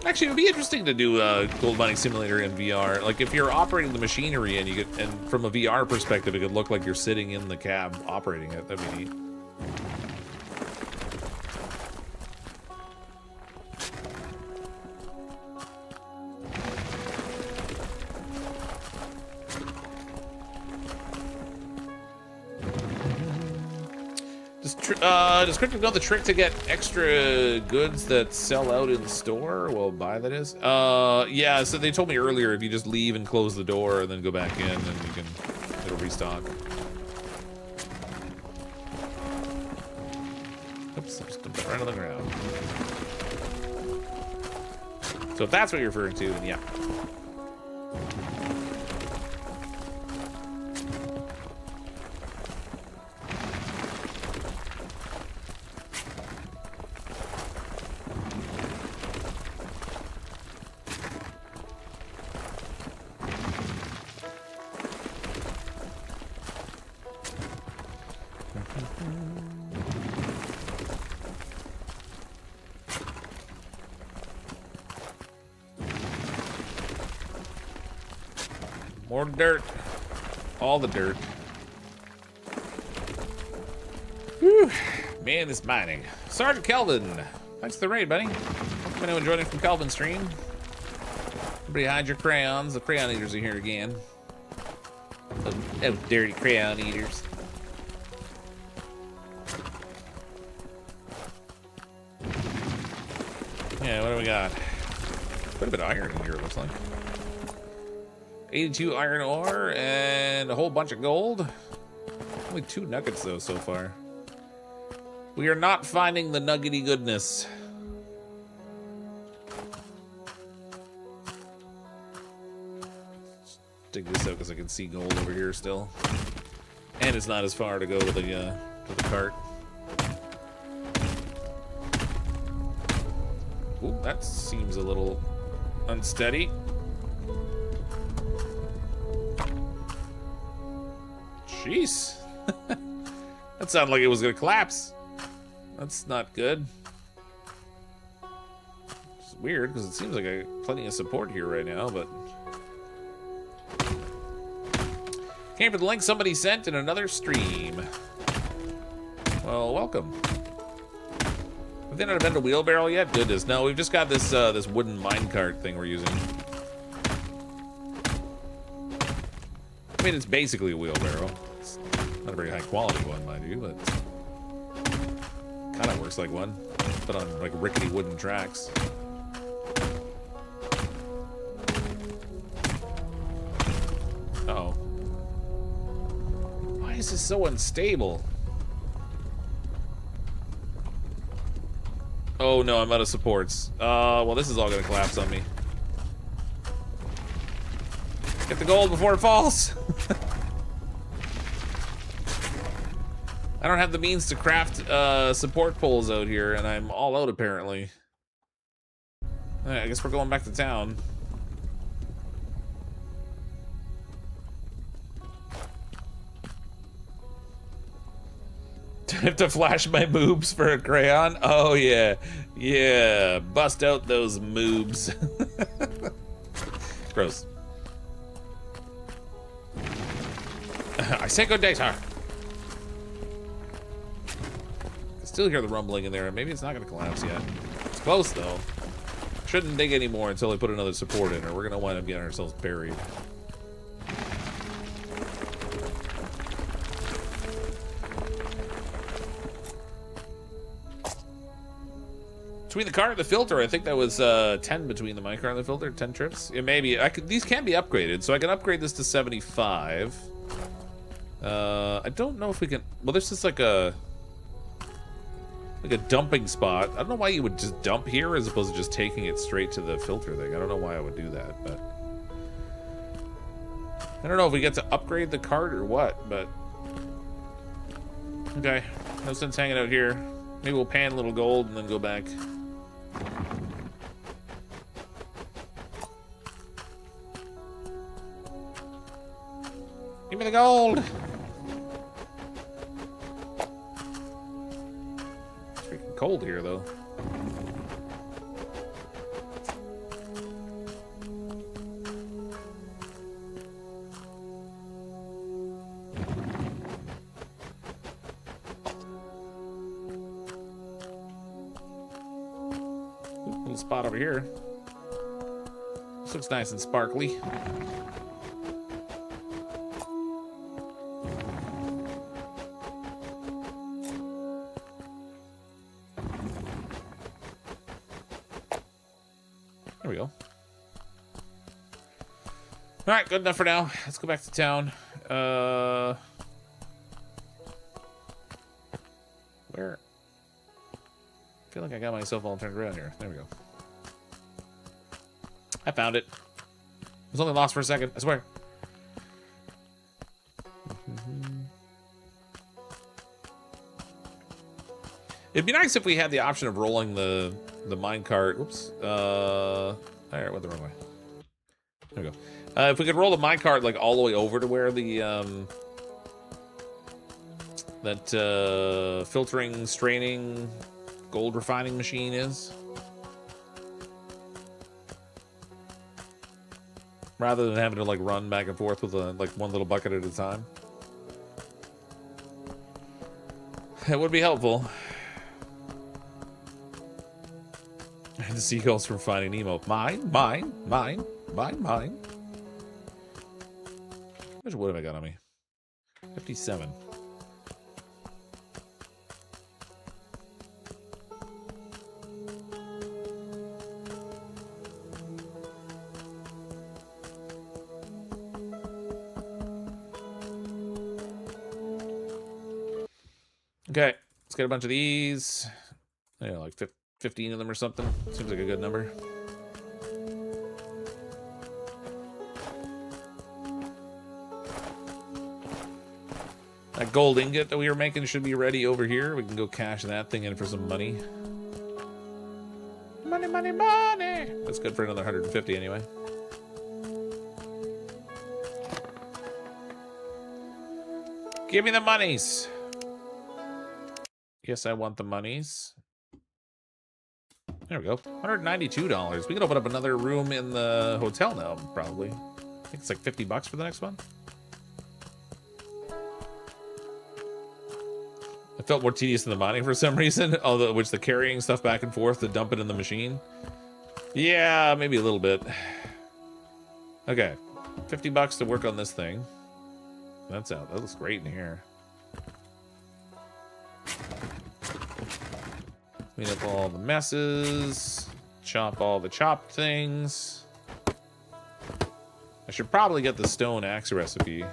Actually, it would be interesting to do a gold mining simulator in VR. Like, if you're operating the machinery and you get, and from a VR perspective, it could look like you're sitting in the cab operating it. That'd be neat. Does Cryptic know the trick to get extra goods that sell out in store? Well, buy that is. Yeah. So they told me earlier if you just leave and close the door and then go back in, then you can it'll restock. Oops, I just dumped it right on the ground. So if that's what you're referring to, then yeah. More dirt. All the dirt. Whew. Man, this mining. Sergeant Kelvin. Thanks for the raid, buddy. Hope anyone joining from Kelvin's stream. Everybody hide your crayons. The crayon eaters are here again. Those dirty crayon eaters. Yeah, what do we got? Quite a bit of iron in here, it looks like. 82 iron ore and a whole bunch of gold. Only 2 nuggets though so far. We are not finding the nuggety goodness. Let's dig this out because I can see gold over here still. And it's not as far to go to the cart. Ooh, that seems a little unsteady. Jeez. That sounded like it was gonna collapse. That's not good. It's weird because it seems like I got plenty of support here right now, but came for the link somebody sent in another stream. Well, welcome. Have they not invented a wheelbarrow yet? Goodness, no. We've just got this this wooden minecart thing we're using. I mean, it's basically a wheelbarrow. It's not a very high quality one, mind you, but kind of works like one, but on like rickety wooden tracks. Uh-oh. Why is this so unstable? Oh no, I'm out of supports. Well, this is all gonna collapse on me. Get the gold before it falls. I don't have the means to craft support poles out here, and I'm all out apparently. Alright, I guess we're going back to town. Do I have to flash my moobs for a crayon? Oh yeah, yeah, bust out those moobs. Gross. I say good day, sir. I still hear the rumbling in there. Maybe it's not gonna collapse yet. It's close though. Shouldn't dig anymore until we put another support in, or we're gonna wind up getting ourselves buried. Between the cart and the filter, I think that was 10 between the minecart and the filter, 10 trips. Yeah, maybe. These can be upgraded, so I can upgrade this to 75. I don't know if we can... Well, this is like a dumping spot. I don't know why you would just dump here as opposed to just taking it straight to the filter thing. I don't know why I would do that, but... I don't know if we get to upgrade the cart or what, but... Okay, no sense hanging out here. Maybe we'll pan a little gold and then go back. Give me the gold! It's freaking cold here, though. Little spot over here. This looks nice and sparkly. There we go. All right, good enough for now. Let's go back to town. Where? I feel like I got myself all turned around here. There we go. I found it. I was only lost for a second, I swear. It'd be nice if we had the option of rolling the minecart. Oops. All right, went the wrong way. There we go. If we could roll the minecart like all the way over to where the that filtering, straining, gold refining machine is, rather than having to like run back and forth with like one little bucket at a time. It would be helpful. The seagulls from Finding Nemo. Mine. How much wood have I got on me? 57. Okay, let's get a bunch of these. You know, like 15 of them or something. Seems like a good number. That gold ingot that we were making should be ready over here. We can go cash that thing in for some money. Money, money, money! That's good for another 150 anyway. Give me the monies! Yes, I want the monies. There we go. $192. We can open up another room in the hotel now, probably. I think it's like 50 bucks for the next one. It felt more tedious than the mining for some reason, although which the carrying stuff back and forth to dump it in the machine. Yeah, maybe a little bit. Okay, 50 bucks to work on this thing. That's out. That looks great in here. Clean up all the messes. Chop all the chopped things. I should probably get the stone axe recipe.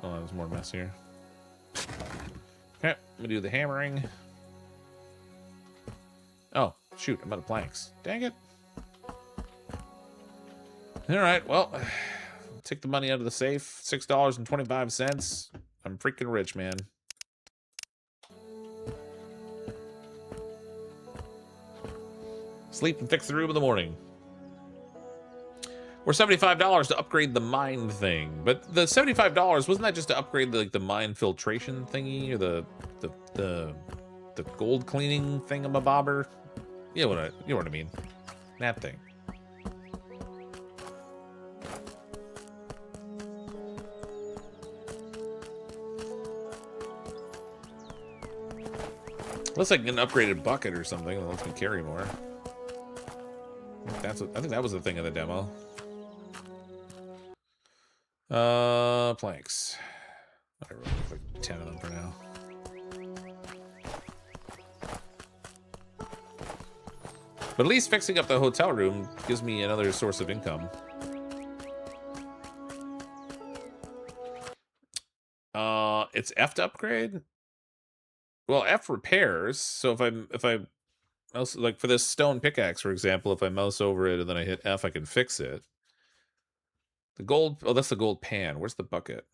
Oh, there's more mess here. Okay, I'm gonna do the hammering. Oh, shoot, I'm out of planks. Dang it. Alright, well, take the money out of the safe. $6.25. I'm freaking rich, man. Sleep and fix the room in the morning. Or $75 to upgrade the mine thing. But the $75, wasn't that just to upgrade the mine filtration thingy? Or the gold cleaning thingamabobber? You know what I mean. That thing. Looks like an upgraded bucket or something that lets me carry more. I think that was the thing of the demo. Planks. Whatever, like 10 of them for now. But at least fixing up the hotel room gives me another source of income. It's F to upgrade? Well, F repairs. So if I mouse, like for this stone pickaxe, for example, if I mouse over it and then I hit F, I can fix it. The gold, oh, that's the gold pan. Where's the bucket?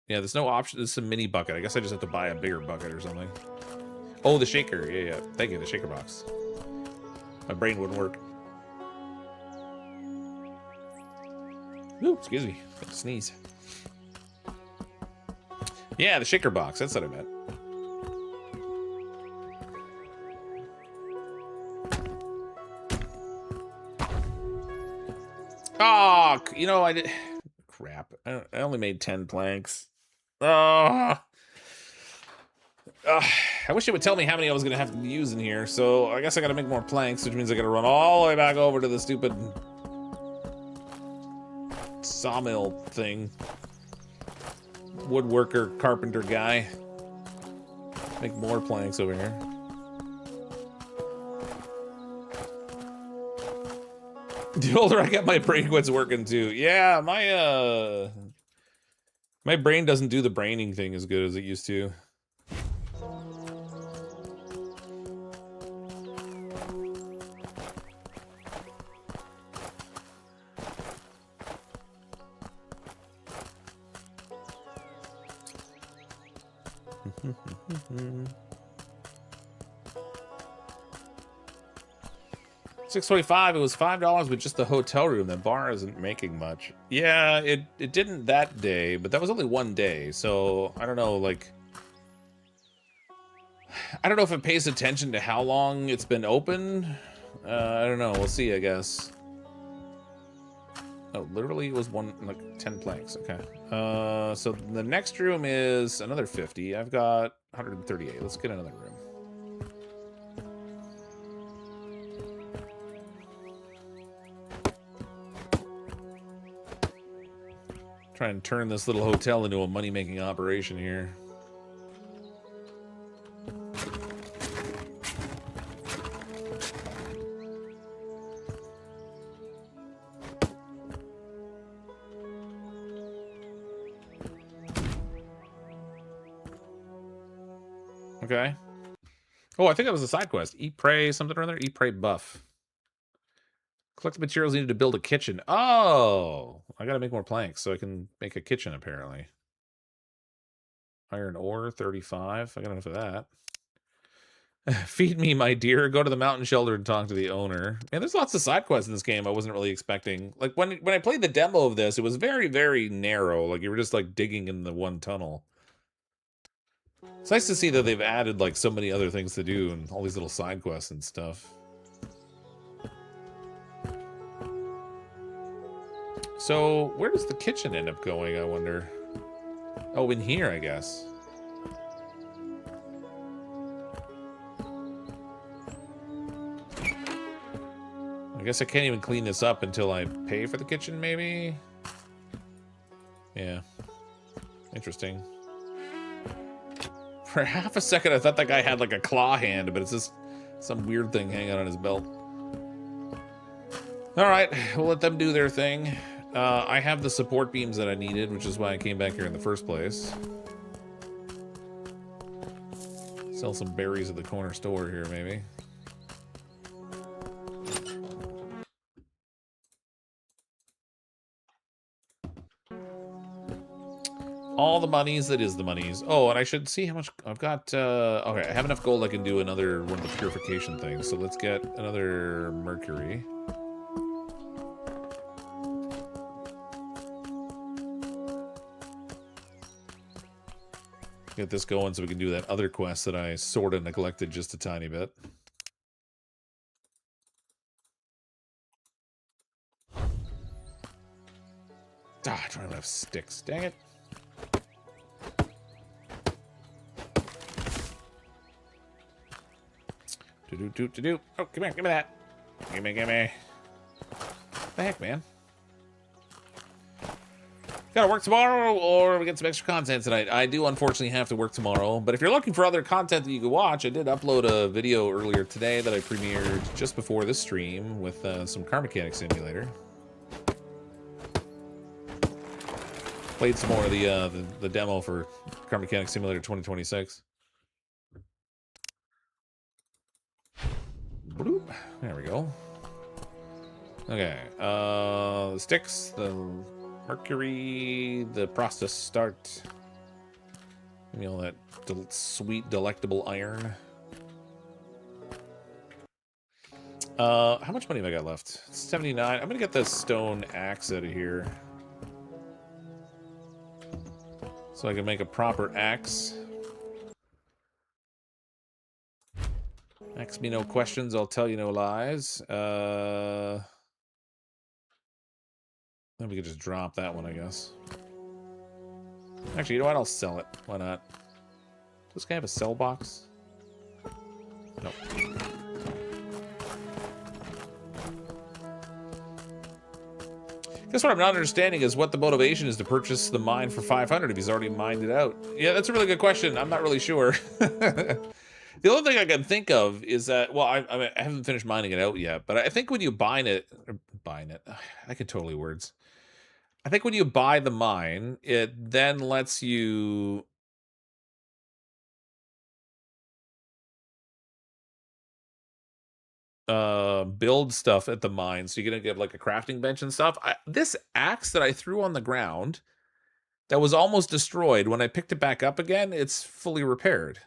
Yeah, there's no option. There's a mini bucket. I guess I just have to buy a bigger bucket or something. Oh, the shaker. Yeah, yeah. Thank you, the shaker box. My brain wouldn't work. Ooh, excuse me. Got to sneeze. Yeah, the shaker box. That's what I meant. Oh, you know, I did. Crap. I only made 10 planks. Oh. I wish it would tell me how many I was going to have to use in here. So I guess I got to make more planks, which means I got to run all the way back over to the stupid sawmill thing. Woodworker, carpenter guy. Make more planks over here. The older I get, my brain quits working too. Yeah, my brain doesn't do the braining thing as good as it used to. $6.25. It was $5 with just the hotel room. The bar isn't making much. Yeah, it didn't that day, but that was only one day. So I don't know, like, I don't know if it pays attention to how long it's been open. I don't know. We'll see, I guess. Oh, literally it was like 10 planks. Okay. So the next room is another 50. I've got 138. Let's get another room. Try and turn this little hotel into a money-making operation here. Okay. Oh, I think that was a side quest. Eat, pray, something or other. Eat, pray, buff. Collect the materials needed to build a kitchen. Oh, I gotta make more planks so I can make a kitchen, apparently. Iron ore, 35. I got enough of that. Feed me, my dear. Go to the mountain shelter and talk to the owner. Man, there's lots of side quests in this game I wasn't really expecting. Like, when I played the demo of this, it was very, very narrow. Like, you were just, like, digging in the one tunnel. It's nice to see that they've added, like, so many other things to do and all these little side quests and stuff. So, where does the kitchen end up going, I wonder? Oh, in here, I guess. I guess I can't even clean this up until I pay for the kitchen, maybe? Yeah. Interesting. For half a second, I thought that guy had, like, a claw hand, but it's just some weird thing hanging on his belt. Alright, we'll let them do their thing. I have the support beams that I needed, which is why I came back here in the first place. Sell some berries at the corner store here, maybe. All the monies that is the monies. Oh, and I should see how much I've got. Okay, I have enough gold I can do another one of the purification things. So let's get another mercury. Get this going so we can do that other quest that I sort of neglected just a tiny bit. Ah, I don't have enough sticks. Dang it. Oh, come here, give me that. Gimme. What the heck, man? Gotta work tomorrow, or we get some extra content tonight. I do unfortunately have to work tomorrow, but if you're looking for other content that you can watch, I did upload a video earlier today that I premiered just before this stream with some car mechanic simulator. Played some more of the demo for Car Mechanic Simulator 2026. Bloop. There we go. Okay, the sticks, the mercury, the process start. Give me all that sweet, delectable iron. How much money have I got left? 79. I'm gonna get this stone axe out of here, so I can make a proper axe. Ask me no questions, I'll tell you no lies. Then we could just drop that one, I guess. Actually, you know what? I'll sell it. Why not? Does this guy have a sell box? No. Guess what I'm not understanding is what the motivation is to purchase the mine for 500 if he's already mined it out. Yeah, that's a really good question. I'm not really sure. The only thing I can think of is that, well, I haven't finished mining it out yet, but I think when you buy it, I could totally words. I think when you buy the mine, it then lets you build stuff at the mine. So you're gonna get like a crafting bench and stuff. This axe that I threw on the ground that was almost destroyed, when I picked it back up again, it's fully repaired.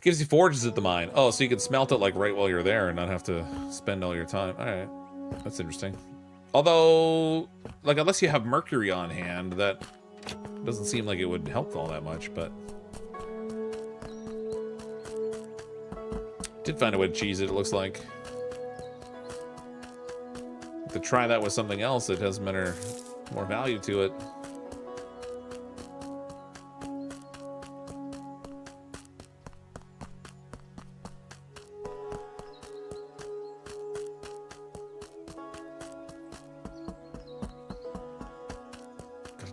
Gives you forges at the mine. Oh, so you can smelt it like right while you're there and not have to spend all your time. All right, that's interesting. Although, like, unless you have mercury on hand, that doesn't seem like it would help all that much, but... Did find a way to cheese it, it looks like. To try that with something else that has more value to it.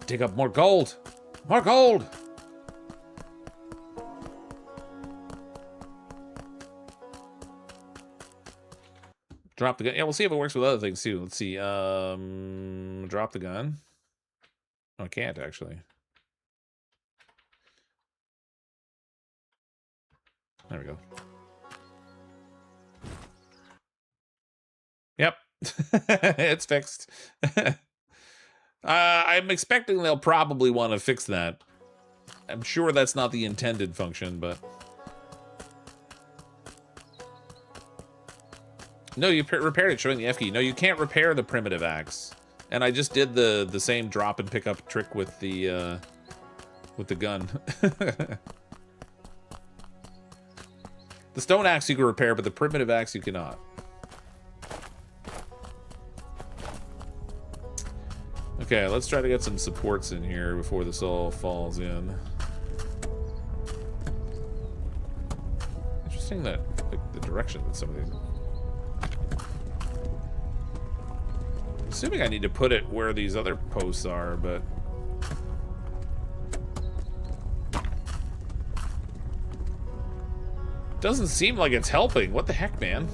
Dig up more gold. More gold. Drop the gun. Yeah, we'll see if it works with other things too. Let's see. Drop the gun. Oh, I can't actually. There we go. Yep. It's fixed. I'm expecting they'll probably want to fix that. I'm sure that's not the intended function, but... No, you repaired it showing the F key. No, you can't repair the primitive axe. And I just did the same drop and pick up trick with the gun. The stone axe you can repair, but the primitive axe you cannot. Okay, let's try to get some supports in here before this all falls in. Interesting that, like, the direction that some of these... I'm assuming I need to put it where these other posts are, but... Doesn't seem like it's helping. What the heck, man?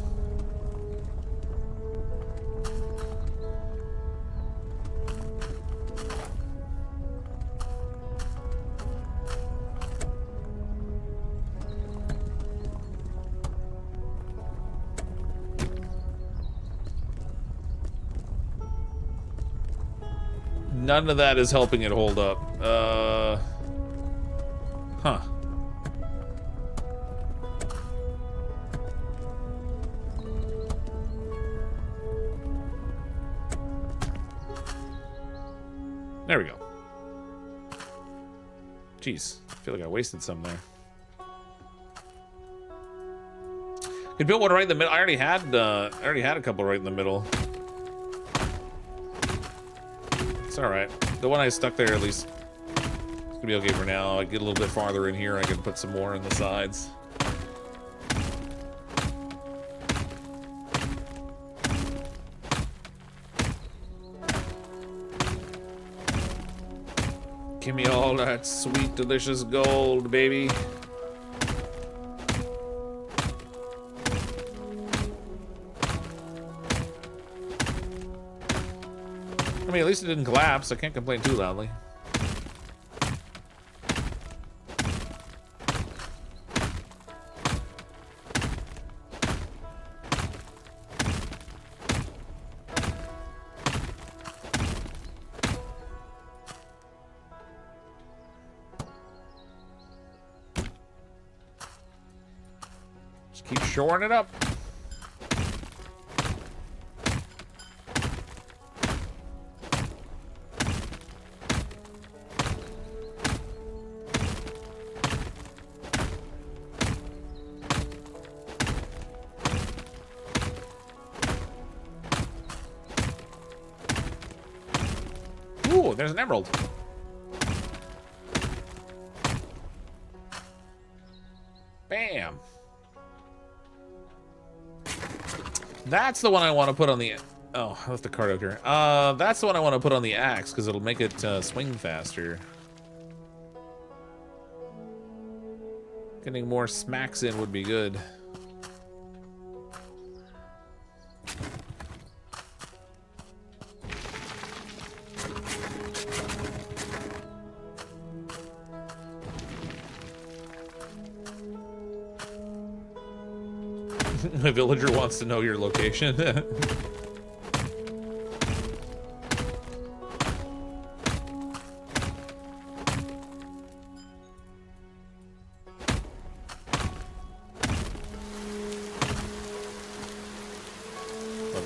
None of that is helping it hold up. Huh. There we go. Jeez, I feel like I wasted some there. Could build one right in the middle. I already had a couple right in the middle. It's all right. The one I stuck there at least gonna be okay for now. I get a little bit farther in here, I can put some more on the sides. Give me all that sweet, delicious gold, baby. I mean, at least it didn't collapse. I can't complain too loudly. Just keep shoring it up. Ooh, there's an emerald. Bam. That's the one I want to put on the... Oh, I left the card out here. That's the one I want to put on the axe, because it'll make it swing faster. Getting more smacks in would be good. A villager wants to know your location. Love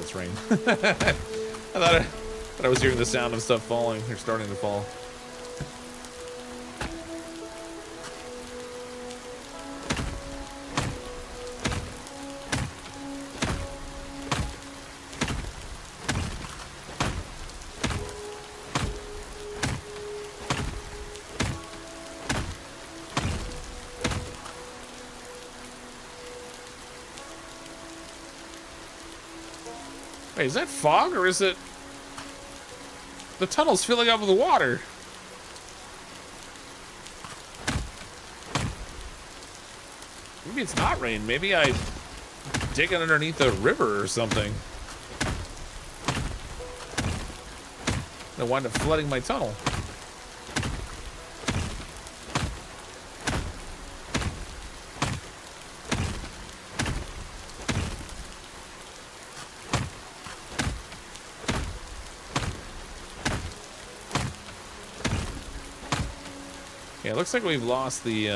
this rain. I thought I was hearing the sound of stuff falling or starting to fall. Wait, is that fog or is it... The tunnel's filling up with water. Maybe it's not rain. Maybe I dig it underneath a river or something. I wind up flooding my tunnel. Yeah, it looks like we've lost the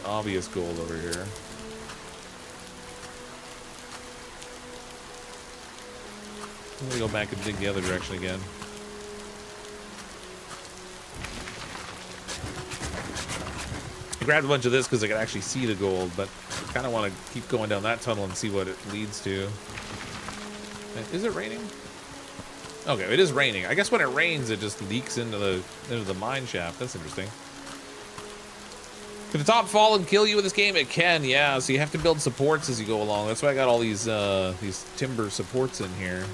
obvious gold over here. I'm gonna go back and dig the other direction again. I grabbed a bunch of this because I could actually see the gold, but I kind of want to keep going down that tunnel and see what it leads to. Is it raining? Okay, it is raining. I guess when it rains, it just leaks into the mine shaft. That's interesting. Can the top fall and kill you with this game? It can, yeah. So you have to build supports as you go along. That's why I got all these timber supports in here.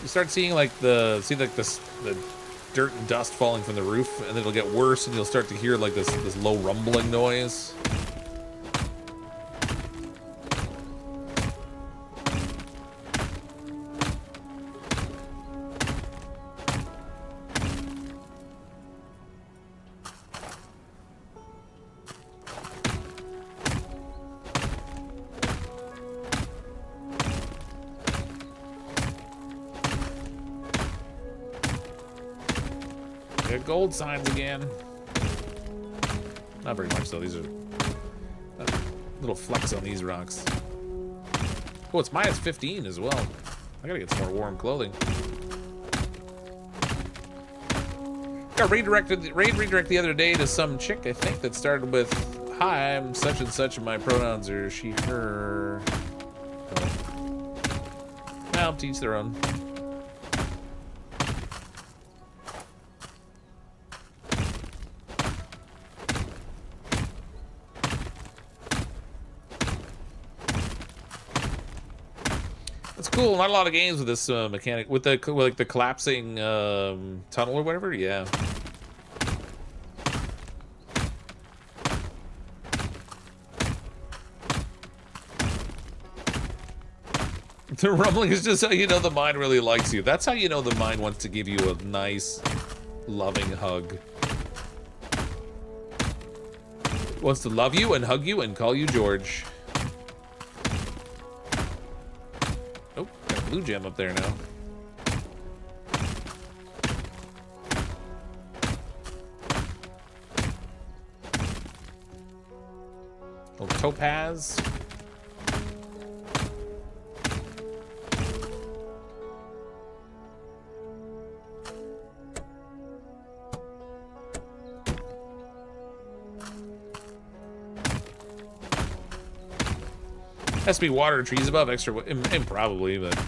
You start seeing like the dirt and dust falling from the roof, and then it'll get worse, and you'll start to hear like this low rumbling noise. Gold signs again. Not very much though. These are little flecks on these rocks. Oh, it's minus 15 as well. I gotta get some more warm clothing. Got raid redirect the other day to some chick, I think, that started with, "Hi, I'm such and such, and my pronouns are she, her." Well, to each their own. Cool. Not a lot of games with this mechanic, with the like the collapsing tunnel or whatever. Yeah. The rumbling is just how you know the mine really likes you. That's how you know the mine wants to give you a nice, loving hug. Wants to love you and hug you and call you George. Oh, got a blue gem up there now. Little topaz. Has to be water trees above extra, improbably, but.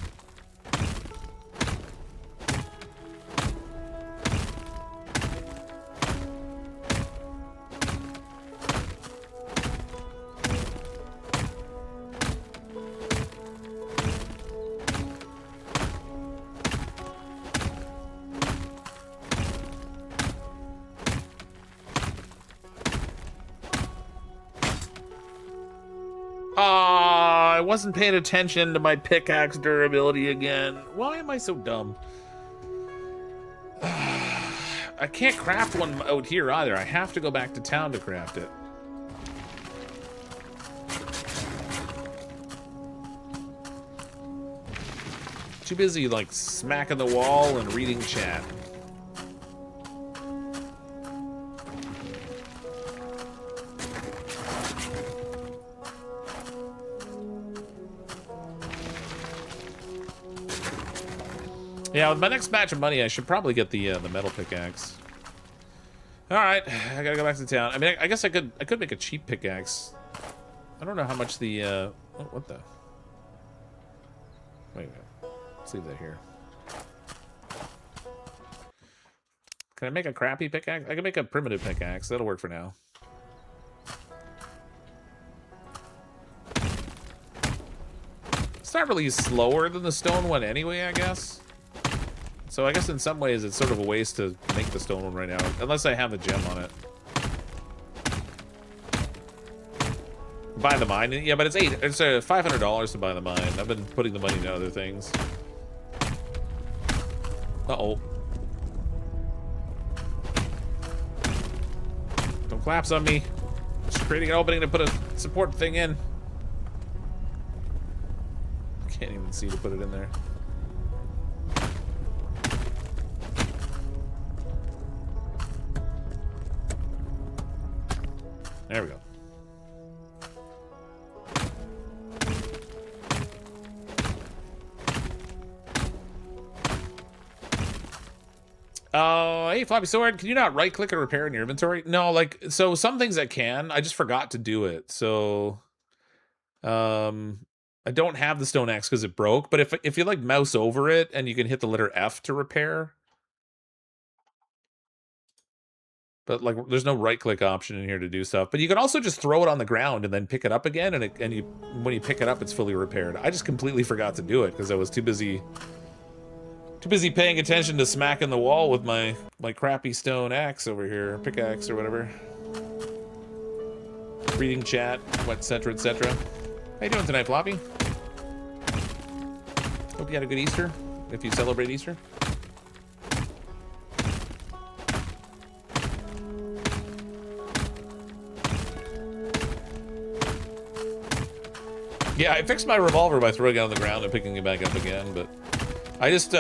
I wasn't paying attention to my pickaxe durability again. Why am I so dumb? I can't craft one out here either. I have to go back to town to craft it. Too busy, like, smacking the wall and reading chat. Yeah, with my next batch of money, I should probably get the metal pickaxe. All right, I gotta go back to town. I mean, I guess I could make a cheap pickaxe. I don't know how much the oh, what the? Wait a minute. Let's leave that here. Can I make a crappy pickaxe? I can make a primitive pickaxe. That'll work for now. It's not really slower than the stone one anyway, I guess. So I guess in some ways it's sort of a waste to make the stone one right now, unless I have the gem on it. Buy the mine, yeah, but it's $500 to buy the mine. I've been putting the money into other things. Uh-oh. Don't collapse on me. Just creating an opening to put a support thing in. Can't even see to put it in there. There we go. Hey, Floppy Sword, can you not right-click and repair in your inventory? No, like, so some things I can. I just forgot to do it. So, I don't have the stone axe because it broke. But if you, like, mouse over it and you can hit the letter F to repair. But, like, there's no right-click option in here to do stuff. But you can also just throw it on the ground and then pick it up again. And when you pick it up, it's fully repaired. I just completely forgot to do it because I was too busy paying attention to smacking the wall with my crappy stone axe over here, pickaxe or whatever. Reading chat, etc., etc. How you doing tonight, Floppy? Hope you had a good Easter, if you celebrate Easter. Yeah, I fixed my revolver by throwing it on the ground and picking it back up again, but I just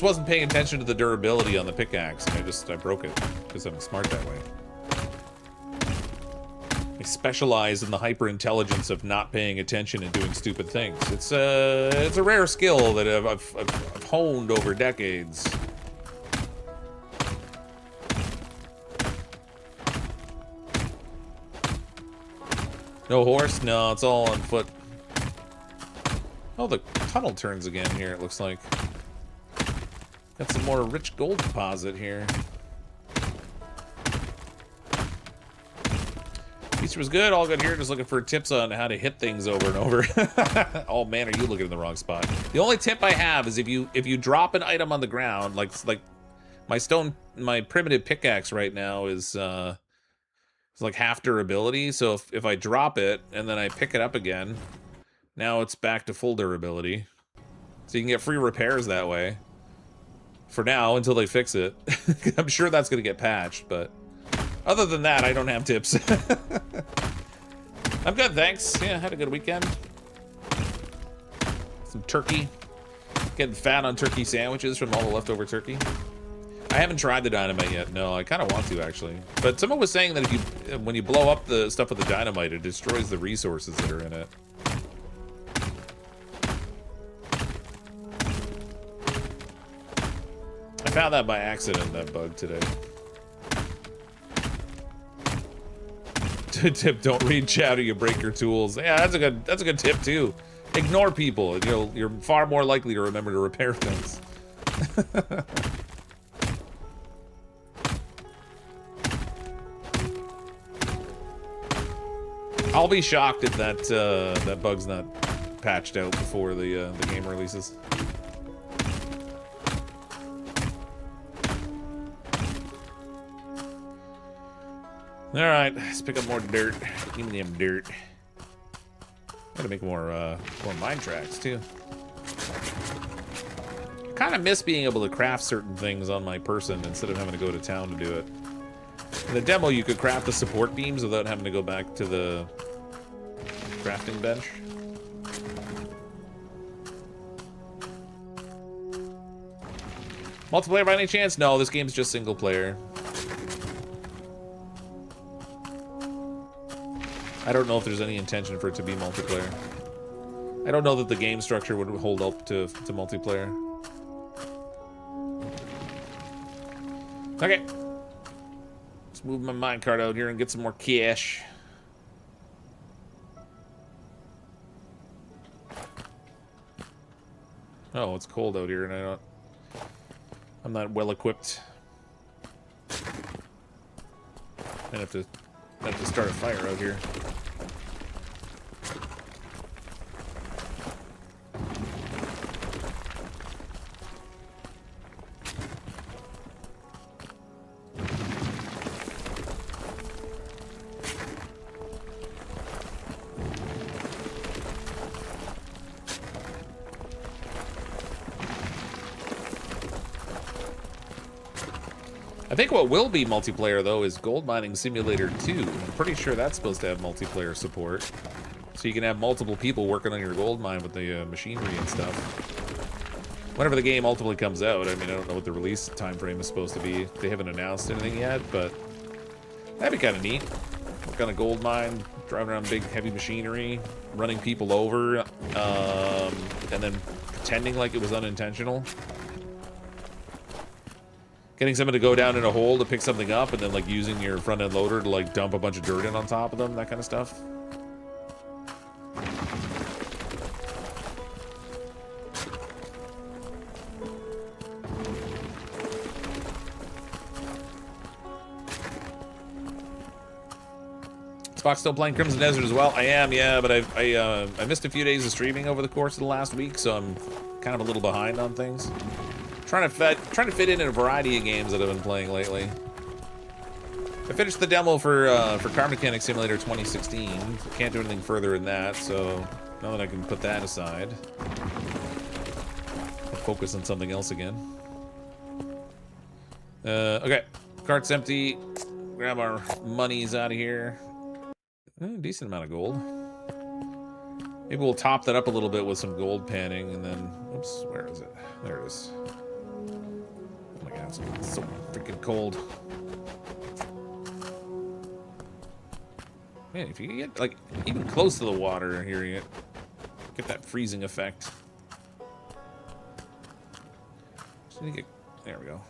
wasn't paying attention to the durability on the pickaxe, and I broke it because I'm smart that way. I specialize in the hyper intelligence of not paying attention and doing stupid things. It's a rare skill that I've honed over decades. No horse? No, it's all on foot. Oh, the tunnel turns again here, it looks like. Got some more rich gold deposit here. Easter was good, all good here. Just looking for tips on how to hit things over and over. Oh man, are you looking in the wrong spot? The only tip I have is if you drop an item on the ground, like my primitive pickaxe right now is it's like half durability. So if I drop it and then I pick it up again, now it's back to full durability. So you can get free repairs that way. For now, until they fix it. I'm sure that's gonna get patched, but other than that, I don't have tips. I'm good, thanks. Yeah, had a good weekend. Some turkey. Getting fat on turkey sandwiches from all the leftover turkey. I haven't tried the dynamite yet. No, I kind of want to, actually. But someone was saying that when you blow up the stuff with the dynamite, it destroys the resources that are in it. I found that by accident, that bug today. Tip: don't read chat or you break your tools. Yeah, that's a good tip too. Ignore people, and you're far more likely to remember to repair things. I'll be shocked if that bug's not patched out before the game releases. All right, let's pick up more dirt. Give me them dirt. Gotta make more mine tracks too. I kind of miss being able to craft certain things on my person instead of having to go to town to do it. In the demo, you could craft the support beams without having to go back to the crafting bench. Multiplayer by any chance? No, this game's just single player. I don't know if there's any intention for it to be multiplayer. I don't know that the game structure would hold up to multiplayer. Okay. Let's move my minecart out here and get some more cash. Oh, it's cold out here and I'm not well equipped. I have to start a fire out here. I think what will be multiplayer, though, is Gold Mining Simulator 2. I'm pretty sure that's supposed to have multiplayer support. So you can have multiple people working on your gold mine with the machinery and stuff. Whenever the game ultimately comes out, I mean, I don't know what the release time frame is supposed to be. They haven't announced anything yet, but that'd be kind of neat. Work on a gold mine, driving around big, heavy machinery, running people over, and then pretending like it was unintentional. Getting someone to go down in a hole to pick something up and then like using your front end loader to like dump a bunch of dirt in on top of them, that kind of stuff. Fox still playing Crimson Desert as well? I am, yeah, but I missed a few days of streaming over the course of the last week, so I'm kind of a little behind on things. Trying to fit in a variety of games that I've been playing lately. I finished the demo for Car Mechanic Simulator 2016. Can't do anything further than that, so now that I can put that aside, I'll focus on something else again. Okay, cart's empty. Grab our monies out of here. Decent amount of gold. Maybe we'll top that up a little bit with some gold panning, and then, oops, where is it? There it is. Oh my god, it's so freaking cold. Man, if you get like even close to the water here, you get that freezing effect. Just need to get, there we go.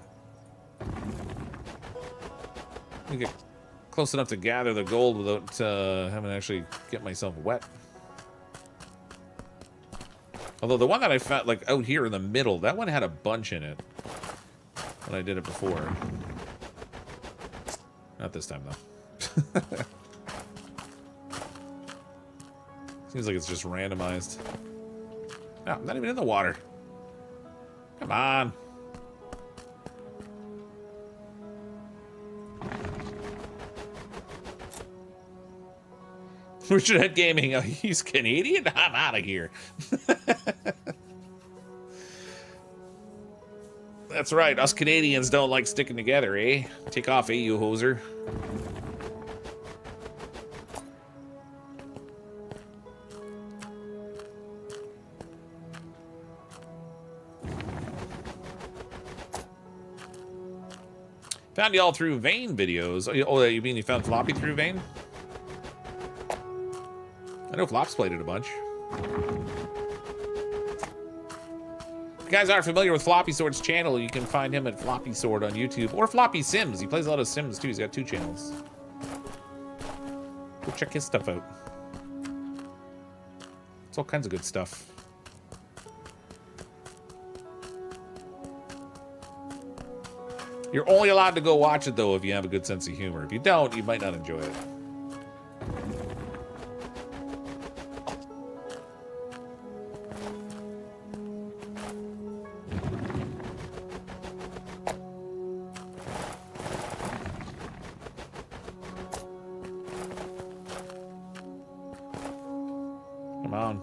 Let me get close enough to gather the gold without having to actually get myself wet. Although the one that I found, like, out here in the middle, that one had a bunch in it when I did it before. Not this time, though. Seems like it's just randomized. Oh, I'm not even in the water. Come on. We should head gaming. Oh, he's Canadian? I'm out of here. That's right. Us Canadians don't like sticking together, eh? Take off, eh, you hoser. Found y'all through Vane videos. Oh, you mean you found Floppy through Vane? I know Flops played it a bunch. If you guys aren't familiar with Floppy Sword's channel, you can find him at Floppy Sword on YouTube. Or Floppy Sims. He plays a lot of Sims, too. He's got 2 channels. Go check his stuff out. It's all kinds of good stuff. You're only allowed to go watch it, though, if you have a good sense of humor. If you don't, you might not enjoy it. Come on.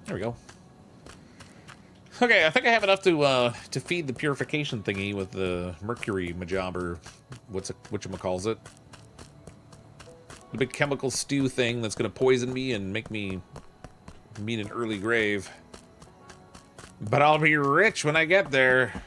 There we go. Okay, I think I have enough to feed the purification thingy with the mercury majobber. Whatchamacalls it? The big chemical stew thing that's gonna poison me and make me meet an early grave. But I'll be rich when I get there.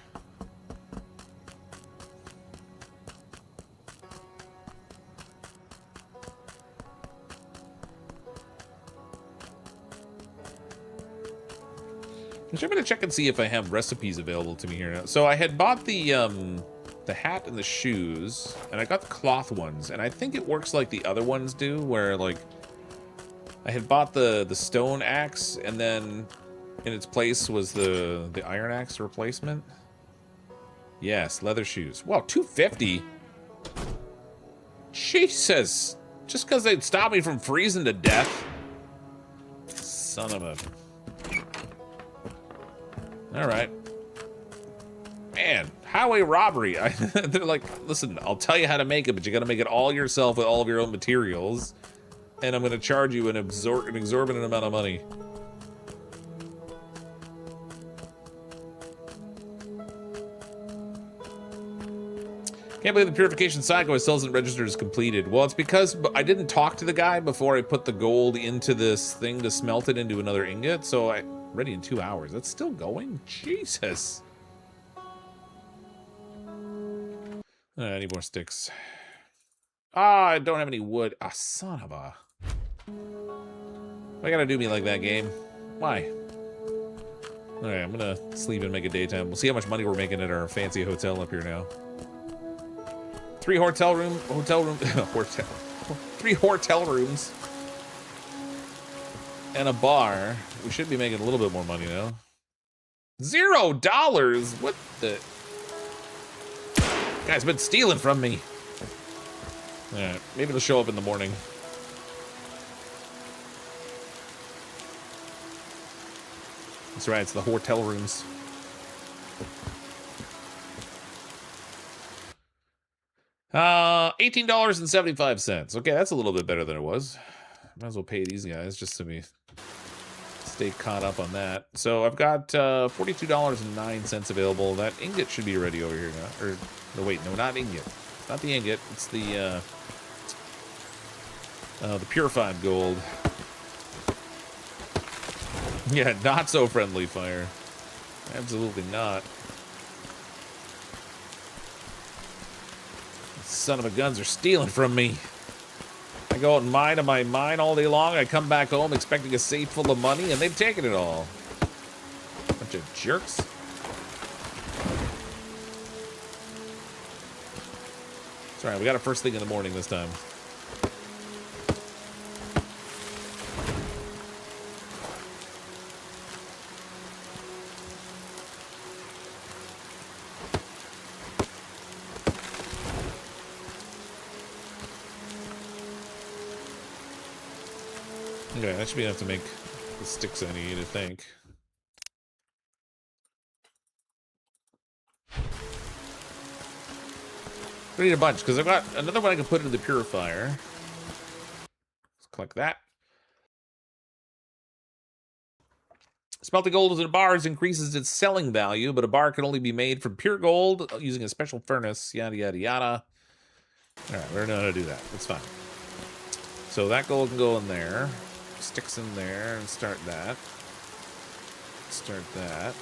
I'm gonna check and see if I have recipes available to me here now. So I had bought the hat and the shoes, and I got the cloth ones, and I think it works like the other ones do, where like I had bought the stone axe, and then in its place was the iron axe replacement. Yes, leather shoes. Wow, $250. Jesus, just because they'd stop me from freezing to death. Son of a. All right. Man, highway robbery. They're like, listen, I'll tell you how to make it, but you got to make it all yourself with all of your own materials. And I'm going to charge you an exorbitant amount of money. Can't believe the purification cycle still isn't registered as completed. Well, it's because I didn't talk to the guy before I put the gold into this thing to smelt it into another ingot. So ready in 2 hours. That's still going? Jesus. I need more sticks. Ah, I don't have any wood. Ah, son of a. Why gotta do me like that, game? Why? Alright, I'm gonna sleep and make it daytime. We'll see how much money we're making at our fancy hotel up here now. 3 hotel rooms. 3 hotel rooms. And a bar. We should be making a little bit more money now. $0? What the? Guy's been stealing from me. Alright, maybe it'll show up in the morning. That's right, it's the hotel rooms. $18.75. Okay, that's a little bit better than it was. Might as well pay these guys just to stay caught up on that. So I've got $42.09 available. That ingot should be ready over here now. Or no, wait, no, not ingot. Not the ingot. It's the purified gold. Yeah, not so friendly fire. Absolutely not. Son of a guns are stealing from me. I go out and mine on my mine all day long. I come back home expecting a safe full of money, and they've taken it all. Bunch of jerks. It's all right. We got it first thing in the morning this time. Okay, that should be enough to make the sticks I need, I think. I need a bunch, because I've got another one I can put into the purifier. Let's click that. Smelting gold in bars increases its selling value, but a bar can only be made from pure gold using a special furnace, yada, yada, yada. All right, we already know how to do that. That's fine. So that gold can go in there. Sticks in there and start that. Start that.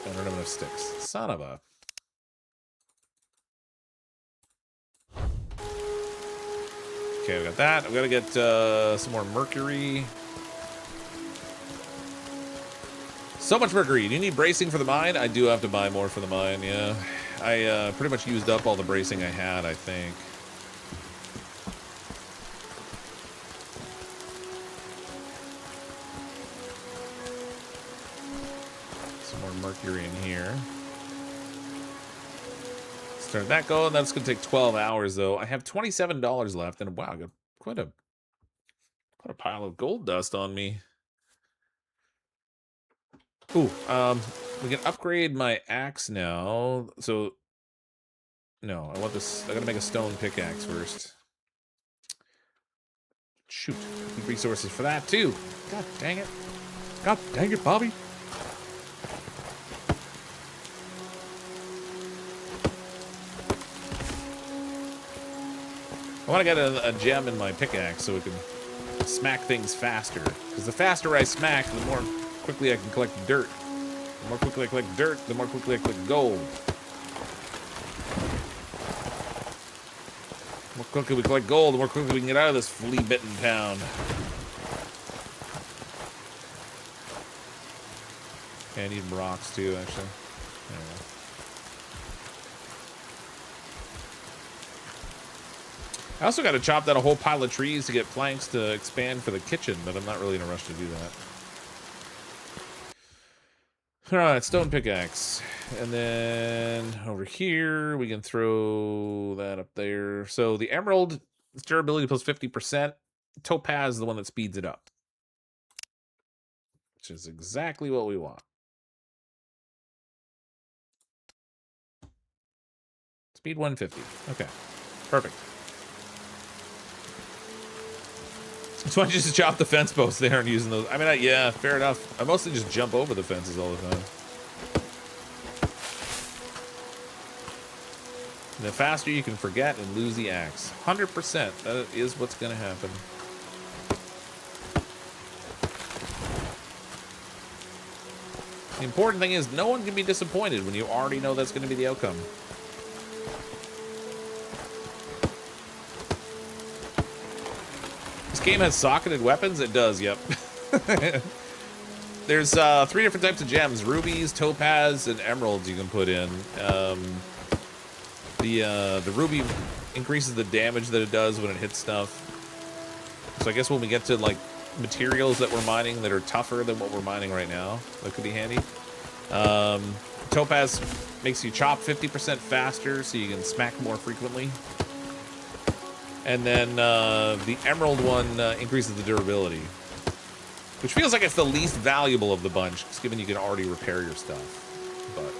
I don't have enough sticks. Son of a... Okay, we got that. I've got to get some more mercury. So much mercury. Do you need bracing for the mine? I do have to buy more for the mine, yeah. I pretty much used up all the bracing I had, I think. Some more mercury in here. Start that going. That's going to take 12 hours, though. I have $27 left, and wow, I got quite a pile of gold dust on me. Ooh, we can upgrade my axe now. So, no, I want this. I gotta make a stone pickaxe first. Shoot, need resources for that too. God dang it! God dang it, Bobby! I want to get a gem in my pickaxe so we can smack things faster. Because the faster I smack, the more quickly I can collect dirt. The more quickly I collect dirt, the more quickly I collect gold. The more quickly we collect gold, the more quickly we can get out of this flea-bitten town. Yeah, I need rocks too, actually. There we go. I also got to chop down a whole pile of trees to get planks to expand for the kitchen, but I'm not really in a rush to do that. Alright, stone pickaxe. And then over here, we can throw that up there. So the emerald, its durability plus 50%. Topaz is the one that speeds it up. Which is exactly what we want. Speed 150. Okay, perfect. So I just chop the fence posts there and using those. I mean, yeah, fair enough. I mostly just jump over the fences all the time. And the faster you can forget and lose the axe. 100%. That is what's going to happen. The important thing is no one can be disappointed when you already know that's going to be the outcome. Game has socketed weapons? It does, yep. There's 3 different types of gems: rubies, topaz, and emeralds you can put in. The ruby increases the damage that it does when it hits stuff. So I guess when we get to like materials that we're mining that are tougher than what we're mining right now, that could be handy. Topaz makes you chop 50% faster, so you can smack more frequently. And then the emerald one increases the durability, which feels like it's the least valuable of the bunch, just given you can already repair your stuff. But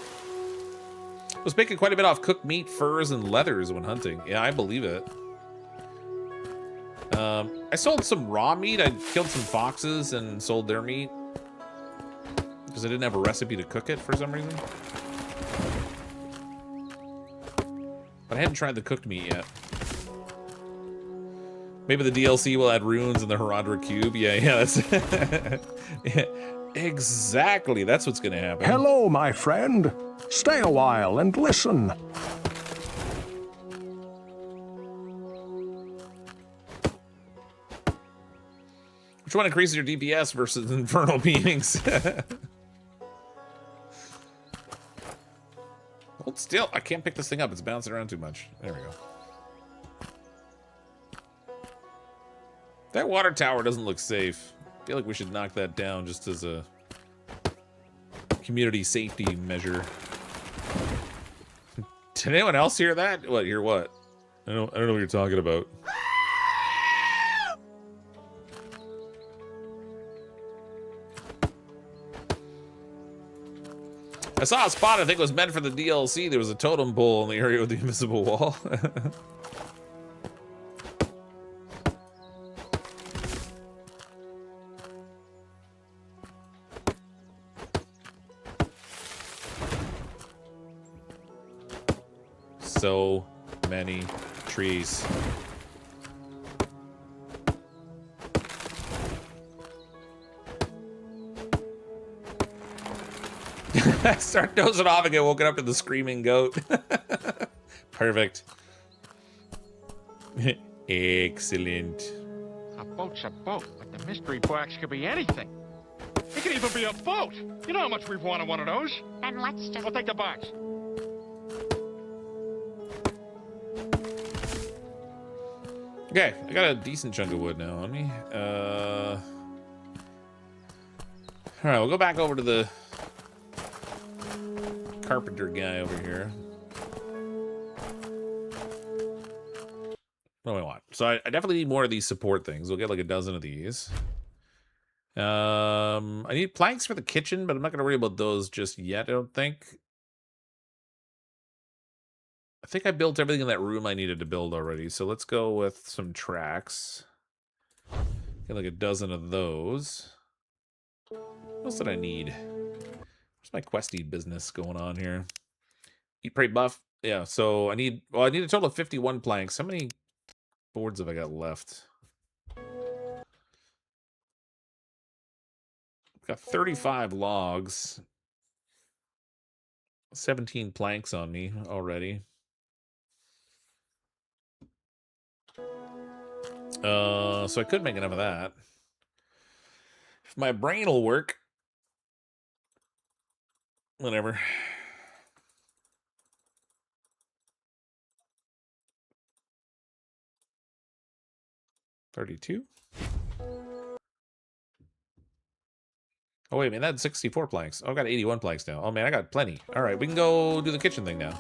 I was making quite a bit off cooked meat, furs, and leathers when hunting. Yeah, I believe it. I sold some raw meat. I killed some foxes and sold their meat because I didn't have a recipe to cook it for some reason. But I hadn't tried the cooked meat yet. Maybe the DLC will add runes in the Herodra Cube. Yeah, that's yeah, exactly. That's what's going to happen. Hello, my friend. Stay a while and listen. Which one increases your DPS versus infernal beings? Hold still. I can't pick this thing up. It's bouncing around too much. There we go. That water tower doesn't look safe. I feel like we should knock that down just as a community safety measure. Did anyone else hear that? What? Hear what? I don't know what you're talking about. I saw a spot I think was meant for the DLC. There was a totem pole in the area with the invisible wall. So many trees. I start dozing off and get woken up to the screaming goat. Perfect. Excellent. A boat's a boat, but the mystery box could be anything. It could even be a boat. You know how much we've wanted one of those. Then let's just... I'll take the box. Okay, I got a decent chunk of wood now on me. All right, we'll go back over to the carpenter guy over here. What do I want? So I definitely need more of these support things. We'll get like a dozen of these. I need planks for the kitchen, but I'm not going to worry about those just yet, I don't think. I think I built everything in that room I needed to build already. So let's go with some tracks. Get like a dozen of those. What else did I need? Where's my questy business going on here? Eat, pray, buff. Yeah, so I need a total of 51 planks. How many boards have I got left? I've got 35 logs. 17 planks on me already. So I could make enough of that. If my brain will work. Whatever. $32. Oh, wait, man, that's 64 planks. Oh, I got 81 planks now. Oh, man, I got plenty. All right, we can go do the kitchen thing now.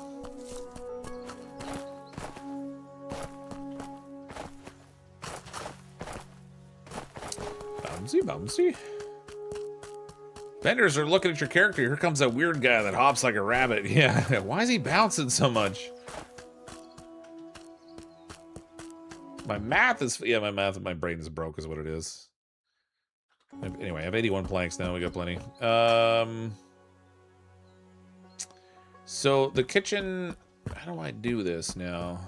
Bouncy, bouncy. Vendors are looking at your character. Here comes that weird guy that hops like a rabbit. Yeah, why is he bouncing so much? My math is... Yeah, my brain is broke is what it is. Anyway, I have 81 planks now. We got plenty. So the kitchen... How do I do this now?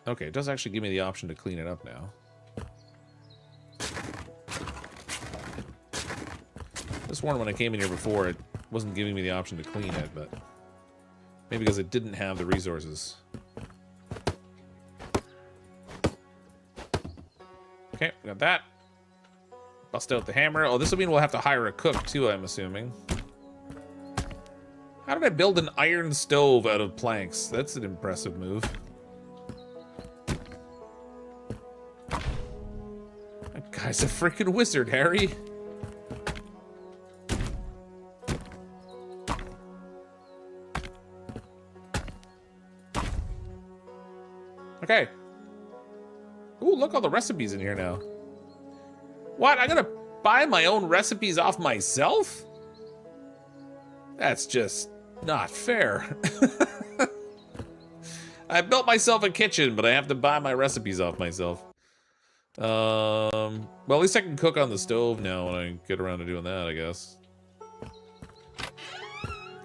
Okay, it does actually give me the option to clean it up now. This one, when I came in here before, it wasn't giving me the option to clean it, but maybe because it didn't have the resources. Okay, we got that. Bust out the hammer. Oh, this will mean we'll have to hire a cook too, I'm assuming. How did I build an iron stove out of planks? That's an impressive move. That guy's a freaking wizard, Harry. Okay. Ooh, look, all the recipes in here now. What? I gotta buy my own recipes off myself? That's just not fair. I built myself a kitchen, but I have to buy my recipes off myself. Well, at least I can cook on the stove now when I get around to doing that, I guess.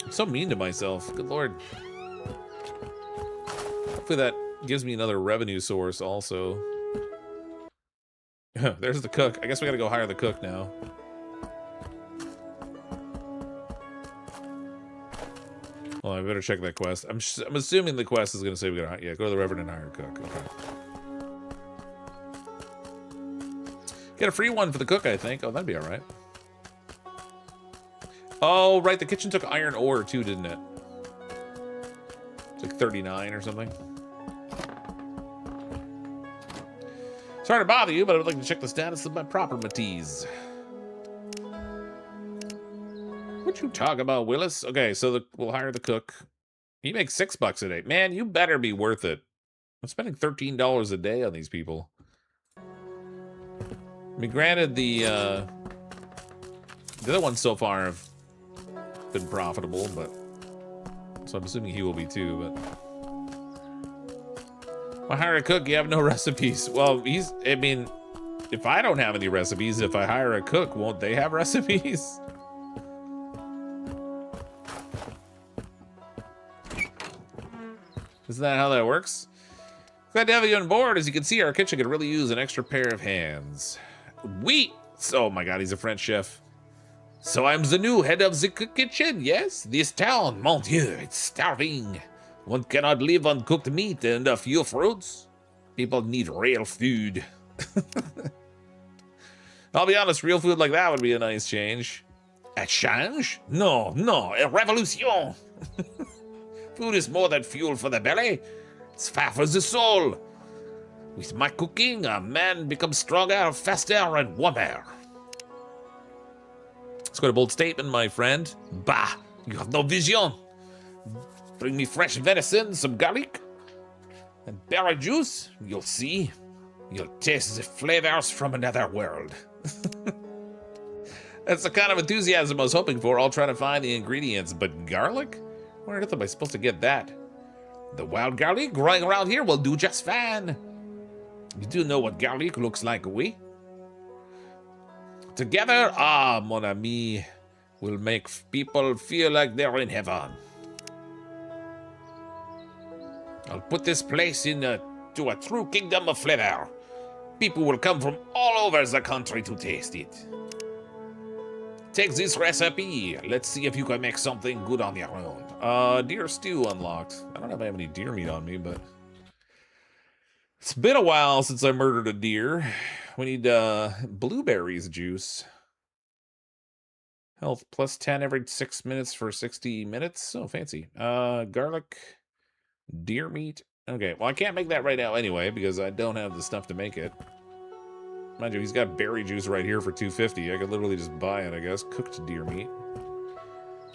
I'm so mean to myself. Good lord. Hopefully that gives me another revenue source also. There's the cook. I guess we gotta go hire the cook now. Well, I better check that quest. I'm assuming the quest is gonna say we gotta, yeah, go to the Reverend and hire a cook. Okay. Get a free one for the cook, I think. Oh, that'd be all right. Oh, right. The kitchen took iron ore too, didn't it? It's like 39 or something. Sorry to bother you, but I would like to check the status of my properties. What you talk about, Willis? Okay, so we'll hire the cook. He makes $6 a day. Man, you better be worth it. I'm spending $13 a day on these people. I mean, granted, the The other ones so far have been profitable, but so I'm assuming he will be too, but why hire a cook? You have no recipes. Well, I mean, if I don't have any recipes, if I hire a cook, won't they have recipes? Isn't that how that works? Glad to have you on board. As you can see, our kitchen could really use an extra pair of hands. Oh my god, he's a French chef. So I'm the new head of the kitchen, yes? This town, mon dieu, it's starving. One cannot live on cooked meat and a few fruits. People need real food. I'll be honest, real food like that would be a nice change. A change? No, a revolution. Food is more than fuel for the belly. It's fat for the soul. With my cooking, a man becomes stronger, faster, and warmer. It's quite a bold statement, my friend. Bah, you have no vision. Bring me fresh venison, some garlic, and berry juice. You'll see. You'll taste the flavors from another world. That's the kind of enthusiasm I was hoping for. I'll try to find the ingredients, but garlic? Where on earth am I supposed to get that? The wild garlic growing around here will do just fine. You do know what garlic looks like, oui? Together, mon ami, will make people feel like they're in heaven. I'll put this place to a true kingdom of flavor. People will come from all over the country to taste it. Take this recipe. Let's see if you can make something good on your own. Deer stew unlocked. I don't know if I have any deer meat on me, but it's been a while since I murdered a deer. We need blueberries juice. Health plus 10 every 6 minutes for 60 minutes. Oh, fancy. Garlic, deer meat. Okay, well, I can't make that right now anyway because I don't have the stuff to make it. Mind you, he's got berry juice right here for $2.50. I could literally just buy it, I guess. Cooked deer meat.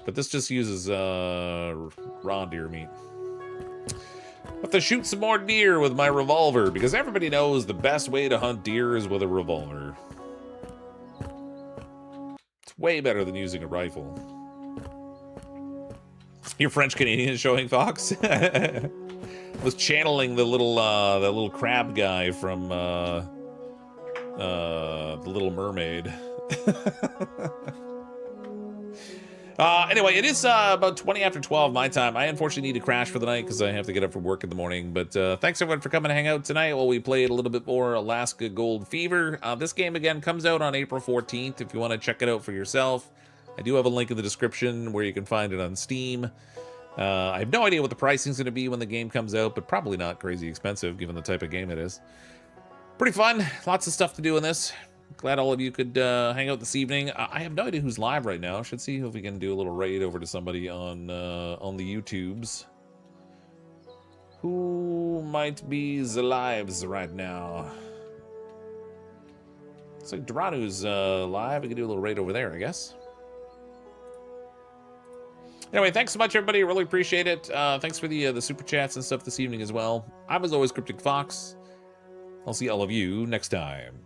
But this just uses raw deer meat. I have to shoot some more deer with my revolver because everybody knows the best way to hunt deer is with a revolver. It's way better than using a rifle. You're French Canadian showing Fox? I was channeling the little crab guy from The Little Mermaid. Anyway, it is about 20 after 12 my time. I unfortunately need to crash for the night because I have to get up for work in the morning. But thanks everyone for coming to hang out tonight while we played a little bit more Alaska Gold Fever. This game again comes out on April 14th if you want to check it out for yourself. I do have a link in the description where you can find it on Steam. I have no idea what the pricing is going to be when the game comes out, but probably not crazy expensive given the type of game it is. Pretty fun. Lots of stuff to do in this. Glad all of you could hang out this evening. I have no idea who's live right now. Should see if we can do a little raid over to somebody on the YouTubes. Who might be the lives right now? Looks like Duranu's live. We can do a little raid over there, I guess. Anyway, thanks so much, everybody. Really appreciate it. Thanks for the super chats and stuff this evening as well. I'm, as always, CrypticFox. I'll see all of you next time.